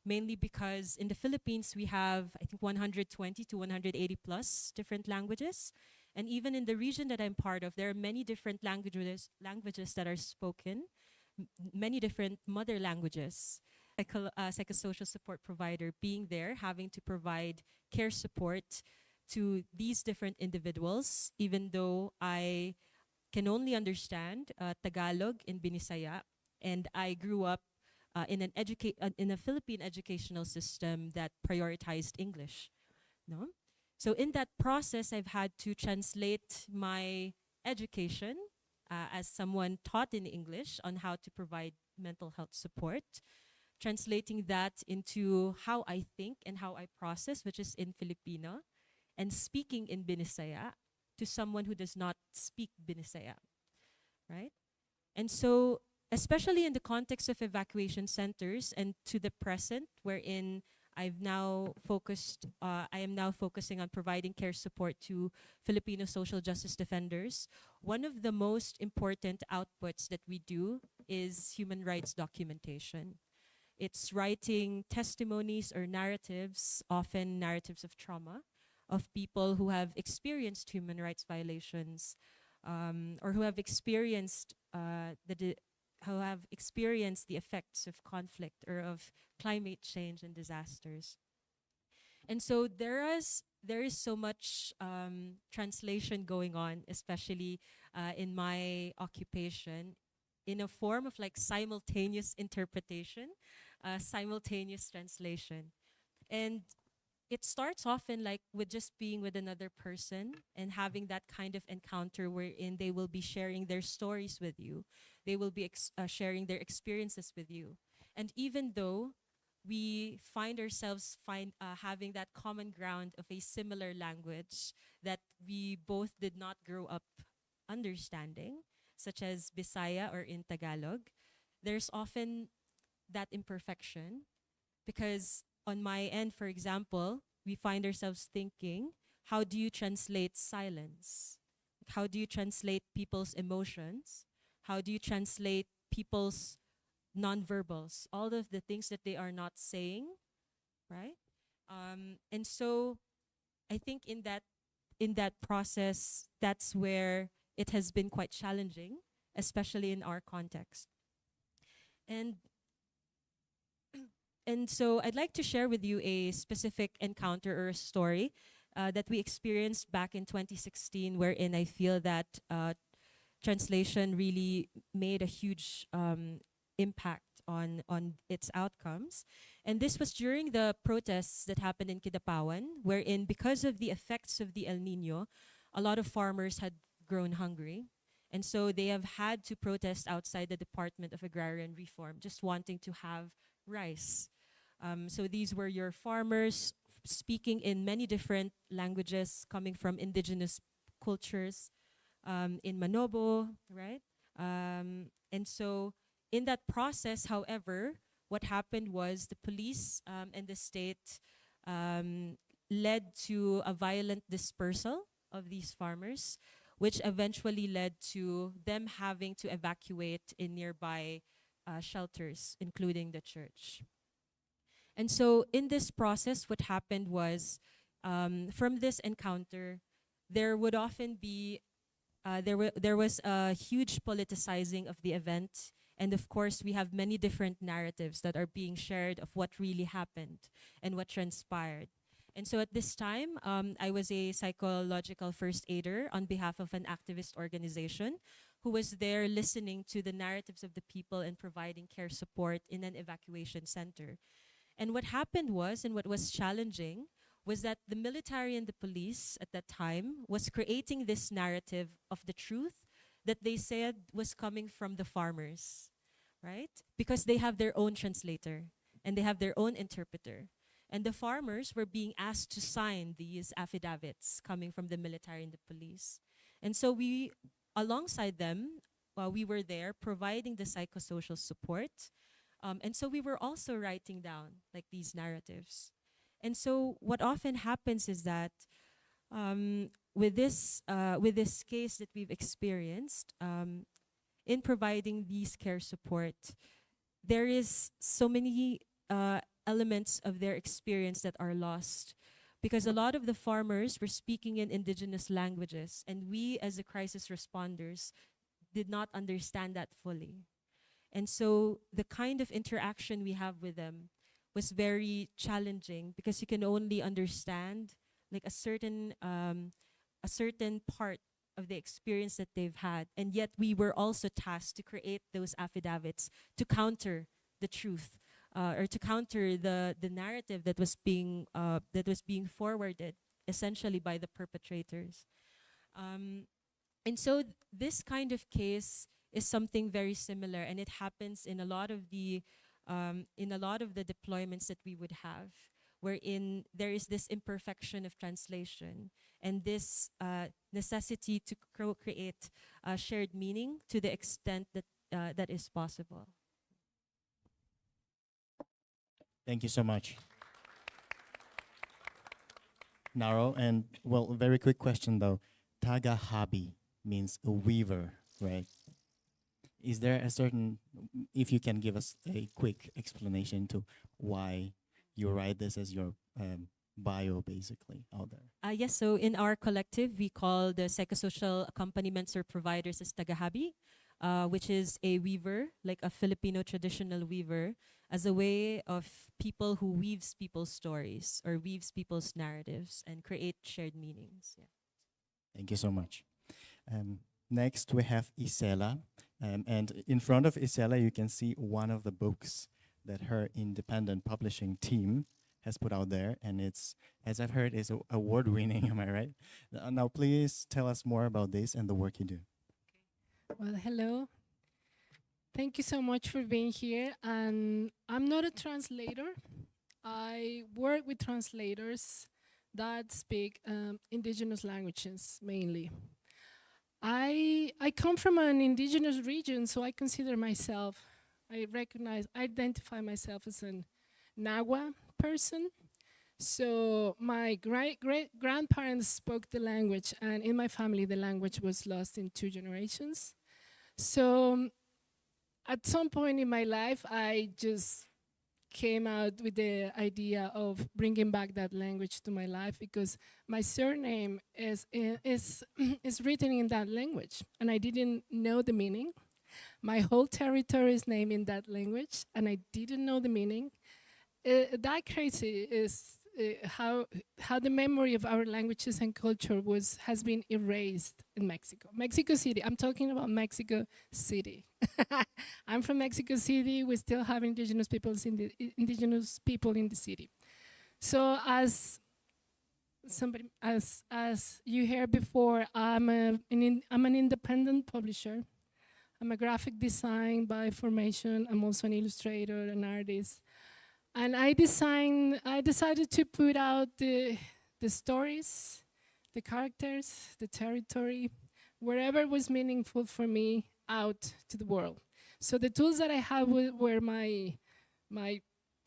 mainly because in the Philippines we have, I think, 120 to 180 plus different languages. And even in the region that I'm part of, there are many different languages that are spoken, many different mother languages. psychosocial support provider, being there, having to provide care support to these different individuals, even though I can only understand Tagalog in Binisaya, and I grew up in a Philippine educational system that prioritized English. No, so in that process, I've had to translate my education as someone taught in English on how to provide mental health support, translating that into how I think and how I process, which is in Filipino, and speaking in Binisaya to someone who does not speak Binisaya, right? And so, especially in the context of evacuation centers and to the present, wherein I am now focusing on providing care support to Filipino social justice defenders. One of the most important outputs that we do is human rights documentation. It's writing testimonies or narratives, often narratives of trauma, of people who have experienced human rights violations, or who have experienced the effects of conflict or of climate change and disasters. And so there is so much translation going on, especially in my occupation, in a form of like simultaneous interpretation, simultaneous translation. And it starts often like with just being with another person and having that kind of encounter wherein they will be sharing their stories with you. They will be sharing their experiences with you. And even though we find ourselves having that common ground of a similar language that we both did not grow up understanding, such as Bisaya or in Tagalog, there's often that imperfection because on my end, for example, we find ourselves thinking, how do you translate silence? How do you translate people's emotions? How do you translate people's nonverbals? All of the things that they are not saying, right? And so I think in that process, that's where it has been quite challenging, especially in our context. And so I'd like to share with you a specific encounter or a story that we experienced back in 2016, wherein I feel that translation really made a huge impact on its outcomes. And this was during the protests that happened in Kidapawan, wherein because of the effects of the El Nino, a lot of farmers had grown hungry. And so they have had to protest outside the Department of Agrarian Reform, just wanting to have rice. So these were your farmers speaking in many different languages coming from indigenous cultures in Manobo, right? And so in that process, however, what happened was the police and the state led to a violent dispersal of these farmers, which eventually led to them having to evacuate in nearby shelters, including the church. And so in this process, what happened was from this encounter, there would often be, there was a huge politicizing of the event. And of course, we have many different narratives that are being shared of what really happened and what transpired. And so at this time, I was a psychological first aider on behalf of an activist organization who was there listening to the narratives of the people and providing care support in an evacuation center. And what happened was, and what was challenging, was that the military and the police at that time was creating this narrative of the truth that they said was coming from the farmers, right? Because they have their own translator and they have their own interpreter. And the farmers were being asked to sign these affidavits coming from the military and the police. And so we, alongside them, while we were there providing the psychosocial support, and so we were also writing down like these narratives. And so what often happens is that with this case that we've experienced, in providing these care support, there is so many elements of their experience that are lost because a lot of the farmers were speaking in indigenous languages and we as the crisis responders did not understand that fully. And so the kind of interaction we have with them was very challenging because you can only understand like a certain part of the experience that they've had. And yet we were also tasked to create those affidavits to counter the truth or to counter the narrative that was being forwarded essentially by the perpetrators. And so this kind of case is something very similar, and it happens in a lot of the deployments that we would have, wherein there is this imperfection of translation and this necessity to create shared meaning to the extent that that is possible. Thank you so much. Naro, and well, a very quick question though. Tagahabi means a weaver, right? Is there a certain, if you can give us a quick explanation to why you write this as your bio basically out there? Yes, so in our collective, we call the psychosocial accompaniments or providers as Tagahabi, which is a weaver, like a Filipino traditional weaver, as a way of people who weaves people's stories or weaves people's narratives and create shared meanings. Yeah. Thank you so much. Next, we have Isela. And in front of Isela, you can see one of the books that her independent publishing team has put out there. And it's, as I've heard, is award-winning, am I right? Now, please tell us more about this and the work you do. Well, hello. Thank you so much for being here. And I'm not a translator. I work with translators that speak indigenous languages mainly. I come from an indigenous region, so I consider myself, I identify myself as an Nahua person. So my great-grandparents spoke the language, and in my family, the language was lost in 2 generations. So at some point in my life, I just came out with the idea of bringing back that language to my life because my surname is written in that language, and I didn't know the meaning. My whole territory is named in that language, and I didn't know the meaning. That crazy is how the memory of our languages and culture has been erased in Mexico. Mexico City, I'm talking about Mexico City. I'm from Mexico City. We still have indigenous people in the city. So as you heard before, I'm an independent publisher. I'm a graphic design by formation. I'm also an illustrator, an artist. And I decided to put out the stories, the characters, the territory, wherever was meaningful for me out to the world. So the tools that I had were my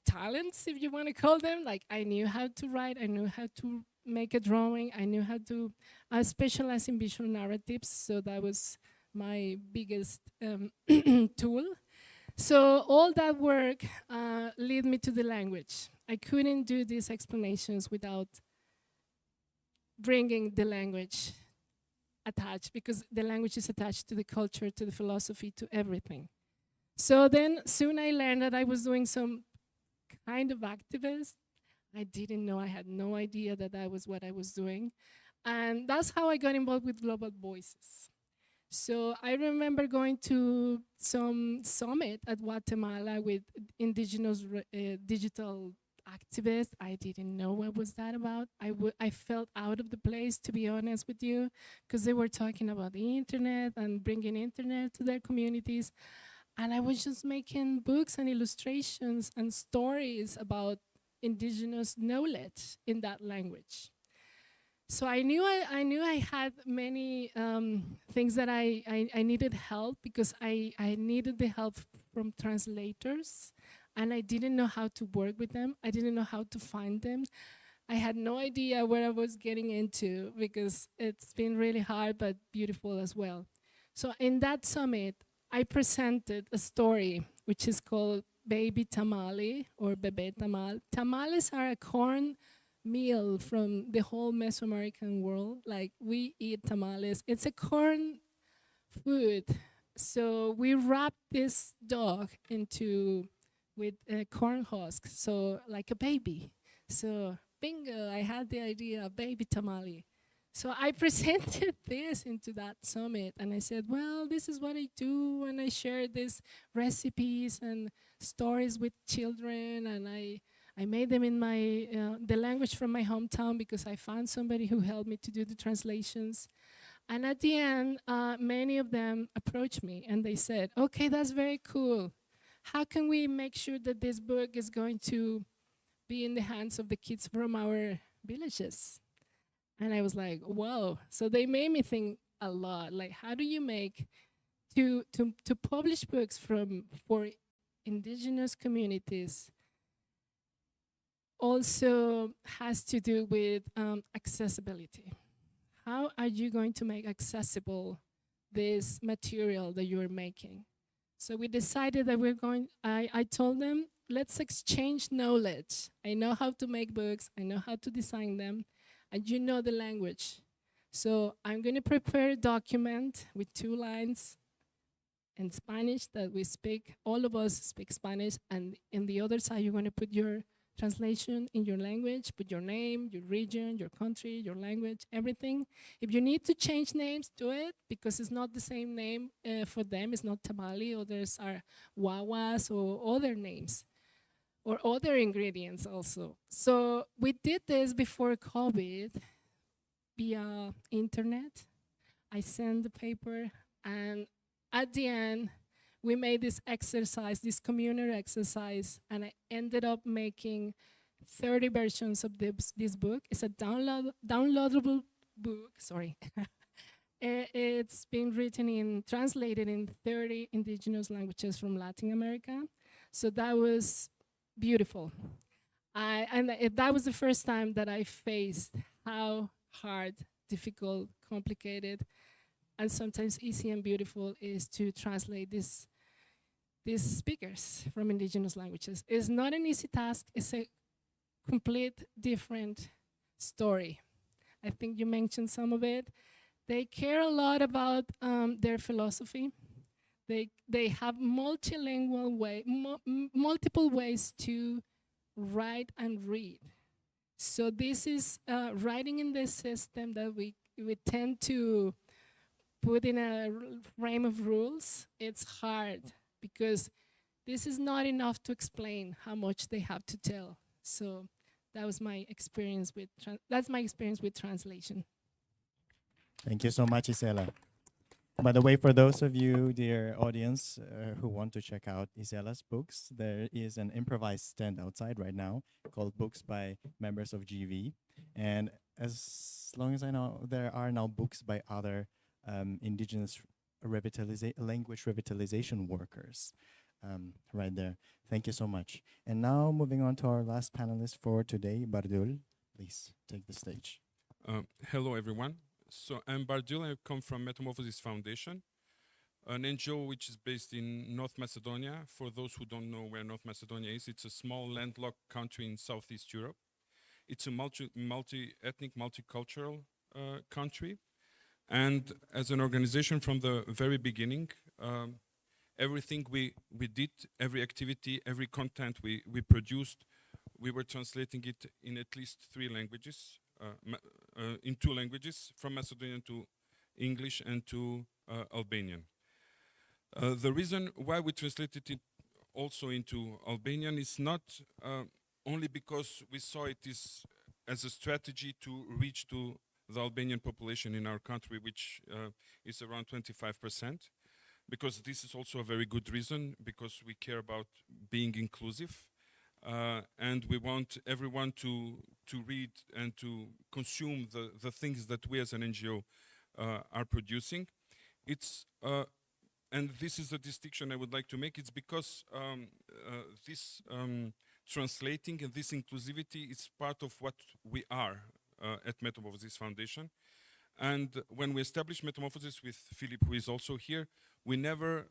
talents, if you want to call them. Like I knew how to write, I knew how to make a drawing, I knew how to specialize in visual narratives. So that was my biggest tool. So all that work led me to the language. I couldn't do these explanations without bringing the language attached, because the language is attached to the culture, to the philosophy, to everything. So then soon I learned that I was doing some kind of activist. I didn't know, I had no idea that that was what I was doing. And that's how I got involved with Global Voices. So I remember going to some summit at Guatemala with indigenous digital activists. I didn't know what was that about. I felt out of the place, to be honest with you, because they were talking about the internet and bringing internet to their communities. And I was just making books and illustrations and stories about indigenous knowledge in that language. So I knew I had many things that I needed help, because I needed the help from translators, and I didn't know how to work with them. I didn't know how to find them. I had no idea where I was getting into, because it's been really hard but beautiful as well. So in that summit, I presented a story which is called Baby Tamale or Bebe Tamal. Tamales are a corn meal from the whole Mesoamerican world. Like, we eat tamales. It's a corn food So we wrapped this dog into with corn husk, so like a baby. So bingo, I had the idea, baby tamale. So I presented this into that summit, and I said, well, this is what I do when I share these recipes and stories with children, and I made them in my the language from my hometown because I found somebody who helped me to do the translations. And at the end, many of them approached me and they said, okay, that's very cool. How can we make sure that this book is going to be in the hands of the kids from our villages? And I was like, whoa. So they made me think a lot, like, how do you make to publish books for indigenous communities also has to do with accessibility. How are you going to make accessible this material that you're making? So we decided that I told them, let's exchange knowledge. I know how to make books, I know how to design them, and you know the language. So I'm going to prepare a document with 2 lines in Spanish that we speak, all of us speak Spanish, and in the other side, you're going to put your translation in your language, put your name, your region, your country, your language, everything. If you need to change names, do it, because it's not the same name for them. It's not tamale, others are wawas or other names, or other ingredients also. So we did this before COVID via internet. I sent the paper, and at the end, we made this exercise, this community exercise, and I ended up making 30 versions of this book. It's a downloadable book, sorry. It's been translated in 30 indigenous languages from Latin America. So that was beautiful. That was the first time that I faced how hard, difficult, complicated, and sometimes easy and beautiful is to translate these speakers from indigenous languages. It's not an easy task. It's a complete different story. I think you mentioned some of it. They care a lot about their philosophy. They have multilingual multiple ways to write and read. So this is writing in this system that we tend to put in a frame of rules. It's hard because this is not enough to explain how much they have to tell. So that was my experience with translation. Thank you so much, Isela. By the way, for those of you, dear audience, who want to check out Isela's books, there is an improvised stand outside right now called Books by members of GV. And as long as I know, there are now books by other indigenous language revitalization workers right there. Thank you so much. And now moving on to our last panelist for today, Bardul. Please take the stage. Hello, everyone. So I'm Bardul. I come from Metamorphosis Foundation, an NGO which is based in North Macedonia. For those who don't know where North Macedonia is, it's a small landlocked country in Southeast Europe. It's a multi-ethnic, multicultural country. And as an organization from the very beginning, everything we did, every activity, every content we produced, we were translating it in at least 3 languages, in 2 languages, from Macedonian to English and to Albanian. The reason why we translated it also into Albanian is not only because we saw it as a strategy to reach to the Albanian population in our country, which is around 25%, because this is also a very good reason, because we care about being inclusive, and we want everyone to read and to consume the things that we as an NGO are producing. And this is the distinction I would like to make. It's because this translating and this inclusivity is part of what we are at Metamorphosis Foundation. And when we established Metamorphosis with Philip, who is also here, we never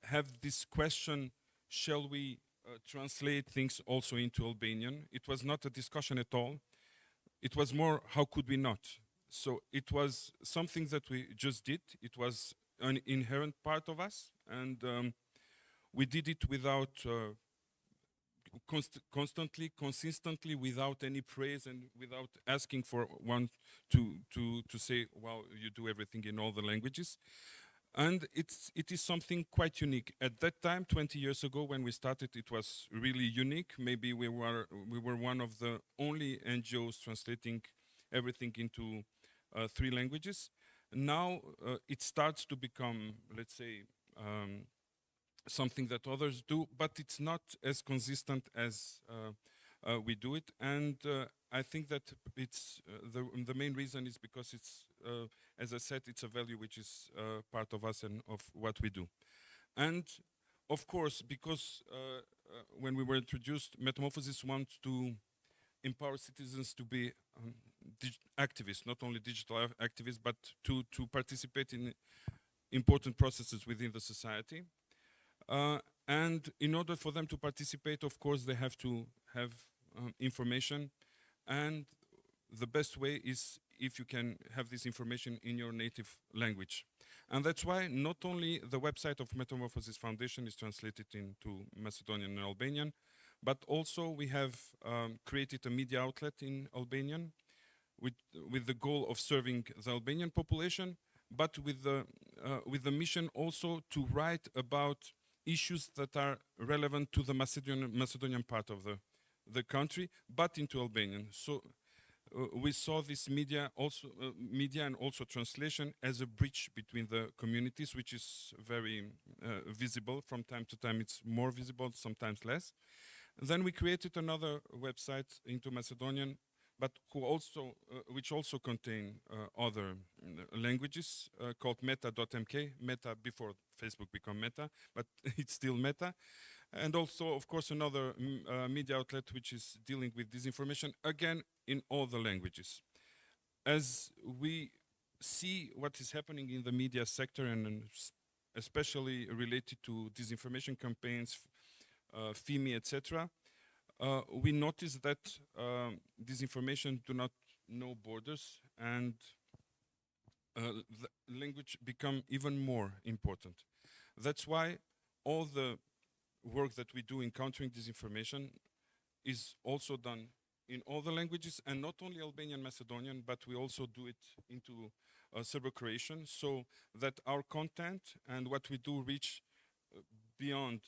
have this question, shall we translate things also into Albanian? It was not a discussion at all. It was more, how could we not? So it was something that we just did. It was an inherent part of us, and we did it without consistently, without any praise and without asking for one to say, "Wow, you do everything in all the languages." And it is something quite unique. At that time, 20 years ago, when we started, it was really unique. Maybe we were one of the only NGOs translating everything into 3 languages. Now it starts to become, let's say, something that others do, but it's not as consistent as we do it. And I think that it's the main reason is because it's, as I said, it's a value which is part of us and of what we do. And of course, because when we were introduced, Metamorphosis wants to empower citizens to be activists, not only digital activists, but to participate in important processes within the society. And in order for them to participate, of course, they have to have information. And the best way is if you can have this information in your native language. And that's why not only the website of Metamorphosis Foundation is translated into Macedonian and Albanian, but also we have created a media outlet in Albanian with the goal of serving the Albanian population, but with the mission also to write about issues that are relevant to the Macedonian part of the country, but into Albanian. So we saw this media and also translation as a bridge between the communities, which is very visible. From time to time, it's more visible, sometimes less. Then we created another website into Macedonian, but which also contain other languages called meta.mk, Meta before Facebook became Meta, but it's still Meta. And also, of course, another media outlet which is dealing with disinformation, again, in all the languages. As we see what is happening in the media sector, and especially related to disinformation campaigns, FIMI, etc., we notice that disinformation do not know borders, and the language become even more important. That's why all the work that we do in countering disinformation is also done in all the languages, and not only Albanian, Macedonian, but we also do it into Serbo-Croatian, so that our content and what we do reach beyond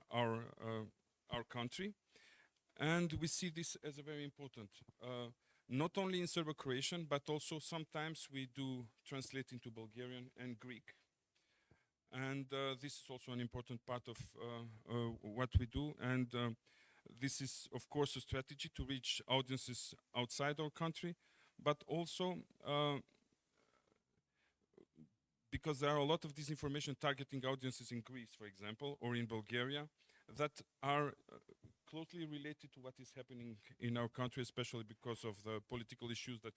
our country. And we see this as a very important, not only in Serbo-Croatian, but also sometimes we do translate into Bulgarian and Greek. And this is also an important part of what we do. And this is, of course, a strategy to reach audiences outside our country, but also because there are a lot of disinformation targeting audiences in Greece, for example, or in Bulgaria, that are closely related to what is happening in our country, especially because of the political issues that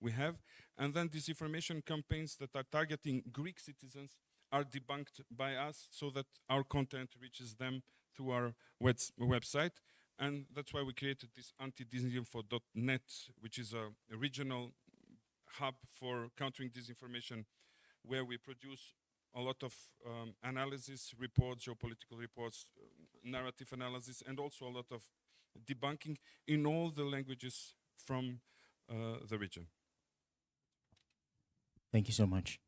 we have. And then disinformation campaigns that are targeting Greek citizens are debunked by us so that our content reaches them through our website. And that's why we created this antidisinfo.net, which is a regional hub for countering disinformation, where we produce a lot of analysis reports, geopolitical reports, narrative analysis, and also a lot of debunking in all the languages from the region. Thank you so much.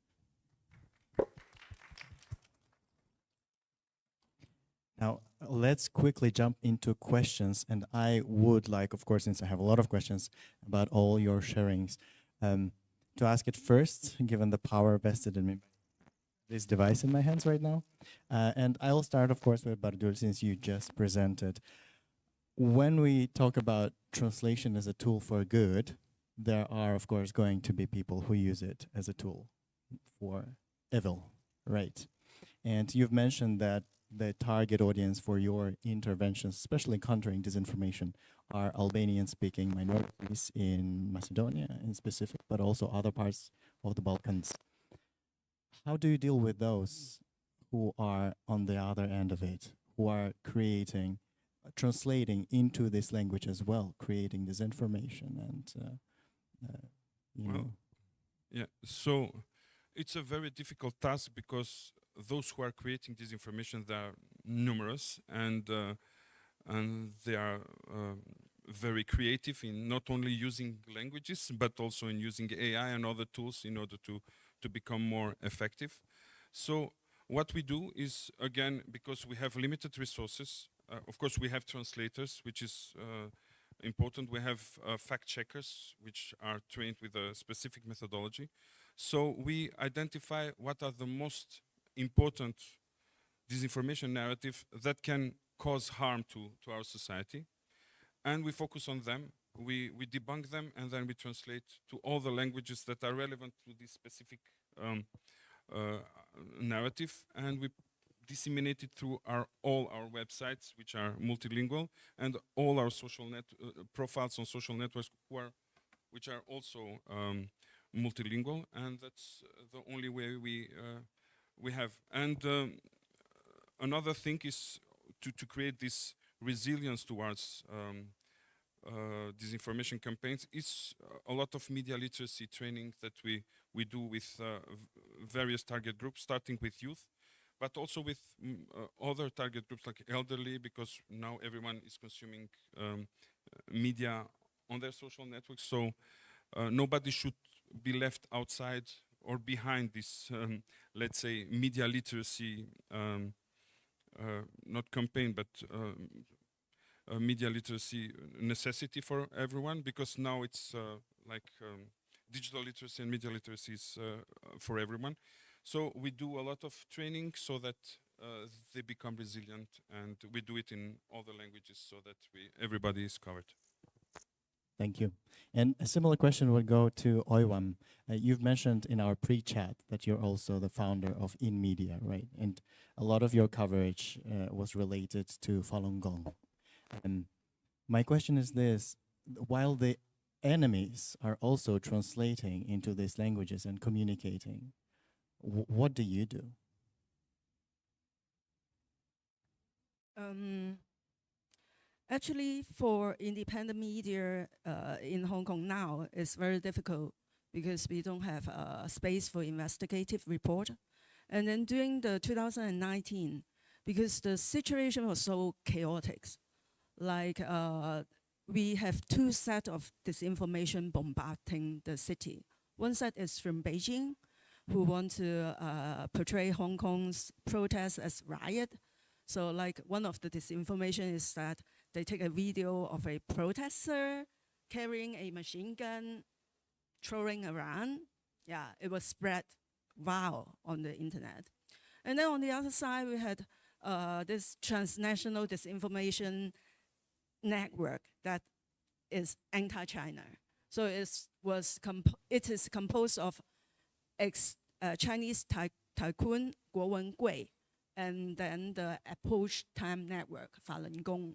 Now, let's quickly jump into questions. And I would like, of course, since I have a lot of questions about all your sharings, to ask it first, given the power vested in me. This device in my hands right now. And I'll start, of course, with Bardul, since you just presented. When we talk about translation as a tool for good, there are, of course, going to be people who use it as a tool for evil, right? And you've mentioned that the target audience for your interventions, especially countering disinformation, are Albanian-speaking minorities in Macedonia in specific, but also other parts of the Balkans. How do you deal with those who are on the other end of it, who are creating, translating into this language as well, creating disinformation and, you know? Yeah, so it's a very difficult task because those who are creating disinformation, they are numerous, and they are very creative in not only using languages but also in using AI and other tools in order to become more effective. So what we do is, again, because we have limited resources, of course we have translators, which is important. We have fact checkers, which are trained with a specific methodology. So we identify what are the most important disinformation narrative that can cause harm to our society. And we focus on them, we debunk them, and then we translate to all the languages that are relevant to this specific narrative, and we disseminate it through all our websites, which are multilingual, and all our social profiles on social networks which are also multilingual, and that's the only way we have. And another thing is to create this resilience towards disinformation campaigns is a lot of media literacy training that we do with various target groups, starting with youth, but also with other target groups like elderly, because now everyone is consuming media on their social networks. So nobody should be left outside or behind this, let's say, media literacy, not campaign, but media literacy necessity for everyone, because now it's digital literacy and media literacy is for everyone. So we do a lot of training so that they become resilient, and we do it in all the languages so that everybody is covered. Thank you. And a similar question would go to Oiwam. You've mentioned in our pre-chat that you're also the founder of InMedia, right? And a lot of your coverage was related to Falun Gong. My question is this: while the enemies are also translating into these languages and communicating, what do you do? Actually, for independent media in Hong Kong now, it's very difficult because we don't have a space for investigative report. And then during the 2019, because the situation was so chaotic, like we have two sets of disinformation bombarding the city. One set is from Beijing, who want to portray Hong Kong's protests as riot. So like one of the disinformation is that they take a video of a protester carrying a machine gun, throwing around. Yeah, it was spread wow on the internet. And then on the other side, we had this transnational disinformation network that is anti-China. So it is composed of Chinese tycoon Guo Wengui, and then the Approach Time Network, Falun Gong.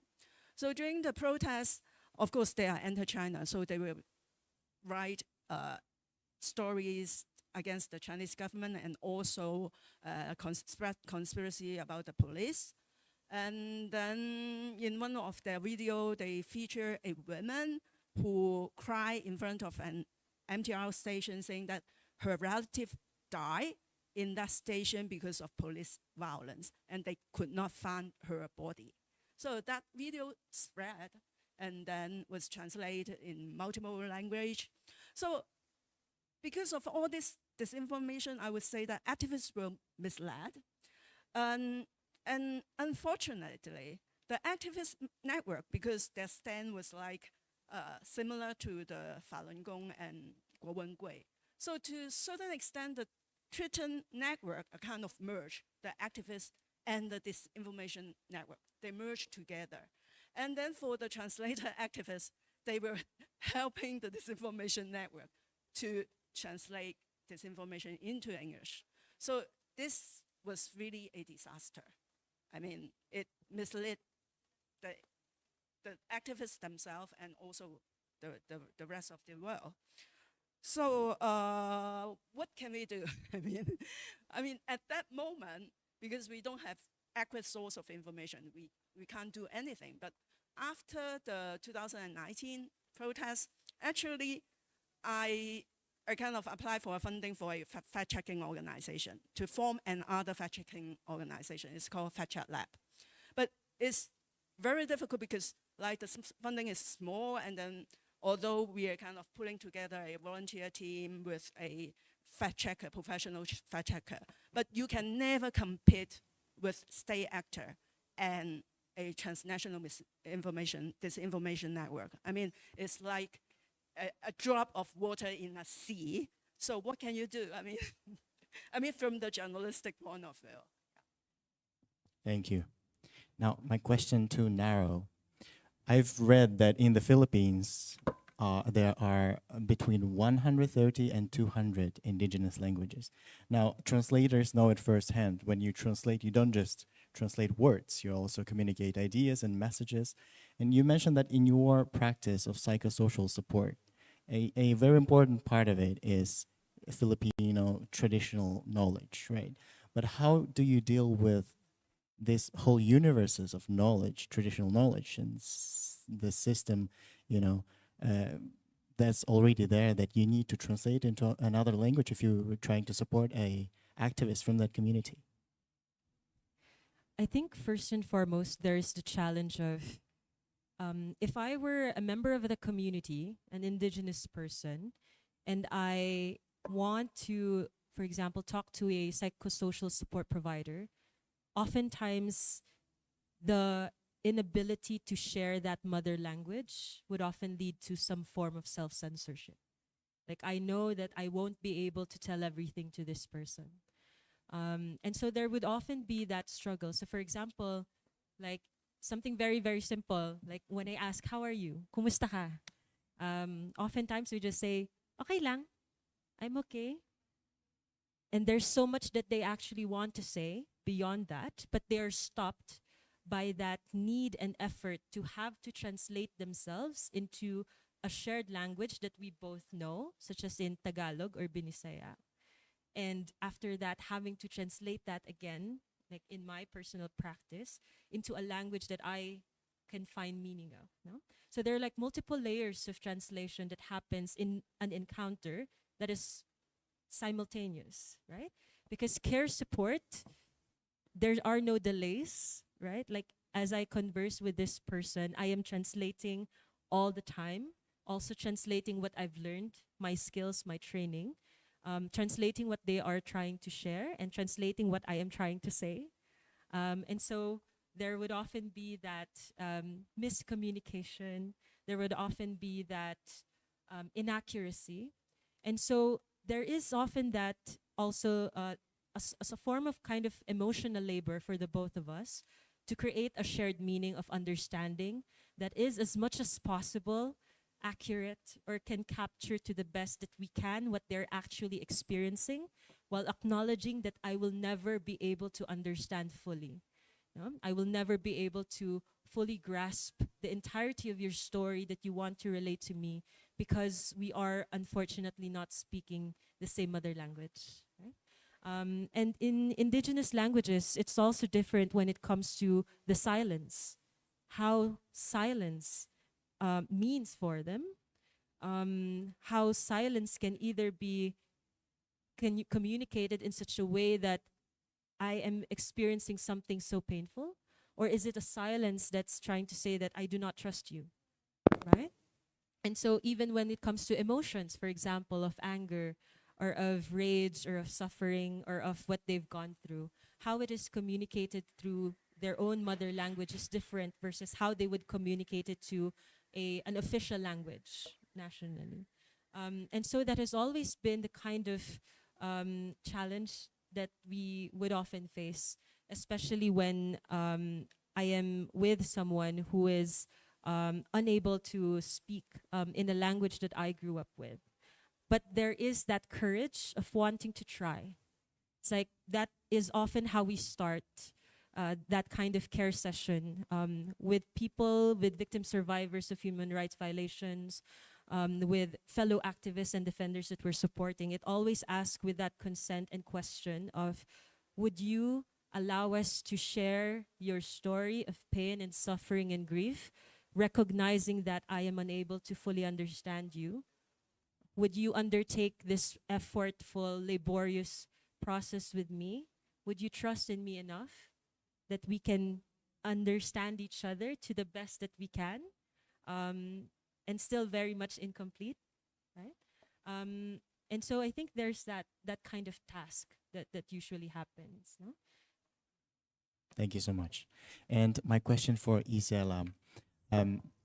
So during the protests, of course, they are anti-China, so they will write stories against the Chinese government and also spread conspiracy about the police. And then in one of their videos, they feature a woman who cried in front of an MTR station saying that her relative died in that station because of police violence, and they could not find her body. So that video spread and then was translated in multiple language. So because of all this disinformation, I would say that activists were misled. And unfortunately, the activist network, because their stand was like similar to the Falun Gong and Guo Wengui. So to a certain extent, the Triton network kind of merged the activists and the disinformation network. They merged together. And then for the translator activists, they were helping the disinformation network to translate disinformation into English. So this was really a disaster. I mean, it misled the activists themselves and also the rest of the world. So what can we do? I mean, at that moment, because we don't have accurate source of information, we can't do anything. But after the 2019 protests, actually, I I kind of applied for funding for a fact-checking organization to form another fact-checking organization. It's called Fact Check Lab. But it's very difficult because like the funding is small, and then although we are kind of putting together a volunteer team with a fact checker, professional fact checker, but you can never compete with state actor and a transnational disinformation network. I mean, it's like a drop of water in a sea. So what can you do? I mean, I mean, from the journalistic point of view. Thank you. Now, my question to Naro. I've read that in the Philippines, there are between 130 and 200 indigenous languages. Now, translators know it firsthand. When you translate, you don't just translate words, you also communicate ideas and messages. And you mentioned that in your practice of psychosocial support, a very important part of it is Filipino traditional knowledge, right? But how do you deal with this whole universes of knowledge, traditional knowledge, and the system, that's already there that you need to translate into another language if you're trying to support a activist from that community? I think first and foremost, there's the challenge of if I were a member of the community, an indigenous person, and I want to, for example, talk to a psychosocial support provider, oftentimes the inability to share that mother language would often lead to some form of self-censorship. Like, I know that I won't be able to tell everything to this person. And so there would often be that struggle. So for example, like something very, very simple, like when I ask, how are you? Kumusta ka? Oftentimes we just say, okay lang, I'm okay. And there's so much that they actually want to say beyond that, but they're stopped by that need and effort to have to translate themselves into a shared language that we both know, such as in Tagalog or Binisaya. And after that, having to translate that again, like in my personal practice, into a language that I can find meaning of. No? So there are like multiple layers of translation that happens in an encounter that is simultaneous, right? Because care support, there are no delays, right? Like as I converse with this person, I am translating all the time, also translating what I've learned, my skills, my training, translating what they are trying to share and translating what I am trying to say. And so there would often be that miscommunication. There would often be that inaccuracy. And so there is often that also as a form of kind of emotional labor for the both of us to create a shared meaning of understanding that is as much as possible accurate or can capture to the best that we can what they're actually experiencing, while acknowledging that I will never be able to understand fully. No? I will never be able to fully grasp the entirety of your story that you want to relate to me because we are unfortunately not speaking the same mother language. Right? And in indigenous languages, it's also different when it comes to the silence, how silence means for them, how silence can either be communicated in such a way that I am experiencing something so painful, or is it a silence that's trying to say that I do not trust you, right? And so even when it comes to emotions, for example, of anger or of rage or of suffering or of what they've gone through, how it is communicated through their own mother language is different versus how they would communicate it to an official language nationally. And so that has always been the kind of challenge that we would often face, especially when I am with someone who is unable to speak in a language that I grew up with. But there is that courage of wanting to try. It's like that is often how we start that kind of care session with people, with victim survivors of human rights violations, with fellow activists and defenders that we're supporting. It always asks with that consent and question of, would you allow us to share your story of pain and suffering and grief, recognizing that I am unable to fully understand you? would you undertake this effortful, laborious process with me? Would you trust in me enough that we can understand each other to the best that we can, and still very much incomplete, right? And so I think there's that kind of task that usually happens. No? Thank you so much. And my question for Isela,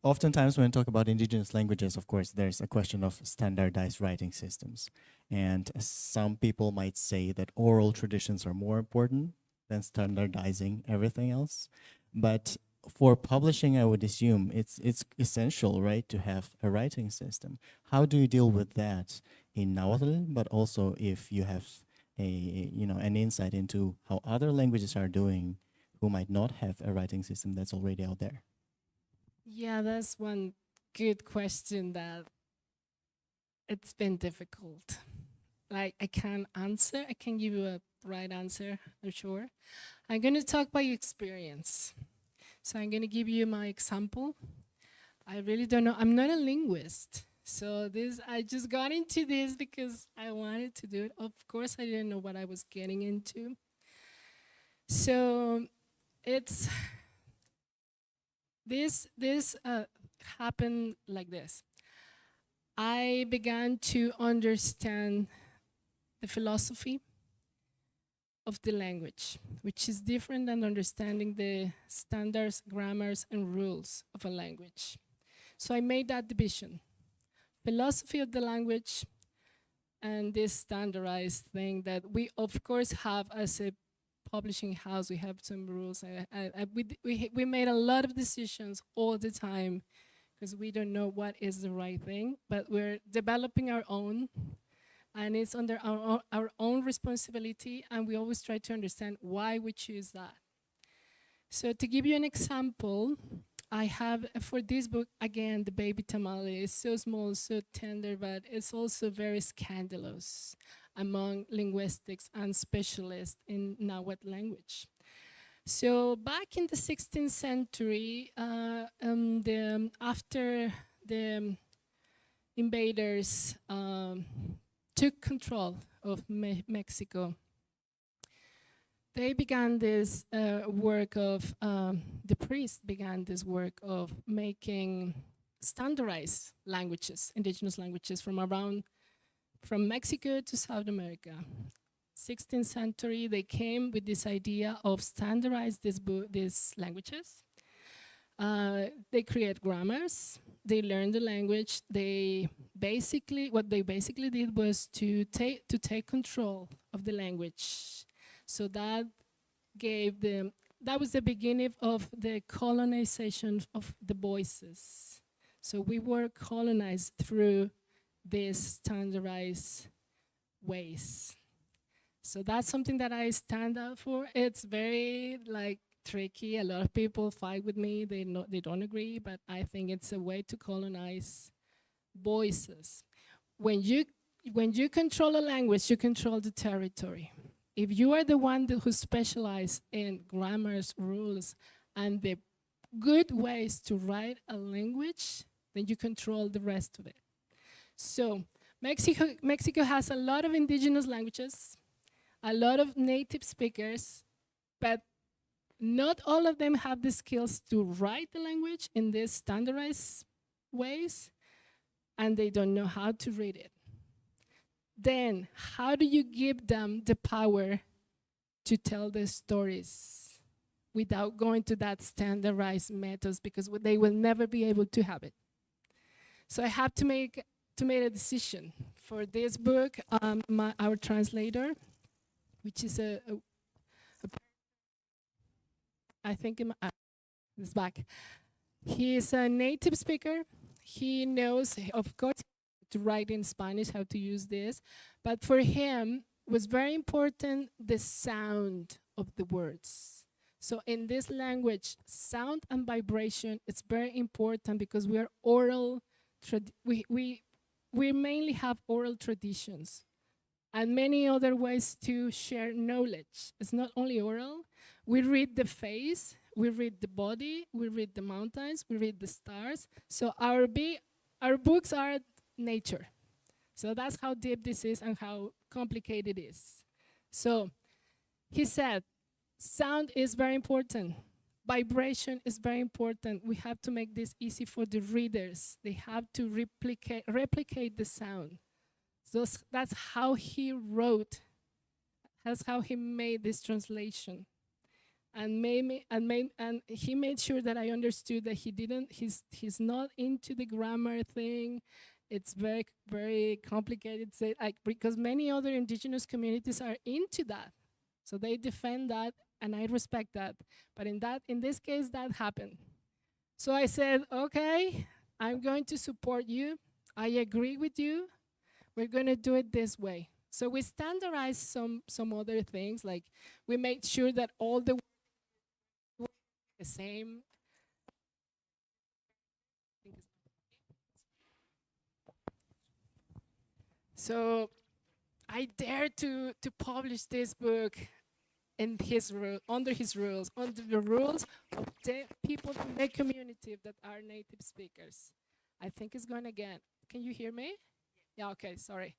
oftentimes when we talk about indigenous languages, of course, there's a question of standardized writing systems. And some people might say that oral traditions are more important than standardizing everything else. But for publishing, I would assume it's essential, right, to have a writing system. How do you deal with that in Nahuatl, but also if you have an insight into how other languages are doing who might not have a writing system that's already out there? Yeah, that's one good question that it's been difficult. Like, I can't answer, I can give you a right answer, I'm sure. I'm going to talk by experience. So I'm going to give you my example. I really don't know, I'm not a linguist. So I just got into this because I wanted to do it. Of course, I didn't know what I was getting into. So it's, this happened like this. I began to understand the philosophy of the language, which is different than understanding the standards, grammars, and rules of a language. So I made that division. Philosophy of the language and this standardized thing that we, of course, have as a publishing house. We have some rules. We made a lot of decisions all the time because we don't know what is the right thing, but we're developing our own, and it's under our own responsibility, and we always try to understand why we choose that. So to give you an example, I have, for this book, again, the baby tamale is so small, so tender, but it's also very scandalous among linguistics and specialists in Nahuatl language. So back in the 16th century, after the invaders took control of Mexico, they began this work of, the priests began this work of making standardized languages, indigenous languages from Mexico to South America. 16th century, they came with this idea of standardize these languages. They create grammars, they learn the language, what they basically did was to take control of the language. So that was the beginning of the colonization of the voices. So we were colonized through these standardized ways. So that's something that I stand up for. It's very tricky. A lot of people fight with me. They don't agree, but I think it's a way to colonize voices. When you control a language, you control the territory. If you are the one who specializes in grammars, rules, and the good ways to write a language, then you control the rest of it. So Mexico has a lot of indigenous languages, a lot of native speakers, but not all of them have the skills to write the language in these standardized ways, and they don't know how to read it. Then how do you give them the power to tell the stories without going to that standardized methods, because they will never be able to have it? So I have to make a decision. For this book, our translator, which is I think it's back. He is a native speaker. He knows, of course, to write in Spanish, how to use this. But for him, it was very important the sound of the words. So in this language, sound and vibration is very important because we are oral. We mainly have oral traditions and many other ways to share knowledge. It's not only oral. We read the face, we read the body, we read the mountains, we read the stars. So our books are nature. So that's how deep this is and how complicated it is. So he said, sound is very important. Vibration is very important. We have to make this easy for the readers. They have to replicate the sound. So that's how he wrote. That's how he made this translation. And he made sure that I understood that he's not into the grammar thing. It's very, very complicated, because many other indigenous communities are into that. So they defend that, and I respect that. But in this case, that happened. So I said, okay, I'm going to support you. I agree with you. We're going to do it this way. So we standardized some other things, like we made sure that all the same. So I dare to publish this book in under his rules, under the rules of the people in the community that are native speakers. I think it's going again. Can you hear me? Yeah, okay, sorry.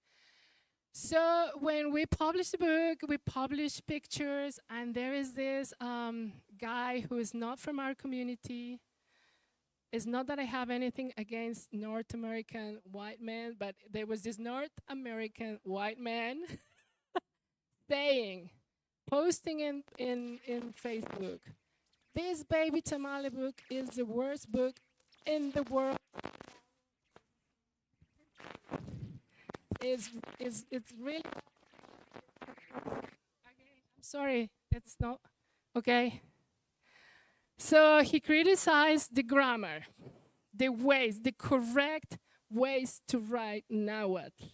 So when we published the book, we published pictures, and there is this guy who is not from our community. It's not that I have anything against North American white men, but there was this North American white man posting in Facebook, this Baby Tamale book is the worst book in the world. It's really, I'm sorry, it's not, okay. So he criticized the grammar, the correct ways to write Nahuatl.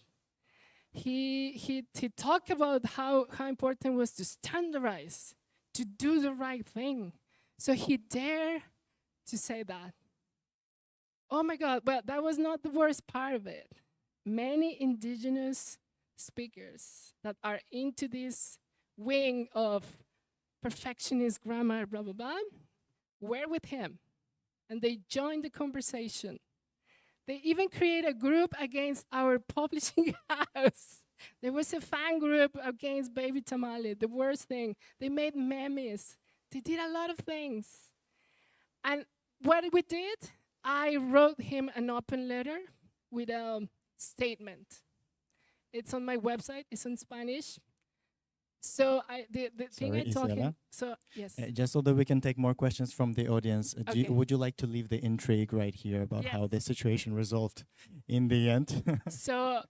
He talked about how important it was to standardize, to do the right thing. So he dared to say that. Oh my God, but that was not the worst part of it. Many indigenous speakers that are into this wing of perfectionist grammar, blah, blah, blah, were with him. And they joined the conversation. They even created a group against our publishing house. There was a fan group against Baby Tamale, the worst thing. They made memes. They did a lot of things. And what we did, I wrote him an open letter with a statement. It's on my website, it's in Spanish. So the thing I told him, so yes. Just so that we can take more questions from the audience, Okay. would you like to leave the intrigue right here about how Yes. the situation resolved in the end? So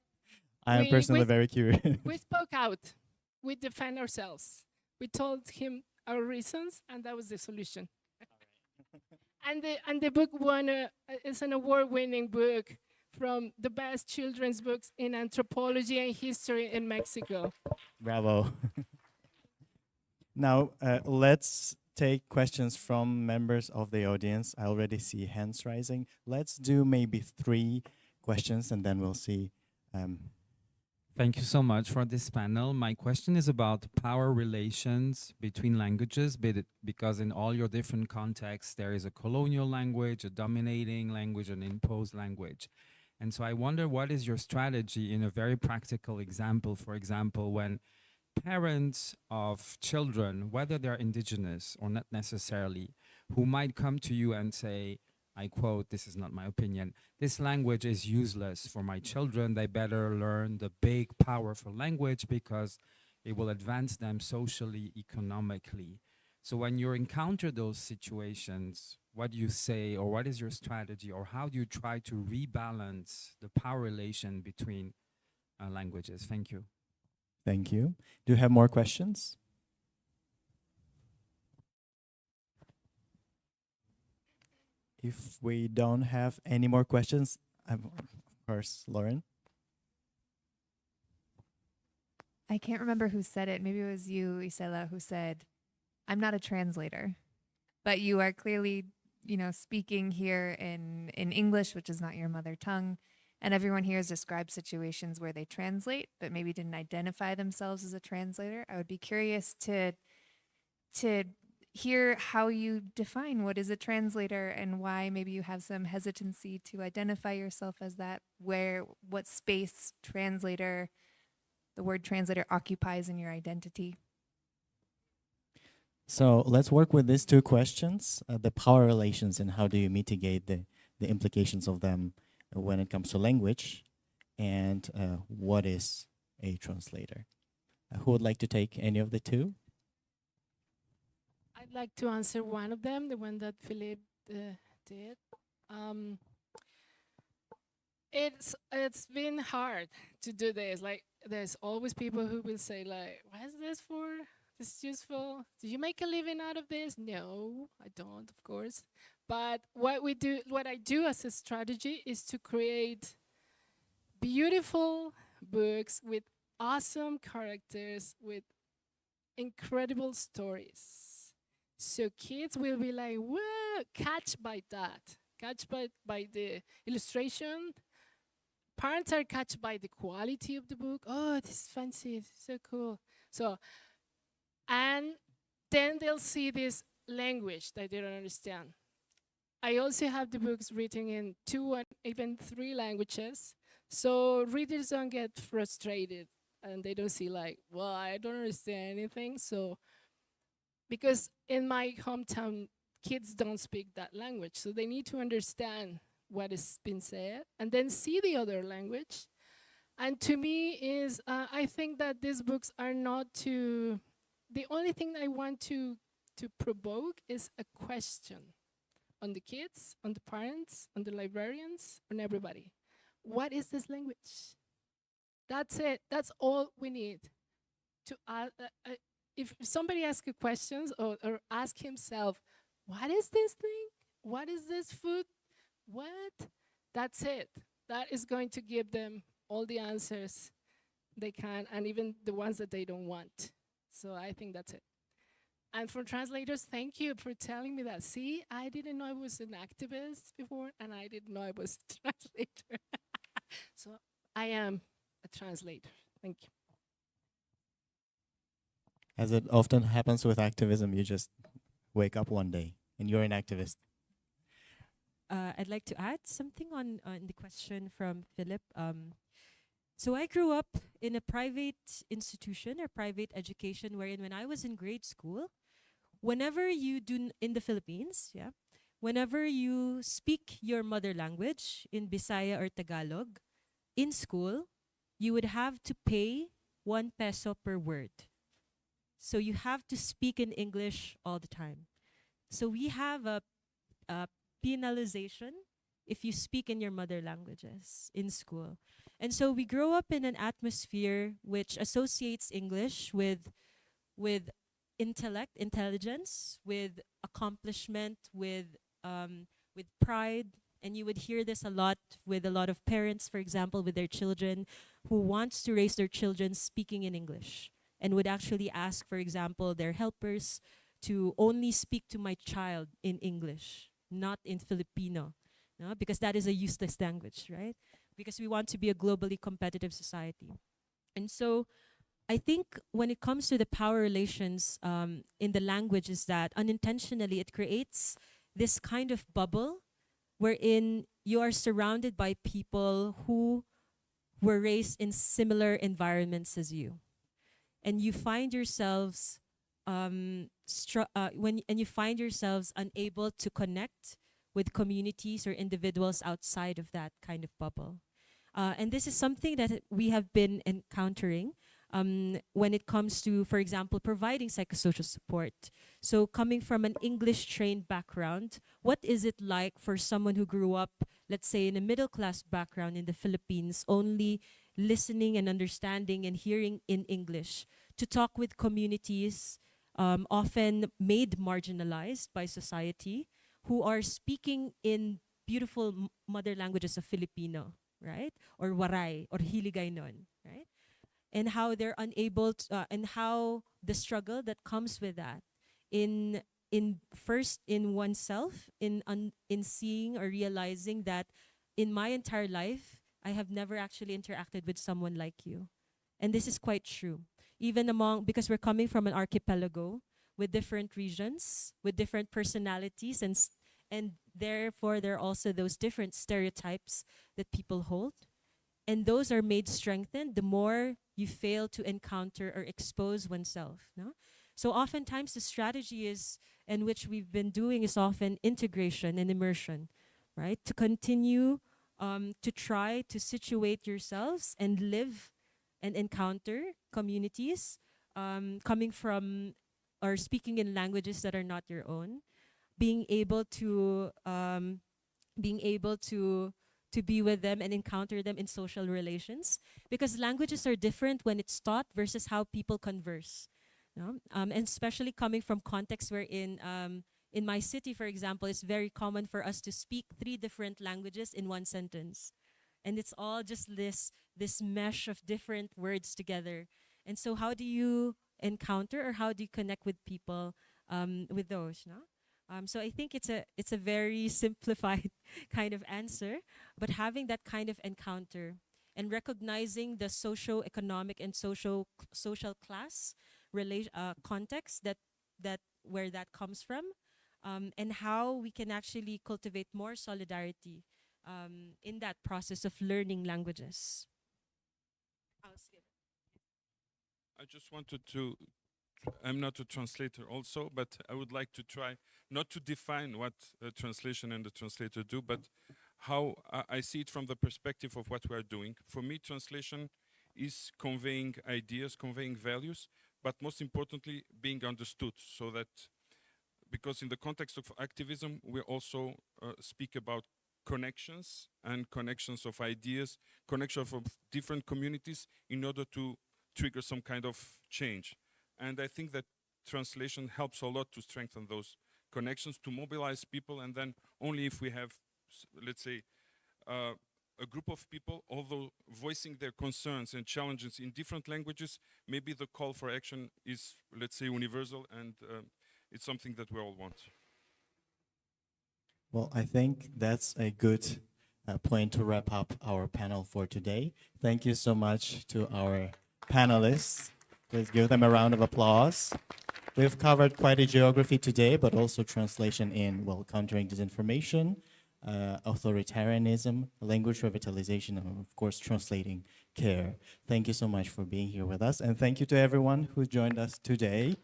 I am we- personally we- very curious. we spoke out. We defend ourselves. We told him our reasons, and that was the solution. and the book won it's an award-winning book from the best children's books in anthropology and history in Mexico. Bravo. Now, let's take questions from members of the audience. I already see hands rising. Let's do maybe 3 questions, and then we'll see. Thank you so much for this panel. My question is about power relations between languages, because in all your different contexts, there is a colonial language, a dominating language, an imposed language. And so I wonder, what is your strategy in a very practical example, for example, when parents of children, whether they're indigenous or not necessarily, who might come to you and say, I quote, this is not my opinion, this language is useless for my children, they better learn the big, powerful language because it will advance them socially, economically. So when you encounter those situations, what do you say, or what is your strategy, or how do you try to rebalance the power relation between languages? Thank you. Thank you. Do you have more questions? If we don't have any more questions, of course, Lauren. I can't remember who said it. Maybe it was you, Isela, who said, I'm not a translator, but you are clearly, speaking here in English, which is not your mother tongue. And everyone here has described situations where they translate, but maybe didn't identify themselves as a translator. I would be curious to hear how you define what is a translator and why maybe you have some hesitancy to identify yourself as that, what space the word translator occupies in your identity. So let's work with these two questions, the power relations and how do you mitigate the implications of them when it comes to language, and what is a translator. Who would like to take any of the two? I'd like to answer one of them, the one that Philip did. It's been hard to do this. Like, there's always people who will say, like, what is this for? This is useful. Do you make a living out of this? No, I don't, of course. But what I do as a strategy is to create beautiful books with awesome characters, with incredible stories. So kids will be like, whoa, catch by that. Catch by the illustration. Parents are catch by the quality of the book. Oh, this is fancy, this is so cool. So, and then they'll see this language that they don't understand. I also have the books written in 2 and even 3 languages. So readers don't get frustrated and they don't see like, well, I don't understand anything. So, because in my hometown, kids don't speak that language. So they need to understand what has been said and then see the other language. And to me is, I think that these books are not to, the only thing I want to provoke is a question on the kids, on the parents, on the librarians, on everybody. What is this language? That's it. That's all we need. To if somebody asks a question or ask himself, what is this thing? What is this food? What? That's it. That is going to give them all the answers they can, and even the ones that they don't want. So I think that's it. And for translators, thank you for telling me that. See, I didn't know I was an activist before, and I didn't know I was a translator. So I am a translator. Thank you. As it often happens with activism, you just wake up one day and you're an activist. I'd like to add something on the question from Philip. So I grew up in a private institution or private education wherein when I was in grade school, whenever you do in the Philippines, whenever you speak your mother language in Bisaya or Tagalog in school, you would have to pay 1 peso per word. So you have to speak in English all the time. So we have a penalization if you speak in your mother languages in school. And so we grow up in an atmosphere which associates English with intellect, intelligence, with accomplishment, with pride. And you would hear this a lot with a lot of parents, for example, with their children who wants to raise their children speaking in English and would actually ask, for example, their helpers to only speak to my child in English, not in Filipino, no? Because that is a useless language, right? Because we want to be a globally competitive society. And so I think when it comes to the power relations in the language is that unintentionally it creates this kind of bubble wherein you are surrounded by people who were raised in similar environments as you. And you find yourselves you find yourselves unable to connect with communities or individuals outside of that kind of bubble. And this is something that we have been encountering when it comes to, for example, providing psychosocial support. So coming from an English-trained background, what is it like for someone who grew up, let's say, in a middle-class background in the Philippines, only listening and understanding and hearing in English, to talk with communities often made marginalized by society, who are speaking in beautiful mother languages of Filipino, right? Or Waray, or Hiligaynon, right? And how they're unable to, and how the struggle that comes with that in first in oneself, in seeing or realizing that in my entire life, I have never actually interacted with someone like you. And this is quite true. Even because we're coming from an archipelago, with different regions, with different personalities, and therefore there are also those different stereotypes that people hold. And those are made strengthened the more you fail to encounter or expose oneself. No? So oftentimes the strategy is, and which we've been doing, is often integration and immersion, right? To continue to try to situate yourselves and live and encounter communities coming from or speaking in languages that are not your own, being able to be with them and encounter them in social relations, because languages are different when it's taught versus how people converse. No? And especially coming from contexts wherein in my city, for example, it's very common for us to speak 3 different languages in one sentence. And it's all just this mesh of different words together. And so how do you encounter or how do you connect with people with those? No? So I think it's a very simplified kind of answer, but having that kind of encounter and recognizing the socio-economic and social class context that where that comes from, and how we can actually cultivate more solidarity in that process of learning languages. I just wanted to, I'm not a translator also, but I would like to try not to define what a translation and a translator do, but how I see it from the perspective of what we are doing. For me, translation is conveying ideas, conveying values, but most importantly, being understood, so that, because in the context of activism, we also speak about connections and connections of ideas, connections of different communities in order to trigger some kind of change. And I think that translation helps a lot to strengthen those connections, to mobilize people, and then only if we have, let's say, a group of people, although voicing their concerns and challenges in different languages, maybe the call for action is, let's say, universal, and it's something that we all want. Well, I think that's a good point to wrap up our panel for today. Thank you so much to our panelists. Please give them a round of applause. We've covered quite a geography today, but also translation in, well, countering disinformation, authoritarianism, language revitalization, and of course, translating care. Thank you so much for being here with us. And thank you to everyone who joined us today.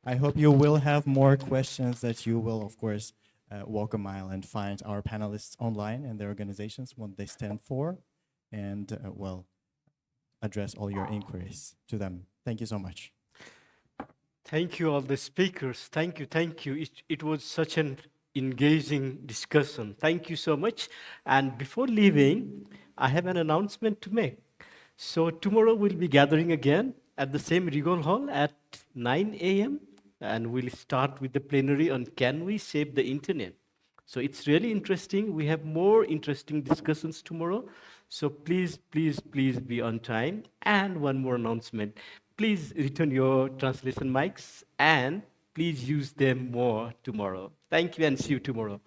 I hope you will have more questions that you will, of course, walk a mile and find our panelists online and their organizations, what they stand for, and, well, address all your inquiries to them. Thank you so much. Thank you, all the speakers. Thank you, thank you. It was such an engaging discussion. Thank you so much. And before leaving, I have an announcement to make. So tomorrow we'll be gathering again at the same Regal Hall at 9 a.m. And we'll start with the plenary on Can We Save the Internet? So it's really interesting. We have more interesting discussions tomorrow. So please, please, please be on time. And one more announcement. Please return your translation mics and please use them more tomorrow. Thank you and see you tomorrow.